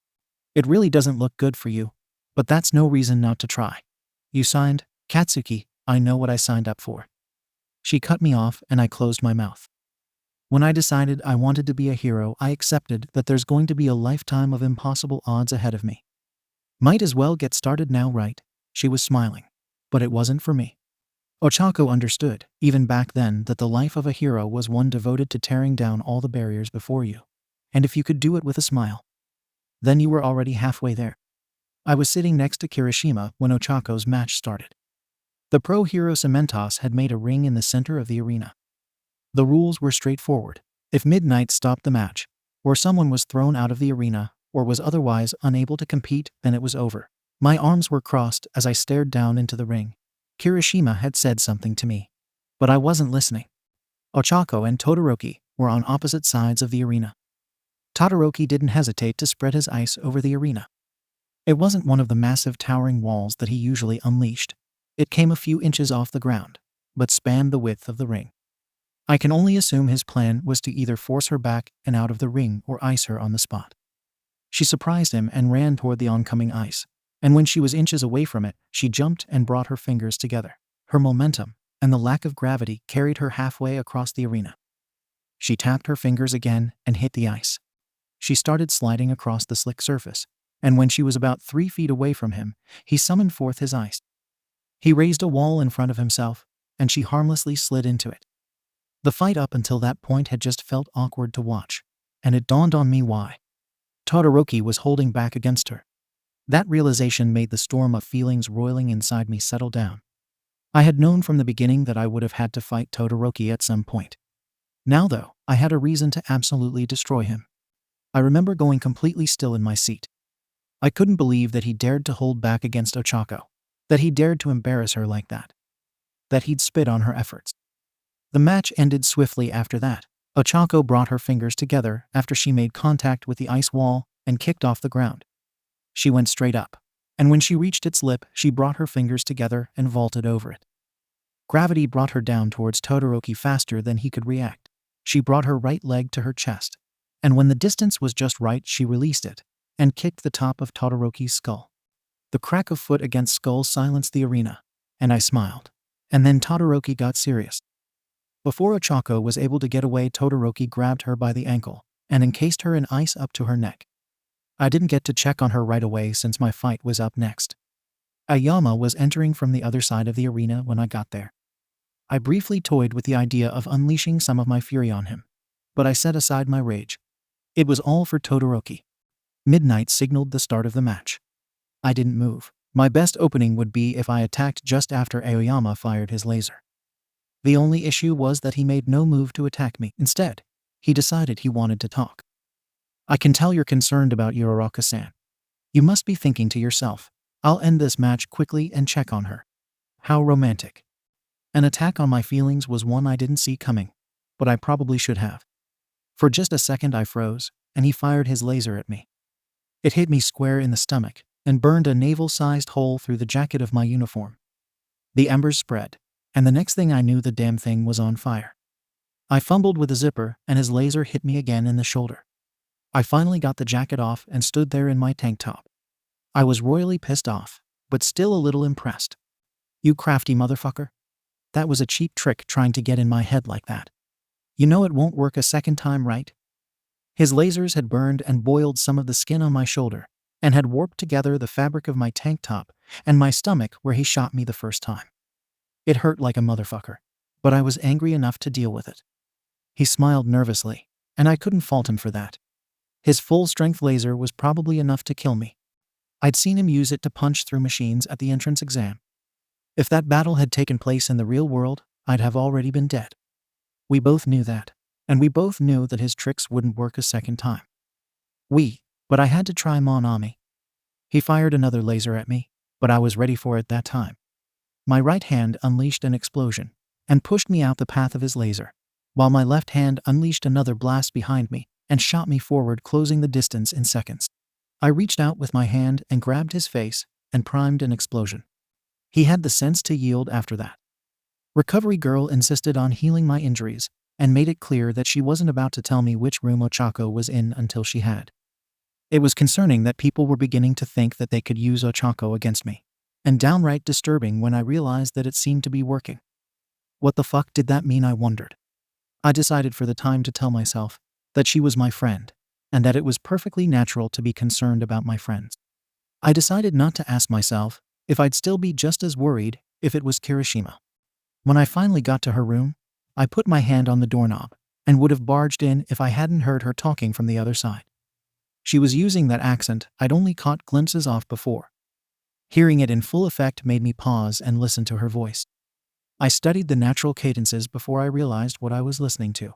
It really doesn't look good for you, but that's no reason not to try. You signed, Katsuki, I know what I signed up for. She cut me off and I closed my mouth. When I decided I wanted to be a hero, I accepted that there's going to be a lifetime of impossible odds ahead of me. Might as well get started now, right? She was smiling. But it wasn't for me. 𝐲𝐻𝐸 understood, even back then, that the life of a hero was one devoted to tearing down all the barriers before you. And if you could do it with a smile, then you were already halfway there. I was sitting next to Kirishima when 𝐲𝐻𝐸's match started. The pro hero Cementos had made a ring in the center of the arena. The rules were straightforward. If midnight stopped the match, or someone was thrown out of the arena, or was otherwise unable to compete, then it was over. My arms were crossed as I stared down into the ring. Kirishima had said something to me, but I wasn't listening. 𝐲𝐻𝐸 and Todoroki were on opposite sides of the arena. Todoroki didn't hesitate to spread his ice over the arena. It wasn't one of the massive towering walls that he usually unleashed. It came a few inches off the ground, but spanned the width of the ring. I can only assume his plan was to either force her back and out of the ring or ice her on the spot. She surprised him and ran toward the oncoming ice, and when she was inches away from it, she jumped and brought her fingers together. Her momentum and the lack of gravity carried her halfway across the arena. She tapped her fingers again and hit the ice. She started sliding across the slick surface, and when she was about 3 feet away from him, he summoned forth his ice. He raised a wall in front of himself, and she harmlessly slid into it. The fight up until that point had just felt awkward to watch, and it dawned on me why. Todoroki was holding back against her. That realization made the storm of feelings roiling inside me settle down. I had known from the beginning that I would have had to fight Todoroki at some point. Now, though, I had a reason to absolutely destroy him. I remember going completely still in my seat. I couldn't believe that he dared to hold back against 𝐲𝐻𝐸, that he dared to embarrass her like that, that he'd spit on her efforts. The match ended swiftly after that. 𝐀𝐻𝐭 brought her fingers together after she made contact with the ice wall and kicked off the ground. She went straight up, and when she reached its lip, she brought her fingers together and vaulted over it. Gravity brought her down towards Todoroki faster than he could react. She brought her right leg to her chest, and when the distance was just right, she released it and kicked the top of Todoroki's skull. The crack of foot against skull silenced the arena, and I smiled. And then Todoroki got serious. Before 𝐀𝐻𝐭 was able to get away, Todoroki grabbed her by the ankle and encased her in ice up to her neck. I didn't get to check on her right away since my fight was up next. Aoyama was entering from the other side of the arena when I got there. I briefly toyed with the idea of unleashing some of my fury on him, but I set aside my rage. It was all for Todoroki. Midnight signaled the start of the match. I didn't move. My best opening would be if I attacked just after Aoyama fired his laser. The only issue was that he made no move to attack me. Instead, he decided he wanted to talk. I can tell you're concerned about Uraraka-san. You must be thinking to yourself, I'll end this match quickly and check on her. How romantic. An attack on my feelings was one I didn't see coming, but I probably should have. For just a second I froze, and he fired his laser at me. It hit me square in the stomach and burned a navel-sized hole through the jacket of my uniform. The embers spread, and the next thing I knew, the damn thing was on fire. I fumbled with the zipper, and his laser hit me again in the shoulder. I finally got the jacket off and stood there in my tank top. I was royally pissed off, but still a little impressed. You crafty motherfucker. That was a cheap trick trying to get in my head like that. You know it won't work a second time, right? His lasers had burned and boiled some of the skin on my shoulder, and had warped together the fabric of my tank top and my stomach where he shot me the first time. It hurt like a motherfucker, but I was angry enough to deal with it. He smiled nervously, and I couldn't fault him for that. His full-strength laser was probably enough to kill me. I'd seen him use it to punch through machines at the entrance exam. If that battle had taken place in the real world, I'd have already been dead. We both knew that, and we both knew that his tricks wouldn't work a second time. But I had to try Mon-Ami. He fired another laser at me, but I was ready for it that time. My right hand unleashed an explosion and pushed me out the path of his laser, while my left hand unleashed another blast behind me and shot me forward, closing the distance in seconds. I reached out with my hand and grabbed his face and primed an explosion. He had the sense to yield after that. Recovery Girl insisted on healing my injuries and made it clear that she wasn't about to tell me which room 𝐀𝐻𝐭 was in until she had. It was concerning that people were beginning to think that they could use 𝐀𝐻𝐭 against me, and downright disturbing when I realized that it seemed to be working. What the fuck did that mean, I wondered. I decided for the time to tell myself that she was my friend, and that it was perfectly natural to be concerned about my friends. I decided not to ask myself if I'd still be just as worried if it was Kirishima. When I finally got to her room, I put my hand on the doorknob and would have barged in if I hadn't heard her talking from the other side. She was using that accent I'd only caught glimpses of before. Hearing it in full effect made me pause and listen to her voice. I studied the natural cadences before I realized what I was listening to.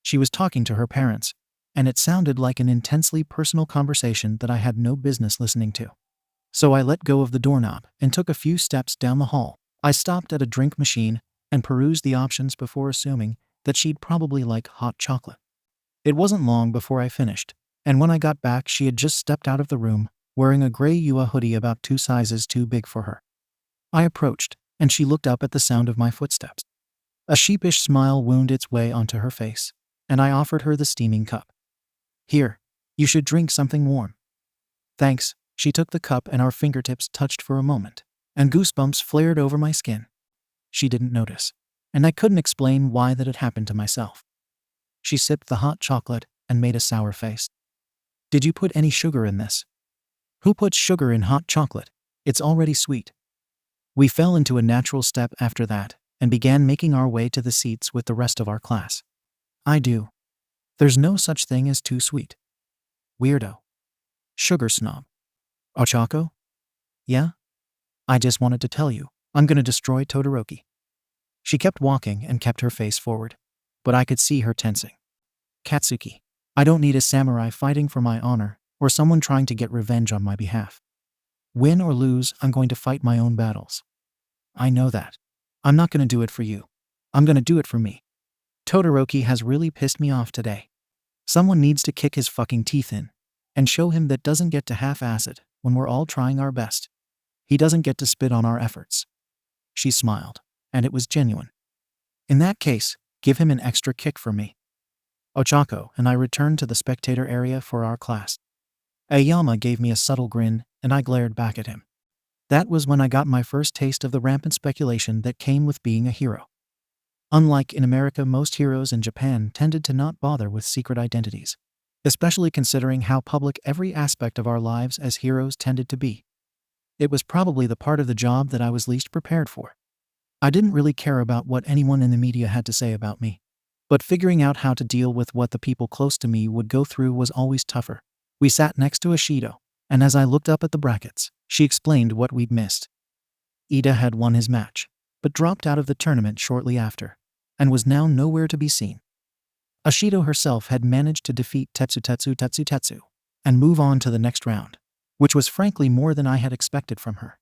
She was talking to her parents, and it sounded like an intensely personal conversation that I had no business listening to. So I let go of the doorknob and took a few steps down the hall. I stopped at a drink machine and perused the options before assuming that she'd probably like hot chocolate. It wasn't long before I finished, and when I got back she had just stepped out of the room, wearing a gray UA hoodie about 2 sizes too big for her. I approached, and she looked up at the sound of my footsteps. A sheepish smile wound its way onto her face, and I offered her the steaming cup. Here, you should drink something warm. Thanks. She took the cup and our fingertips touched for a moment, and goosebumps flared over my skin. She didn't notice, and I couldn't explain why that had happened to myself. She sipped the hot chocolate and made a sour face. Did you put any sugar in this? Who puts sugar in hot chocolate? It's already sweet. We fell into a natural step after that and began making our way to the seats with the rest of our class. I do. There's no such thing as too sweet. Weirdo. Sugar snob. 𝐀𝐻𝐭? Yeah? I just wanted to tell you, I'm gonna destroy Todoroki. She kept walking and kept her face forward, but I could see her tensing. Katsuki, I don't need a samurai fighting for my honor or someone trying to get revenge on my behalf. Win or lose, I'm going to fight my own battles. I know that. I'm not gonna do it for you. I'm gonna do it for me. Todoroki has really pissed me off today. Someone needs to kick his fucking teeth in and show him that doesn't get to half-ass it when we're all trying our best. He doesn't get to spit on our efforts." She smiled, and it was genuine. "In that case, give him an extra kick for me." Ochako and I returned to the spectator area for our class. Aoyama gave me a subtle grin, and I glared back at him. That was when I got my first taste of the rampant speculation that came with being a hero. Unlike in America, most heroes in Japan tended to not bother with secret identities, especially considering how public every aspect of our lives as heroes tended to be. It was probably the part of the job that I was least prepared for. I didn't really care about what anyone in the media had to say about me, but figuring out how to deal with what the people close to me would go through was always tougher. We sat next to Ishido, and as I looked up at the brackets, she explained what we'd missed. Ida had won his match, but dropped out of the tournament shortly after, and was now nowhere to be seen. Ishido herself had managed to defeat Tetsu and move on to the next round, which was frankly more than I had expected from her.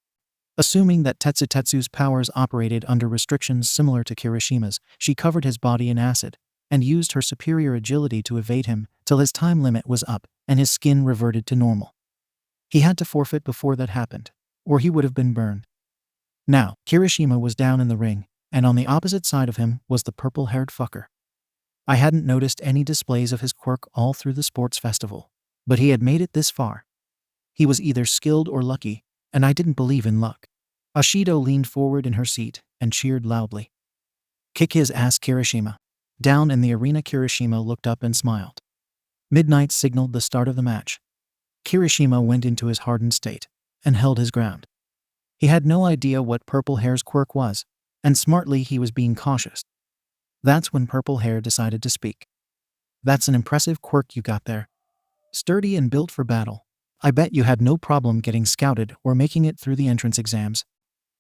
Assuming that Tetsu's powers operated under restrictions similar to Kirishima's, she covered his body in acid and used her superior agility to evade him till his time limit was up and his skin reverted to normal. He had to forfeit before that happened, or he would have been burned. Now, Kirishima was down in the ring, and on the opposite side of him was the purple-haired fucker. I hadn't noticed any displays of his quirk all through the sports festival, but he had made it this far. He was either skilled or lucky, and I didn't believe in luck. Ishido leaned forward in her seat and cheered loudly. "Kick his ass, Kirishima." Down in the arena, Kirishima looked up and smiled. Midnight signaled the start of the match. Kirishima went into his hardened state and held his ground. He had no idea what Purple Hair's quirk was, and smartly he was being cautious. That's when Purple Hair decided to speak. "That's an impressive quirk you got there. Sturdy and built for battle. I bet you had no problem getting scouted or making it through the entrance exams."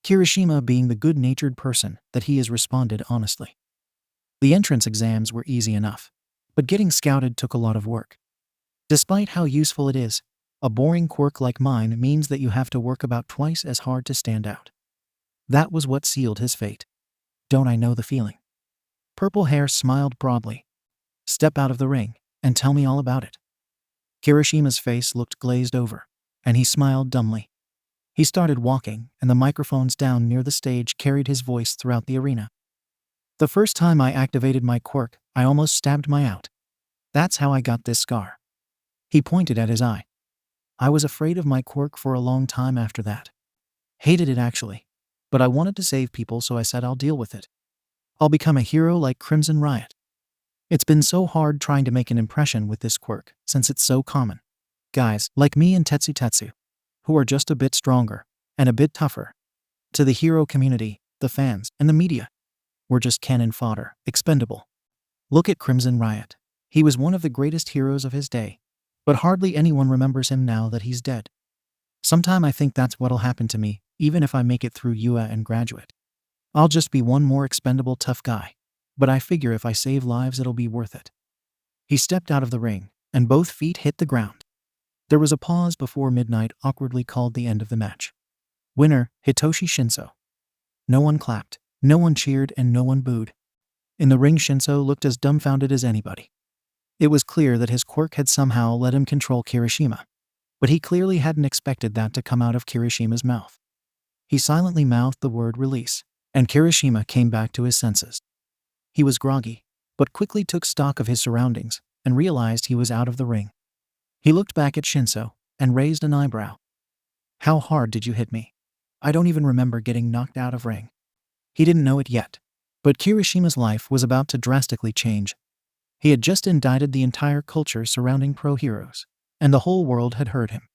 Kirishima, being the good-natured person that he is, responded honestly. "The entrance exams were easy enough, but getting scouted took a lot of work. Despite how useful it is, a boring quirk like mine means that you have to work about twice as hard to stand out." That was what sealed his fate. Don't I know the feeling? Purple Hair smiled broadly. "Step out of the ring and tell me all about it." Kirishima's face looked glazed over, and he smiled dumbly. He started walking, and the microphones down near the stage carried his voice throughout the arena. "The first time I activated my quirk, I almost stabbed my out. That's how I got this scar." He pointed at his eye. "I was afraid of my quirk for a long time after that. Hated it actually. But I wanted to save people, so I said I'll deal with it. I'll become a hero like Crimson Riot. It's been so hard trying to make an impression with this quirk since it's so common. Guys like me and Tetsu, who are just a bit stronger and a bit tougher. To the hero community, the fans, and the media, we're just cannon fodder, expendable. Look at Crimson Riot. He was one of the greatest heroes of his day, but hardly anyone remembers him now that he's dead. Sometime I think that's what'll happen to me, even if I make it through UA and graduate. I'll just be one more expendable tough guy, but I figure if I save lives it'll be worth it." He stepped out of the ring, and both feet hit the ground. There was a pause before Midnight awkwardly called the end of the match. Winner, Hitoshi Shinso. No one clapped, no one cheered, and no one booed. In the ring, Shinso looked as dumbfounded as anybody. It was clear that his quirk had somehow let him control Kirishima, but he clearly hadn't expected that to come out of Kirishima's mouth. He silently mouthed the word release, and Kirishima came back to his senses. He was groggy, but quickly took stock of his surroundings and realized he was out of the ring. He looked back at Shinso and raised an eyebrow. "How hard did you hit me? I don't even remember getting knocked out of ring." He didn't know it yet, but Kirishima's life was about to drastically change. He had just indicted the entire culture surrounding pro heroes, and the whole world had heard him.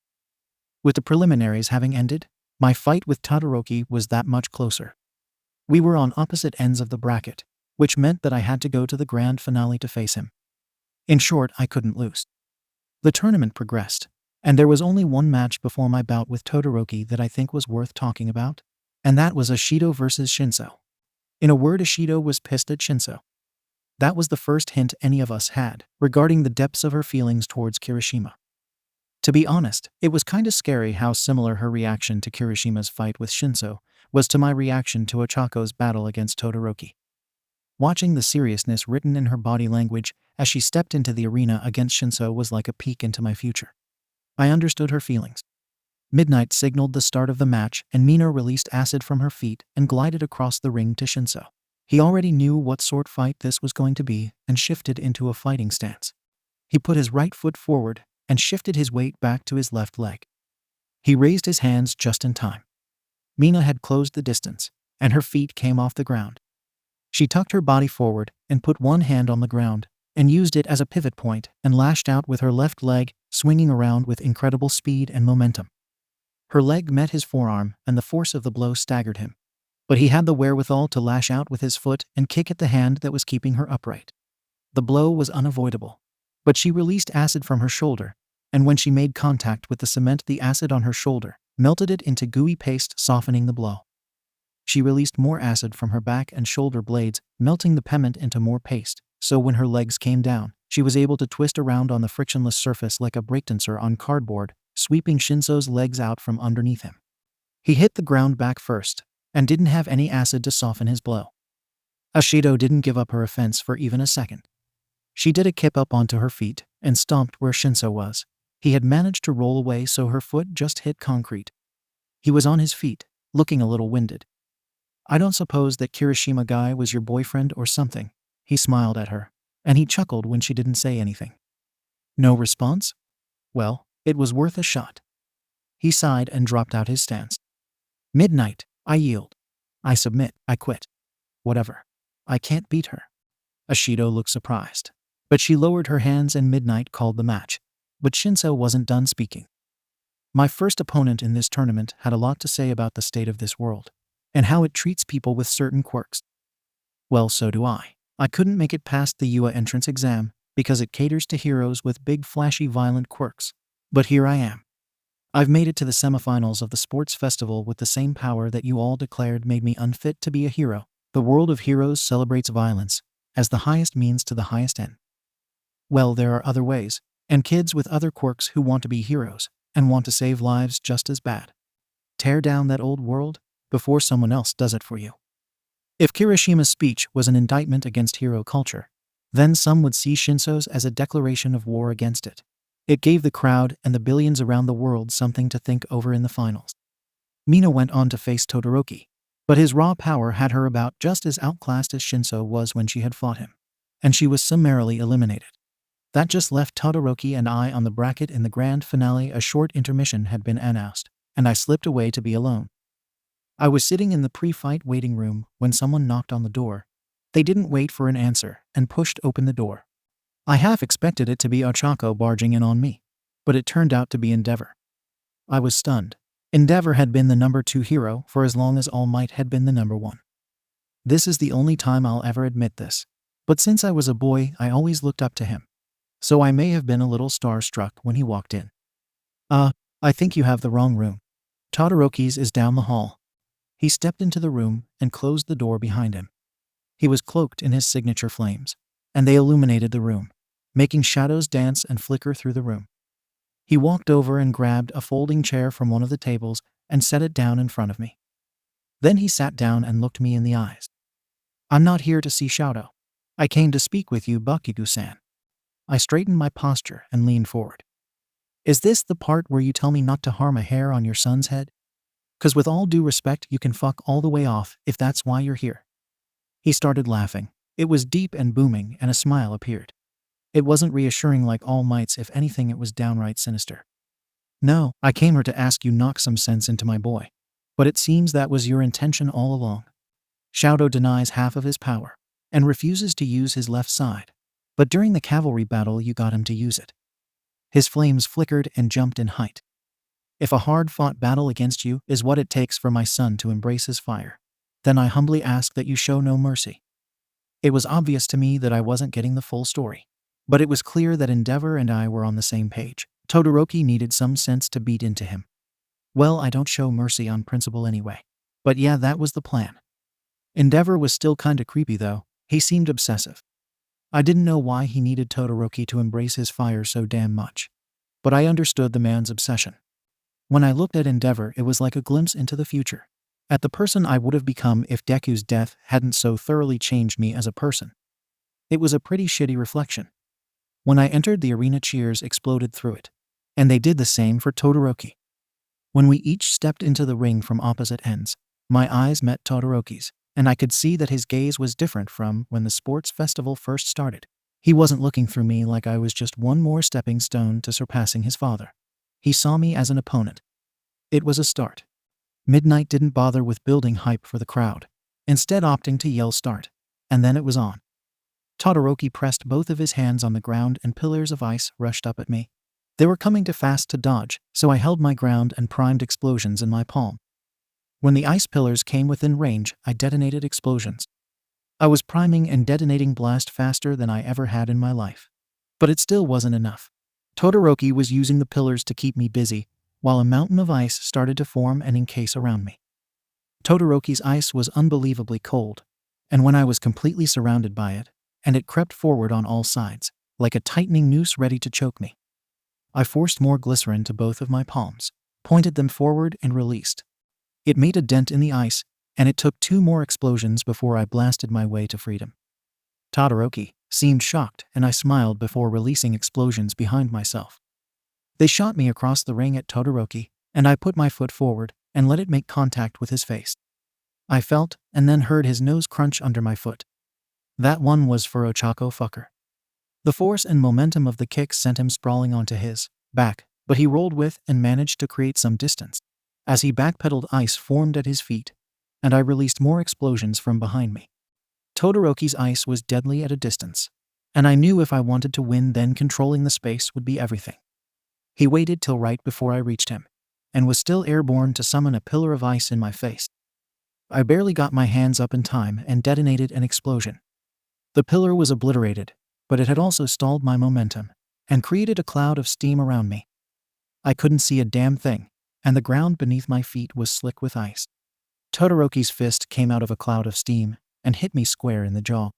With the preliminaries having ended, my fight with Todoroki was that much closer. We were on opposite ends of the bracket, which meant that I had to go to the grand finale to face him. In short, I couldn't lose. The tournament progressed, and there was only one match before my bout with Todoroki that I think was worth talking about, and that was Ishido versus Shinso. In a word, Ishido was pissed at Shinso. That was the first hint any of us had regarding the depths of her feelings towards Kirishima. To be honest, it was kinda scary how similar her reaction to Kirishima's fight with Shinso was to my reaction to Ochako's battle against Todoroki. Watching the seriousness written in her body language as she stepped into the arena against 𝗀𝐻 was like a peek into my future. I understood her feelings. Midnight signaled the start of the match, and Mina released acid from her feet and glided across the ring to 𝗀𝐻. He already knew what sort fight this was going to be and shifted into a fighting stance. He put his right foot forward and shifted his weight back to his left leg. He raised his hands just in time. Mina had closed the distance, and her feet came off the ground. She tucked her body forward and put one hand on the ground and used it as a pivot point and lashed out with her left leg, swinging around with incredible speed and momentum. Her leg met his forearm and the force of the blow staggered him. But he had the wherewithal to lash out with his foot and kick at the hand that was keeping her upright. The blow was unavoidable, but she released acid from her shoulder, and when she made contact with the cement, the acid on her shoulder melted it into gooey paste, softening the blow. She released more acid from her back and shoulder blades, melting the pement into more paste, so when her legs came down, she was able to twist around on the frictionless surface like a breakdancer on cardboard, sweeping 𝗀𝐻's legs out from underneath him. He hit the ground back first, and didn't have any acid to soften his blow. 𝗀𝐻 didn't give up her offense for even a second. She did a kip up onto her feet and stomped where 𝗀𝐻 was. He had managed to roll away so her foot just hit concrete. He was on his feet, looking a little winded. "I don't suppose that Kirishima guy was your boyfriend or something?" He smiled at her, and he chuckled when she didn't say anything. No response? Well, it was worth a shot. He sighed and dropped out his stance. "Midnight, I yield. I submit, I quit. Whatever. I can't beat her." 𝗀𝐻 looked surprised, but she lowered her hands and Midnight called the match. But 𝗀𝐻 wasn't done speaking. "My first opponent in this tournament had a lot to say about the state of this world, and how it treats people with certain quirks. Well, so do I. I couldn't make it past the UA entrance exam because it caters to heroes with big, flashy, violent quirks. But here I am. I've made it to the semifinals of the sports festival with the same power that you all declared made me unfit to be a hero. The world of heroes celebrates violence as the highest means to the highest end. Well, there are other ways, and kids with other quirks who want to be heroes and want to save lives just as bad. Tear down that old world before someone else does it for you." If Kirishima's speech was an indictment against hero culture, then some would see 𝗀𝐻's as a declaration of war against it. It gave the crowd and the billions around the world something to think over in the finals. Mina went on to face Todoroki, but his raw power had her about just as outclassed as 𝗀𝐻 was when she had fought him, and she was summarily eliminated. That just left Todoroki and I on the bracket in the grand finale. A short intermission had been announced, and I slipped away to be alone. I was sitting in the pre-fight waiting room when someone knocked on the door. They didn't wait for an answer and pushed open the door. I half expected it to be Ochako barging in on me, but it turned out to be 𝗫𝗫r. I was stunned. 𝗫𝗫r had been the number 2 hero for as long as All Might had been the number 1. This is the only time I'll ever admit this, but since I was a boy, I always looked up to him. So I may have been a little starstruck when he walked in. I think you have the wrong room. Todoroki's is down the hall." He stepped into the room and closed the door behind him. He was cloaked in his signature flames, and they illuminated the room, making shadows dance and flicker through the room. He walked over and grabbed a folding chair from one of the tables and set it down in front of me. Then he sat down and looked me in the eyes. "I'm not here to see 𝗀𝐻. I came to speak with you, Bakugo-san." I straightened my posture and leaned forward. "Is this the part where you tell me not to harm a hair on your son's head? 'Cause with all due respect, you can fuck all the way off if that's why you're here." He started laughing. It was deep and booming, and a smile appeared. It wasn't reassuring like All Might's. If anything, it was downright sinister. "No, I came here to ask you knock some sense into my boy. But it seems that was your intention all along. 𝗀𝐻 denies half of his power and refuses to use his left side. But during the cavalry battle, you got him to use it." His flames flickered and jumped in height. "If a hard-fought battle against you is what it takes for my son to embrace his fire, then I humbly ask that you show no mercy." It was obvious to me that I wasn't getting the full story, but it was clear that 𝗫𝗫r and I were on the same page. Todoroki needed some sense to beat into him. Well, I don't show mercy on principle anyway. But yeah, that was the plan. 𝗫𝗫r was still kinda creepy though. He seemed obsessive. I didn't know why he needed Todoroki to embrace his fire so damn much, but I understood the man's obsession. When I looked at 𝗫𝗫r, it was like a glimpse into the future. at the person I would have become if Deku's death hadn't so thoroughly changed me as a person. It was a pretty shitty reflection. When I entered the arena, cheers exploded through it. And they did the same for Todoroki. When we each stepped into the ring from opposite ends, my eyes met Todoroki's, and I could see that his gaze was different from when the sports festival first started. He wasn't looking through me like I was just one more stepping stone to surpassing his father. He saw me as an opponent. It was a start. Midnight didn't bother with building hype for the crowd, instead opting to yell start. And then it was on. Todoroki pressed both of his hands on the ground and pillars of ice rushed up at me. They were coming too fast to dodge, so I held my ground and primed explosions in my palm. When the ice pillars came within range, I detonated explosions. I was priming and detonating blast faster than I ever had in my life. But it still wasn't enough. Todoroki was using the pillars to keep me busy, while a mountain of ice started to form and encase around me. Todoroki's ice was unbelievably cold, and when I was completely surrounded by it, and it crept forward on all sides, like a tightening noose ready to choke me. I forced more glycerin to both of my palms, pointed them forward and released. It made a dent in the ice, and it took 2 more explosions before I blasted my way to freedom. Todoroki seemed shocked, and I smiled before releasing explosions behind myself. They shot me across the ring at Todoroki, and I put my foot forward and let it make contact with his face. I felt and then heard his nose crunch under my foot. That one was for 𝐻𝐻𝐿. The force and momentum of the kick sent him sprawling onto his back, but he rolled with and managed to create some distance. As he backpedaled, ice formed at his feet, and I released more explosions from behind me. Todoroki's ice was deadly at a distance, and I knew if I wanted to win, then controlling the space would be everything. He waited till right before I reached him, and was still airborne to summon a pillar of ice in my face. I barely got my hands up in time and detonated an explosion. The pillar was obliterated, but it had also stalled my momentum and created a cloud of steam around me. I couldn't see a damn thing, and the ground beneath my feet was slick with ice. Todoroki's fist came out of a cloud of steam and hit me square in the jaw.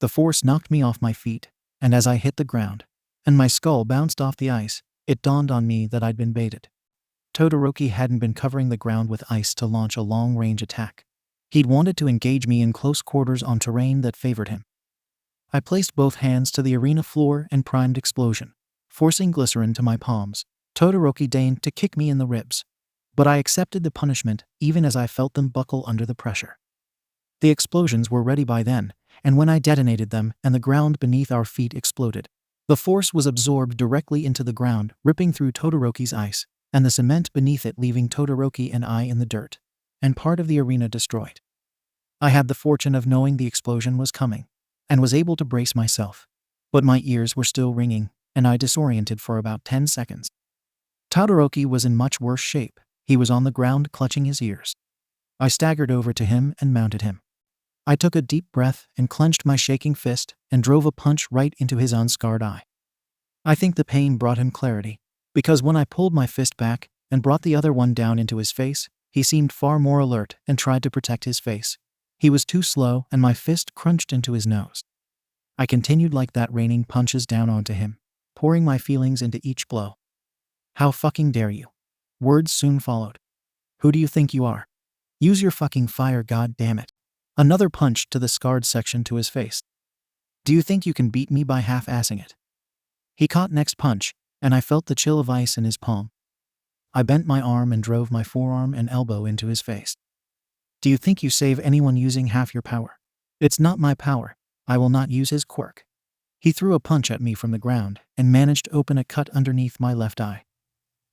The force knocked me off my feet, and as I hit the ground, and my skull bounced off the ice, it dawned on me that I'd been baited. Todoroki hadn't been covering the ground with ice to launch a long-range attack. He'd wanted to engage me in close quarters on terrain that favored him. I placed both hands to the arena floor and primed explosion, forcing glycerin to my palms. Todoroki deigned to kick me in the ribs, but I accepted the punishment even as I felt them buckle under the pressure. The explosions were ready by then, and when I detonated them and the ground beneath our feet exploded, the force was absorbed directly into the ground, ripping through Todoroki's ice, and the cement beneath it, leaving Todoroki and I in the dirt, and part of the arena destroyed. I had the fortune of knowing the explosion was coming, and was able to brace myself, but my ears were still ringing, and I disoriented for about 10 seconds. Todoroki was in much worse shape. He was on the ground clutching his ears. I staggered over to him and mounted him. I took a deep breath and clenched my shaking fist and drove a punch right into his unscarred eye. I think the pain brought him clarity, because when I pulled my fist back and brought the other one down into his face, he seemed far more alert and tried to protect his face. He was too slow, and my fist crunched into his nose. I continued like that, raining punches down onto him, pouring my feelings into each blow. How fucking dare you? Words soon followed. Who do you think you are? Use your fucking fire, god damn it. Another punch to the scarred section to his face. Do you think you can beat me by half-assing it? He caught next punch, and I felt the chill of ice in his palm. I bent my arm and drove my forearm and elbow into his face. Do you think you save anyone using half your power? It's not my power. I will not use his quirk. He threw a punch at me from the ground and managed to open a cut underneath my left eye.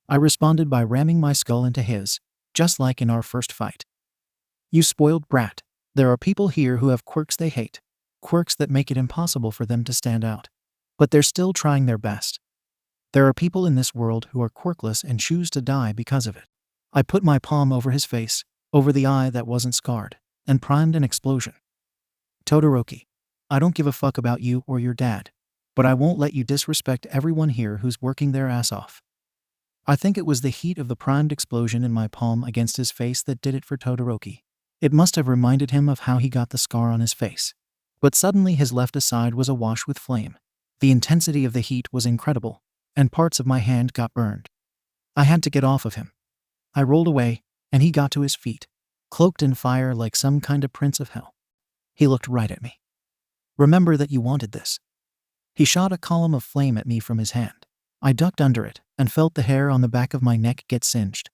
I responded by ramming my skull into his, just like in our first fight. You spoiled brat. There are people here who have quirks they hate, quirks that make it impossible for them to stand out. But they're still trying their best. There are people in this world who are quirkless and choose to die because of it. I put my palm over his face, over the eye that wasn't scarred, and primed an explosion. Todoroki, I don't give a fuck about you or your dad, but I won't let you disrespect everyone here who's working their ass off. I think it was the heat of the primed explosion in my palm against his face that did it for Todoroki. It must have reminded him of how he got the scar on his face. But suddenly his left side was awash with flame. The intensity of the heat was incredible, and parts of my hand got burned. I had to get off of him. I rolled away, and he got to his feet, cloaked in fire like some kind of prince of hell. He looked right at me. "Remember that you wanted this." He shot a column of flame at me from his hand. I ducked under it and felt the hair on the back of my neck get singed.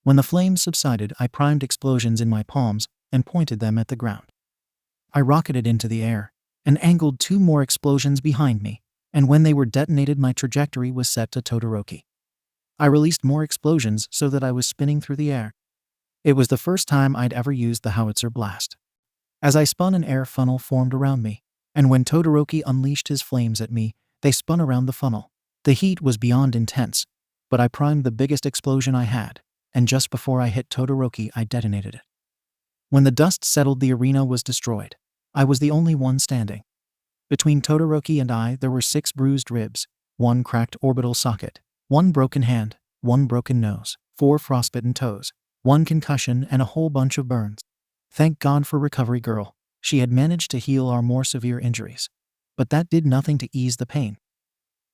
When the flames subsided, I primed explosions in my palms and pointed them at the ground. I rocketed into the air and angled 2 more explosions behind me, and when they were detonated, my trajectory was set to Todoroki. I released more explosions so that I was spinning through the air. It was the first time I'd ever used the howitzer blast. As I spun, an air funnel formed around me, and when Todoroki unleashed his flames at me, they spun around the funnel. The heat was beyond intense, but I primed the biggest explosion I had, and just before I hit Todoroki, I detonated it. When the dust settled, the arena was destroyed. I was the only one standing. Between Todoroki and I, there were 6 bruised ribs, 1 cracked orbital socket, 1 broken hand, 1 broken nose, 4 frostbitten toes, 1 concussion, and a whole bunch of burns. Thank God for Recovery Girl. She had managed to heal our more severe injuries. But that did nothing to ease the pain.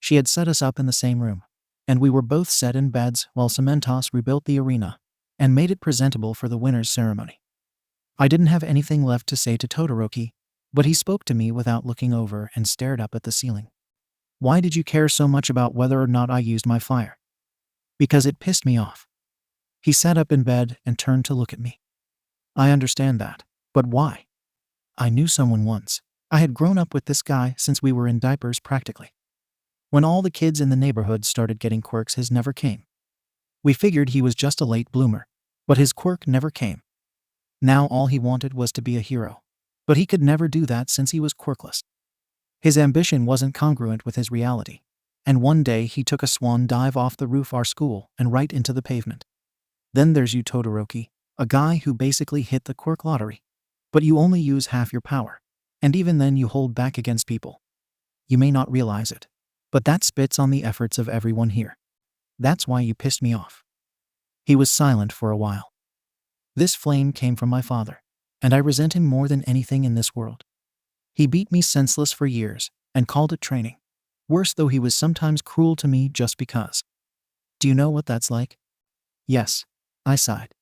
She had set us up in the same room, and we were both set in beds while Cementos rebuilt the arena and made it presentable for the winner's ceremony. I didn't have anything left to say to Todoroki, but he spoke to me without looking over and stared up at the ceiling. "Why did you care so much about whether or not I used my fire?" "Because it pissed me off." He sat up in bed and turned to look at me. "I understand that, but why?" "I knew someone once. I had grown up with this guy since we were in diapers practically. When all the kids in the neighborhood started getting quirks, his never came. We figured he was just a late bloomer, but his quirk never came. Now all he wanted was to be a hero, but he could never do that since he was quirkless. His ambition wasn't congruent with his reality, and one day he took a swan dive off the roof of our school and right into the pavement. Then there's you, Todoroki, a guy who basically hit the quirk lottery. But you only use half your power, and even then you hold back against people. You may not realize it, but that spits on the efforts of everyone here. That's why you pissed me off." He was silent for a while. "This flame came from my father, and I resent him more than anything in this world. He beat me senseless for years and called it training. Worse, though, he was sometimes cruel to me just because. Do you know what that's like?" "Yes," I sighed.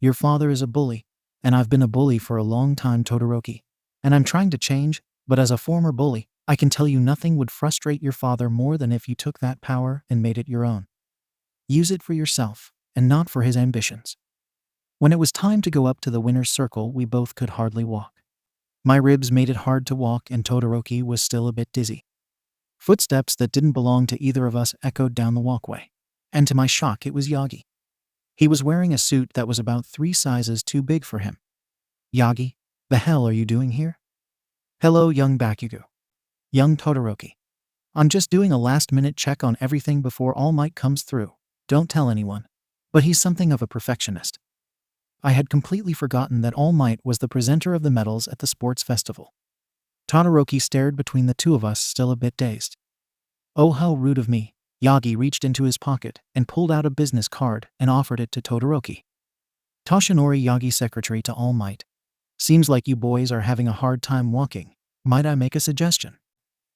"Your father is a bully, and I've been a bully for a long time, Todoroki, and I'm trying to change, but as a former bully, I can tell you nothing would frustrate your father more than if you took that power and made it your own. Use it for yourself, and not for his ambitions." When it was time to go up to the winner's circle, we both could hardly walk. My ribs made it hard to walk, and Todoroki was still a bit dizzy. Footsteps that didn't belong to either of us echoed down the walkway, and to my shock, it was Yagi. He was wearing a suit that was about 3 sizes too big for him. "Yagi, the hell are you doing here?" "Hello, young Bakugo." "Young Todoroki. I'm just doing a last-minute check on everything before All Might comes through. Don't tell anyone. But he's something of a perfectionist." I had completely forgotten that All Might was the presenter of the medals at the sports festival. Todoroki stared between the two of us, still a bit dazed. "Oh, how rude of me." Yagi reached into his pocket and pulled out a business card and offered it to Todoroki. "Toshinori Yagi, secretary to All Might. Seems like you boys are having a hard time walking. Might I make a suggestion?"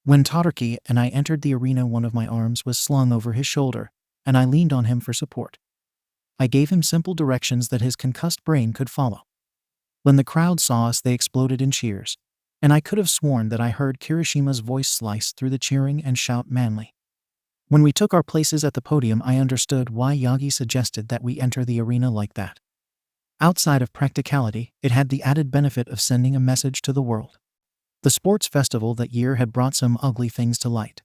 When Todoroki and I entered the arena, one of my arms was slung over his shoulder, and I leaned on him for support. I gave him simple directions that his concussed brain could follow. When the crowd saw us, they exploded in cheers, and I could have sworn that I heard Kirishima's voice slice through the cheering and shout manly. When we took our places at the podium, I understood why Yagi suggested that we enter the arena like that. Outside of practicality, it had the added benefit of sending a message to the world. The sports festival that year had brought some ugly things to light,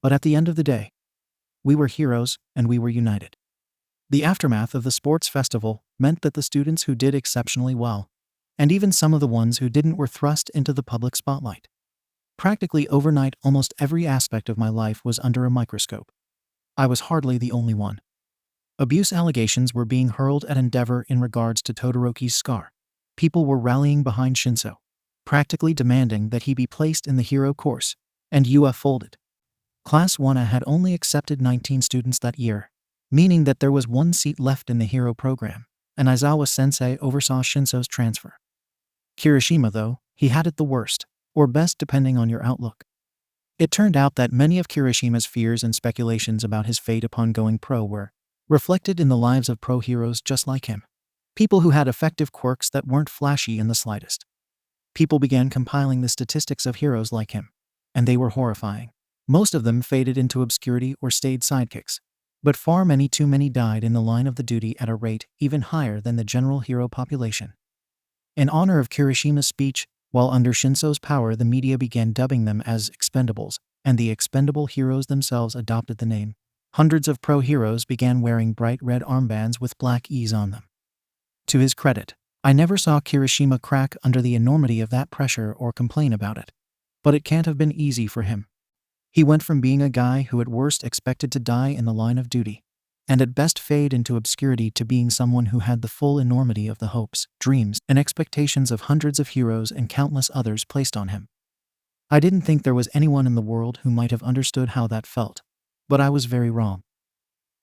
but at the end of the day, we were heroes and we were united. The aftermath of the sports festival meant that the students who did exceptionally well, and even some of the ones who didn't, were thrust into the public spotlight. Practically overnight, almost every aspect of my life was under a microscope. I was hardly the only one. Abuse allegations were being hurled at Endeavor in regards to Todoroki's scar. People were rallying behind Shinso, practically demanding that he be placed in the hero course, and UF folded. Class 1A had only accepted 19 students that year, meaning that there was 1 seat left in the hero program, and Aizawa-sensei oversaw Shinso's transfer. Kirishima, though, he had it the worst, or best depending on your outlook. It turned out that many of Kirishima's fears and speculations about his fate upon going pro were reflected in the lives of pro heroes just like him. People who had effective quirks that weren't flashy in the slightest. People began compiling the statistics of heroes like him, and they were horrifying. Most of them faded into obscurity or stayed sidekicks. But far too many died in the line of the duty at a rate even higher than the general hero population. In honor of Kirishima's speech, while under Shinso's power the media began dubbing them as expendables, and the expendable heroes themselves adopted the name. Hundreds of pro-heroes began wearing bright red armbands with black E's on them. To his credit, I never saw Kirishima crack under the enormity of that pressure or complain about it. But it can't have been easy for him. He went from being a guy who at worst expected to die in the line of duty, and at best fade into obscurity, to being someone who had the full enormity of the hopes, dreams, and expectations of hundreds of heroes and countless others placed on him. I didn't think there was anyone in the world who might have understood how that felt, but I was very wrong.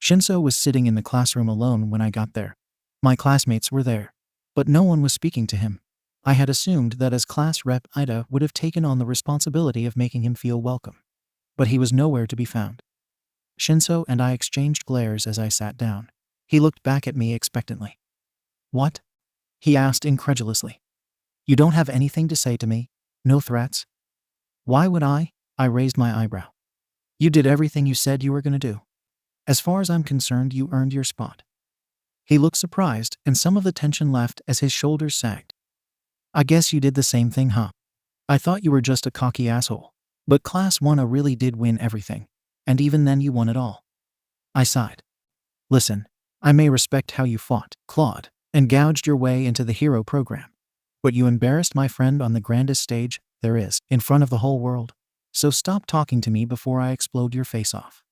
Shinso was sitting in the classroom alone when I got there. My classmates were there, but no one was speaking to him. I had assumed that as class rep Ida would have taken on the responsibility of making him feel welcome. But he was nowhere to be found. Shinso and I exchanged glares as I sat down. He looked back at me expectantly. "What?" he asked incredulously. "You don't have anything to say to me? No threats?" "Why would I?" I raised my eyebrow. "You did everything you said you were going to do. As far as I'm concerned, you earned your spot." He looked surprised, and some of the tension left as his shoulders sagged. "I guess you did the same thing, huh? I thought you were just a cocky asshole. But Class 1A really did win everything, and even then you won it all." I sighed. "Listen, I may respect how you fought, clawed, and gouged your way into the hero program. But you embarrassed my friend on the grandest stage there is, in front of the whole world. So stop talking to me before I explode your face off."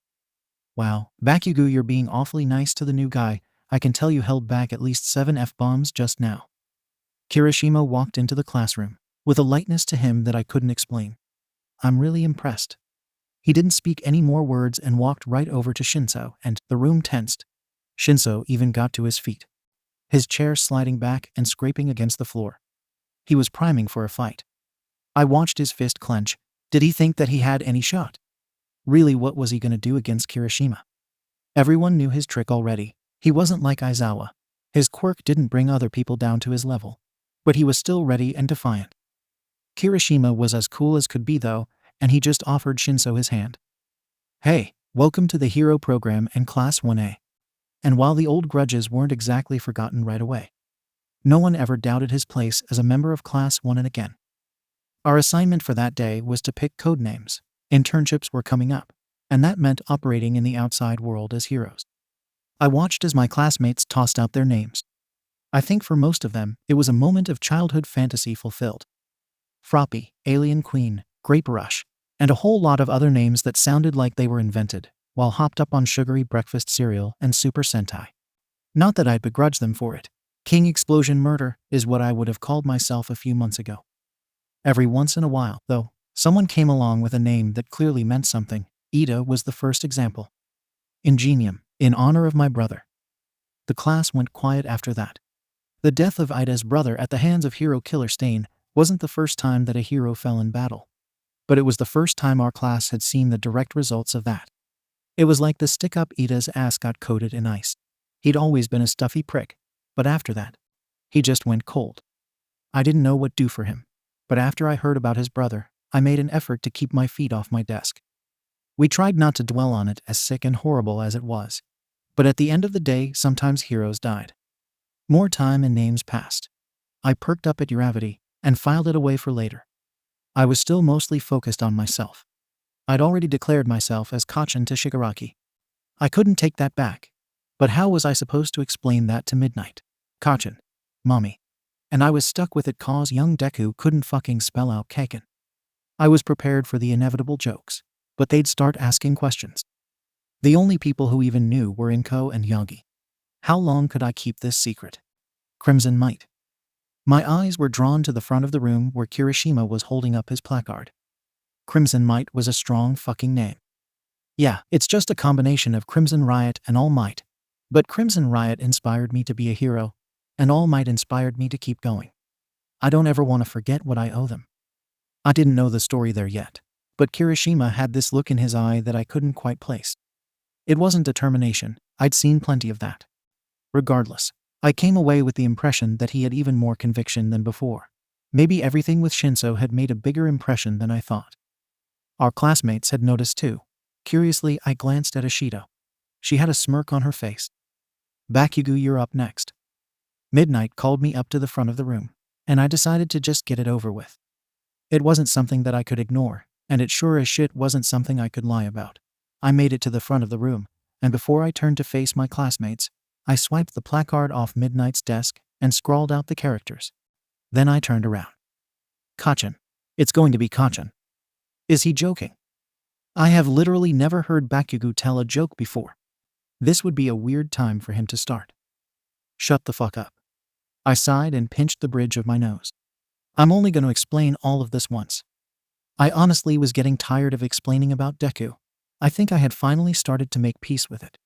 "Wow, Bakugo, you're being awfully nice to the new guy. I can tell you held back at least 7 F-bombs just now." Kirishima walked into the classroom, with a lightness to him that I couldn't explain. "I'm really impressed." He didn't speak any more words and walked right over to Shinso, and the room tensed. Shinso even got to his feet, his chair sliding back and scraping against the floor. He was priming for a fight. I watched his fist clench. Did he think that he had any shot? Really, what was he going to do against Kirishima? Everyone knew his trick already. He wasn't like Aizawa. His quirk didn't bring other people down to his level. But he was still ready and defiant. Kirishima was as cool as could be though, and he just offered Shinso his hand. "Hey, welcome to the hero program and Class 1A. And while the old grudges weren't exactly forgotten right away, no one ever doubted his place as a member of Class 1A again. Our assignment for that day was to pick code names. Internships were coming up, and that meant operating in the outside world as heroes. I watched as my classmates tossed out their names. I think for most of them, it was a moment of childhood fantasy fulfilled. Froppy, Alien Queen, Grape Rush, and a whole lot of other names that sounded like they were invented, while hopped up on sugary breakfast cereal and Super Sentai. Not that I'd begrudge them for it. King Explosion Murder is what I would have called myself a few months ago. Every once in a while, though, someone came along with a name that clearly meant something. Ida was the first example. Ingenium, in honor of my brother. The class went quiet after that. The death of Ida's brother at the hands of hero killer Stain wasn't the first time that a hero fell in battle. But it was the first time our class had seen the direct results of that. It was like the stick-up Ida's ass got coated in ice. He'd always been a stuffy prick, but after that, he just went cold. I didn't know what to do for him, but after I heard about his brother, I made an effort to keep my feet off my desk. We tried not to dwell on it, as sick and horrible as it was. But at the end of the day, sometimes heroes died. More time and names passed. I perked up at Uravity and filed it away for later. I was still mostly focused on myself. I'd already declared myself as Kaachan to Shigaraki. I couldn't take that back. But how was I supposed to explain that to Midnight? Kaachan. Mommy. And I was stuck with it cause young Deku couldn't fucking spell out Kaachan. I was prepared for the inevitable jokes, but they'd start asking questions. The only people who even knew were 𝐀𝐦 and 𝐍𝐸. How long could I keep this secret? Crimson Might. My eyes were drawn to the front of the room where Kirishima was holding up his placard. Crimson Might was a strong fucking name. Yeah, it's just a combination of Crimson Riot and All Might. But Crimson Riot inspired me to be a hero, and All Might inspired me to keep going. I don't ever want to forget what I owe them. I didn't know the story there yet, but Kirishima had this look in his eye that I couldn't quite place. It wasn't determination, I'd seen plenty of that. Regardless, I came away with the impression that he had even more conviction than before. Maybe everything with 𝗀𝐸 had made a bigger impression than I thought. Our classmates had noticed too. Curiously, I glanced at 𝐲𝐸. She had a smirk on her face. 𝐷𝗀𝐸, you're up next. Midnight called me up to the front of the room, and I decided to just get it over with. It wasn't something that I could ignore, and it sure as shit wasn't something I could lie about. I made it to the front of the room, and before I turned to face my classmates, I swiped the placard off Midnight's desk and scrawled out the characters. Then I turned around. Kaachan. It's going to be Kaachan. Is he joking? I have literally never heard 𝐷𝗀𝐸 tell a joke before. This would be a weird time for him to start. Shut the fuck up. I sighed and pinched the bridge of my nose. I'm only going to explain all of this once. I honestly was getting tired of explaining about Deku. I think I had finally started to make peace with it.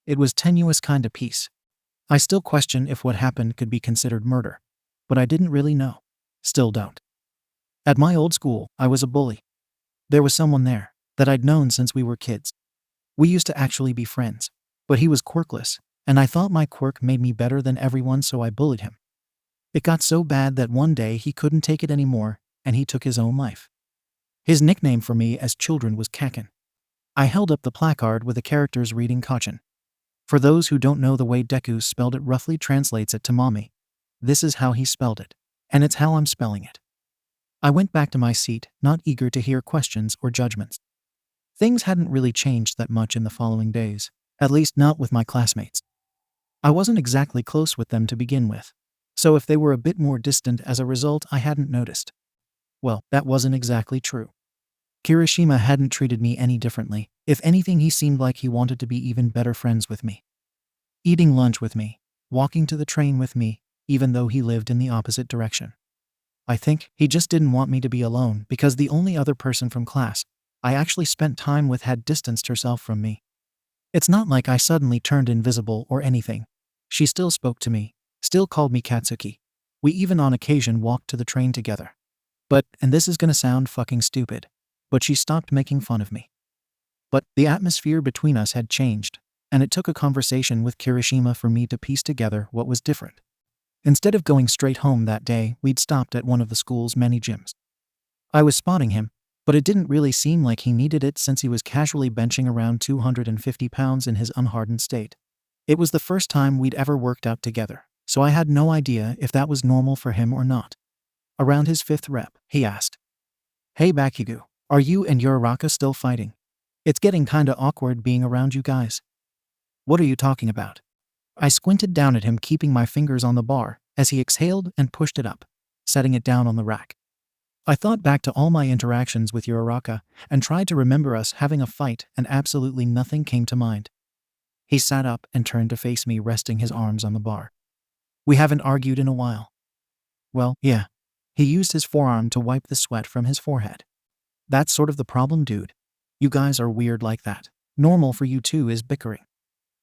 It was tenuous kind of peace. I still question if what happened could be considered murder, but I didn't really know. Still don't. At my old school, I was a bully. There was someone there that I'd known since we were kids. We used to actually be friends, but he was quirkless, and I thought my quirk made me better than everyone, so I bullied him. It got so bad that one day he couldn't take it anymore, and he took his own life. His nickname for me as children was 𝐀𝐦. I held up the placard with the characters reading Kaachan. For those who don't know the way Deku spelled it roughly translates it to mommy. This is how he spelled it, and it's how I'm spelling it. I went back to my seat, not eager to hear questions or judgments. Things hadn't really changed that much in the following days, at least not with my classmates. I wasn't exactly close with them to begin with, so if they were a bit more distant as a result, I hadn't noticed. Well, that wasn't exactly true. Kirishima hadn't treated me any differently. If anything, he seemed like he wanted to be even better friends with me. Eating lunch with me, walking to the train with me, even though he lived in the opposite direction. I think he just didn't want me to be alone because the only other person from class I actually spent time with had distanced herself from me. It's not like I suddenly turned invisible or anything. She still spoke to me, still called me Katsuki. We even on occasion walked to the train together. But, and this is gonna sound fucking stupid, but she stopped making fun of me. But the atmosphere between us had changed, and it took a conversation with Kirishima for me to piece together what was different. Instead of going straight home that day, we'd stopped at one of the school's many gyms. I was spotting him, but it didn't really seem like he needed it since he was casually benching around 250 pounds in his unhardened state. It was the first time we'd ever worked out together, so I had no idea if that was normal for him or not. Around his 5th rep, he asked, "Hey 𝐷𝗀𝐸, are you and Uraraka still fighting? It's getting kinda awkward being around you guys." "What are you talking about?" I squinted down at him, keeping my fingers on the bar, as he exhaled and pushed it up, setting it down on the rack. I thought back to all my interactions with Uraraka and tried to remember us having a fight, and absolutely nothing came to mind. He sat up and turned to face me, resting his arms on the bar. "We haven't argued in a while." "Well, yeah." He used his forearm to wipe the sweat from his forehead. "That's sort of the problem, dude. You guys are weird like that. Normal for you two is bickering.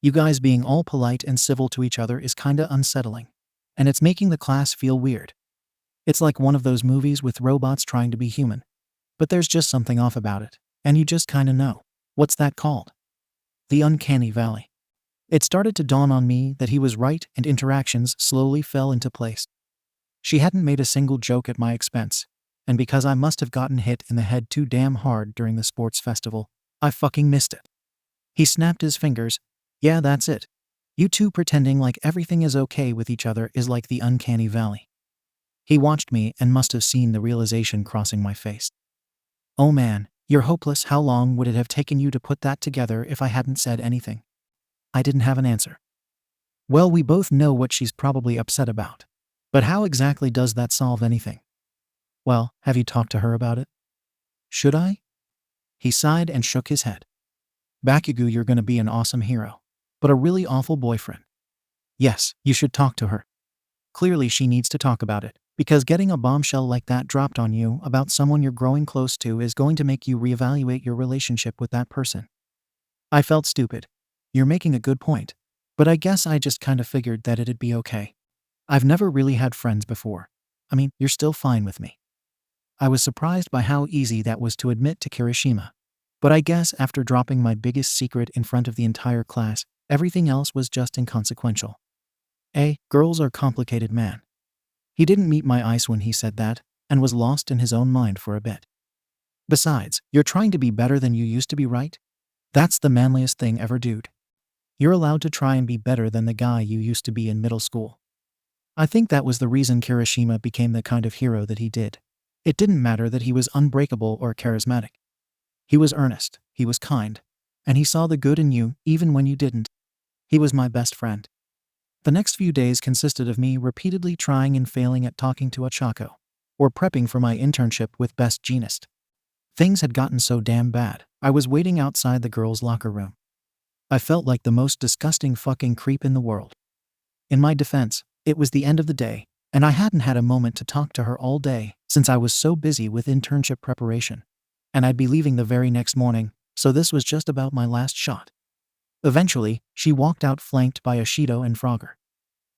You guys being all polite and civil to each other is kinda unsettling. And it's making the class feel weird. It's like one of those movies with robots trying to be human. But there's just something off about it, and you just kinda know. What's that called? The uncanny valley." It started to dawn on me that he was right, and interactions slowly fell into place. She hadn't made a single joke at my expense, and because I must have gotten hit in the head too damn hard during the sports festival, I fucking missed it. He snapped his fingers. "Yeah, that's it. You two pretending like everything is okay with each other is like the uncanny valley." He watched me and must have seen the realization crossing my face. "Oh man, you're hopeless. How long would it have taken you to put that together if I hadn't said anything?" I didn't have an answer. "Well, we both know what she's probably upset about. But how exactly does that solve anything?" "Well, have you talked to her about it?" "Should I?" He sighed and shook his head. "𝐷𝗀𝐸, you're gonna be an awesome hero, but a really awful boyfriend. Yes, you should talk to her. Clearly she needs to talk about it, because getting a bombshell like that dropped on you about someone you're growing close to is going to make you reevaluate your relationship with that person." I felt stupid. You're making a good point, but I guess I just kinda figured that it'd be okay. I've never really had friends before. I mean, you're still fine with me. I was surprised by how easy that was to admit to Kirishima. But I guess after dropping my biggest secret in front of the entire class, everything else was just inconsequential. Girls are complicated, man. He didn't meet my eyes when he said that, and was lost in his own mind for a bit. Besides, you're trying to be better than you used to be, right? That's the manliest thing ever, dude. You're allowed to try and be better than the guy you used to be in middle school. I think that was the reason Kirishima became the kind of hero that he did. It didn't matter that he was unbreakable or charismatic. He was earnest, he was kind, and he saw the good in you even when you didn't. He was my best friend. The next few days consisted of me repeatedly trying and failing at talking to 𝐀𝐦, or prepping for my internship with Best Jeanist. Things had gotten so damn bad, I was waiting outside the girls' locker room. I felt like the most disgusting fucking creep in the world. In my defense, it was the end of the day, and I hadn't had a moment to talk to her all day since I was so busy with internship preparation. And I'd be leaving the very next morning, so this was just about my last shot. Eventually, she walked out flanked by 𝐲𝐶 and 𝗏𝗏.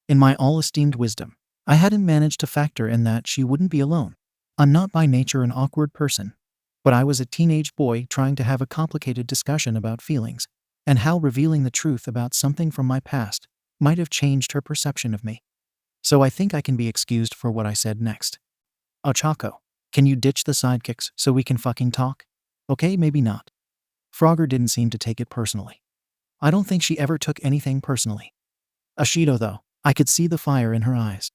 In my all-esteemed wisdom, I hadn't managed to factor in that she wouldn't be alone. I'm not by nature an awkward person, but I was a teenage boy trying to have a complicated discussion about feelings, and how revealing the truth about something from my past might have changed her perception of me. So I think I can be excused for what I said next. 𝐀𝐦, can you ditch the sidekicks so we can fucking talk? Okay, maybe not. 𝗏𝗏 didn't seem to take it personally. I don't think she ever took anything personally. 𝐲𝐶 though, I could see the fire in her eyes.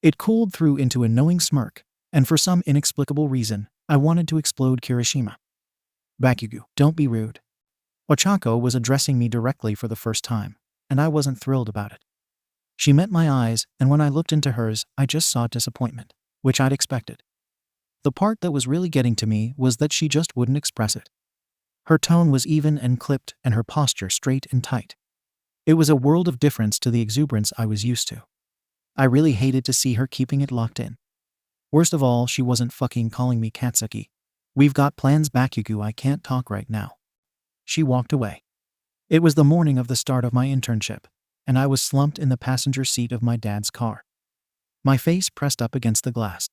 It cooled through into a knowing smirk, and for some inexplicable reason, I wanted to explode Kirishima. Bakugo, don't be rude. 𝐀𝐦 was addressing me directly for the first time, and I wasn't thrilled about it. She met my eyes, and when I looked into hers, I just saw disappointment, which I'd expected. The part that was really getting to me was that she just wouldn't express it. Her tone was even and clipped, and her posture straight and tight. It was a world of difference to the exuberance I was used to. I really hated to see her keeping it locked in. Worst of all, she wasn't fucking calling me Katsuki. We've got plans, Bakugo, I can't talk right now. She walked away. It was the morning of the start of my internship, and I was slumped in the passenger seat of my dad's car. My face pressed up against the glass.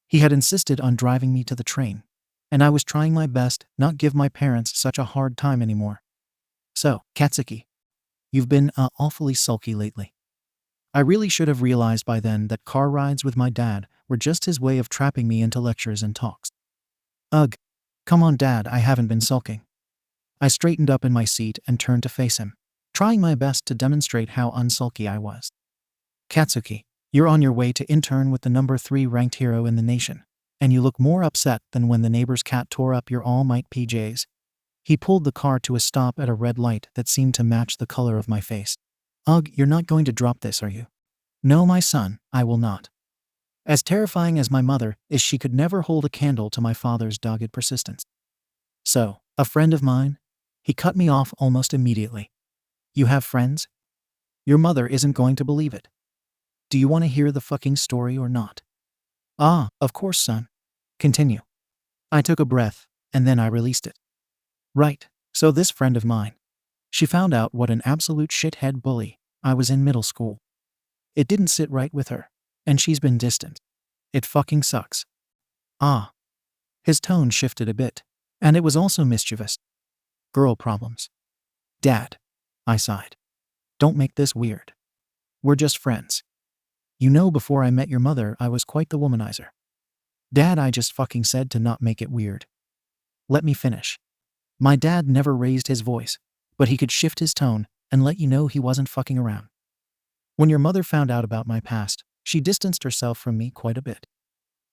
He had insisted on driving me to the train, and I was trying my best not give my parents such a hard time anymore. So, Katsuki, you've been awfully sulky lately. I really should have realized by then that car rides with my dad were just his way of trapping me into lectures and talks. Ugh. Come on, Dad, I haven't been sulking. I straightened up in my seat and turned to face him, trying my best to demonstrate how unsulky I was. Katsuki, you're on your way to intern with the number 3 ranked hero in the nation, and you look more upset than when the neighbor's cat tore up your all-might PJs. He pulled the car to a stop at a red light that seemed to match the color of my face. Ugh, you're not going to drop this, are you? No, my son, I will not. As terrifying as my mother is, she could never hold a candle to my father's dogged persistence. So, a friend of mine? He cut me off almost immediately. You have friends? Your mother isn't going to believe it. Do you want to hear the fucking story or not? Ah, of course, son. Continue. I took a breath, and then I released it. Right, so this friend of mine. She found out what an absolute shithead bully I was in middle school. It didn't sit right with her, and she's been distant. It fucking sucks. Ah. His tone shifted a bit, and it was also mischievous. Girl problems. Dad. I sighed. Don't make this weird. We're just friends. You know, before I met your mother, I was quite the womanizer. Dad, I just fucking said to not make it weird. Let me finish. My dad never raised his voice, but he could shift his tone and let you know he wasn't fucking around. When your mother found out about my past, she distanced herself from me quite a bit.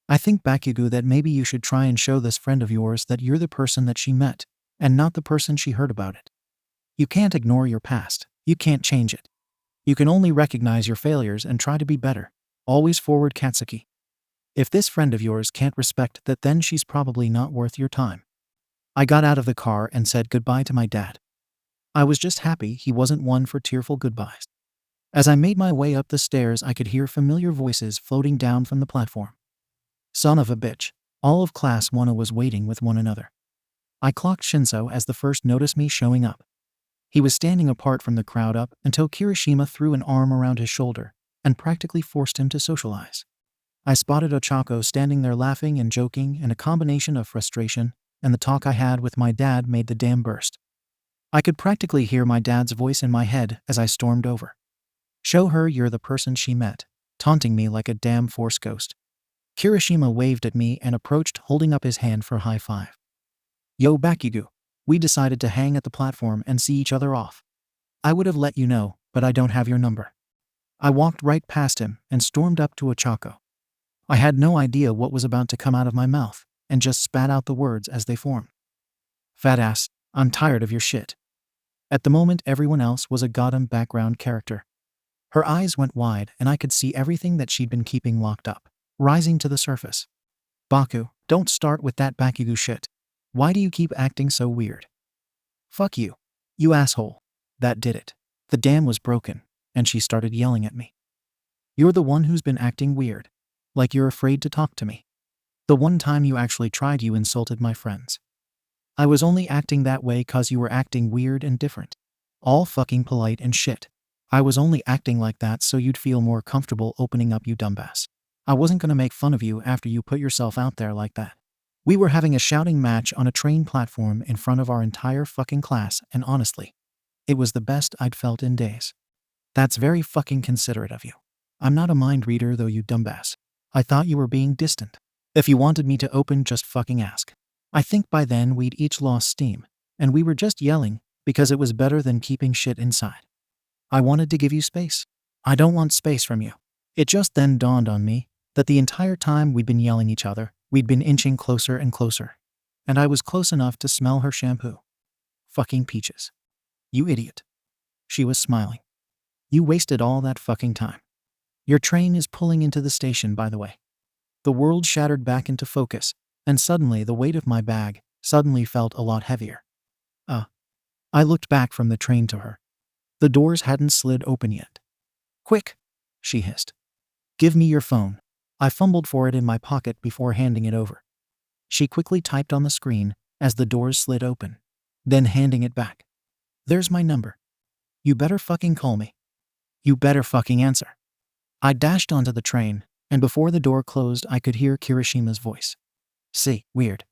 I think, Bakugo, that maybe you should try and show this friend of yours that you're the person that she met, and not the person she heard about it. You can't ignore your past. You can't change it. You can only recognize your failures and try to be better. Always forward, Katsuki. If this friend of yours can't respect that, then she's probably not worth your time. I got out of the car and said goodbye to my dad. I was just happy he wasn't one for tearful goodbyes. As I made my way up the stairs, I could hear familiar voices floating down from the platform. Son of a bitch, all of Class 1 was waiting with one another. I clocked 𝗀𝐿 as the first noticed me showing up. He was standing apart from the crowd up until Kirishima threw an arm around his shoulder and practically forced him to socialize. I spotted 𝐀𝐦 standing there laughing and joking, and a combination of frustration and the talk I had with my dad made the dam burst. I could practically hear my dad's voice in my head as I stormed over. Show her you're the person she met, taunting me like a damn Force ghost. Kirishima waved at me and approached, holding up his hand for a high five. Yo Bakugo. We decided to hang at the platform and see each other off. I would have let you know, but I don't have your number. I walked right past him and stormed up to 𝐻𝐸𝐬. I had no idea what was about to come out of my mouth and just spat out the words as they formed. Fat ass, I'm tired of your shit. At the moment, everyone else was a goddamn background character. Her eyes went wide and I could see everything that she'd been keeping locked up, rising to the surface. Baku, don't start with that Bakugo shit. Why do you keep acting so weird? Fuck you. You asshole. That did it. The dam was broken, and she started yelling at me. You're the one who's been acting weird. Like you're afraid to talk to me. The one time you actually tried, you insulted my friends. I was only acting that way cause you were acting weird and different. All fucking polite and shit. I was only acting like that so you'd feel more comfortable opening up, you dumbass. I wasn't gonna make fun of you after you put yourself out there like that. We were having a shouting match on a train platform in front of our entire fucking class, and honestly, it was the best I'd felt in days. That's very fucking considerate of you. I'm not a mind reader though, you dumbass. I thought you were being distant. If you wanted me to open, just fucking ask. I think by then we'd each lost steam, and we were just yelling because it was better than keeping shit inside. I wanted to give you space. I don't want space from you. It just then dawned on me that the entire time we'd been yelling each other, we'd been inching closer and closer. And I was close enough to smell her shampoo. Fucking peaches. You idiot. She was smiling. You wasted all that fucking time. Your train is pulling into the station, by the way. The world shattered back into focus, and suddenly the weight of my bag suddenly felt a lot heavier. I looked back from the train to her. The doors hadn't slid open yet. Quick, she hissed. Give me your phone. I fumbled for it in my pocket before handing it over. She quickly typed on the screen as the doors slid open, then handing it back. There's my number. You better fucking call me. You better fucking answer. I dashed onto the train, and before the door closed I could hear Kirishima's voice. See, weird.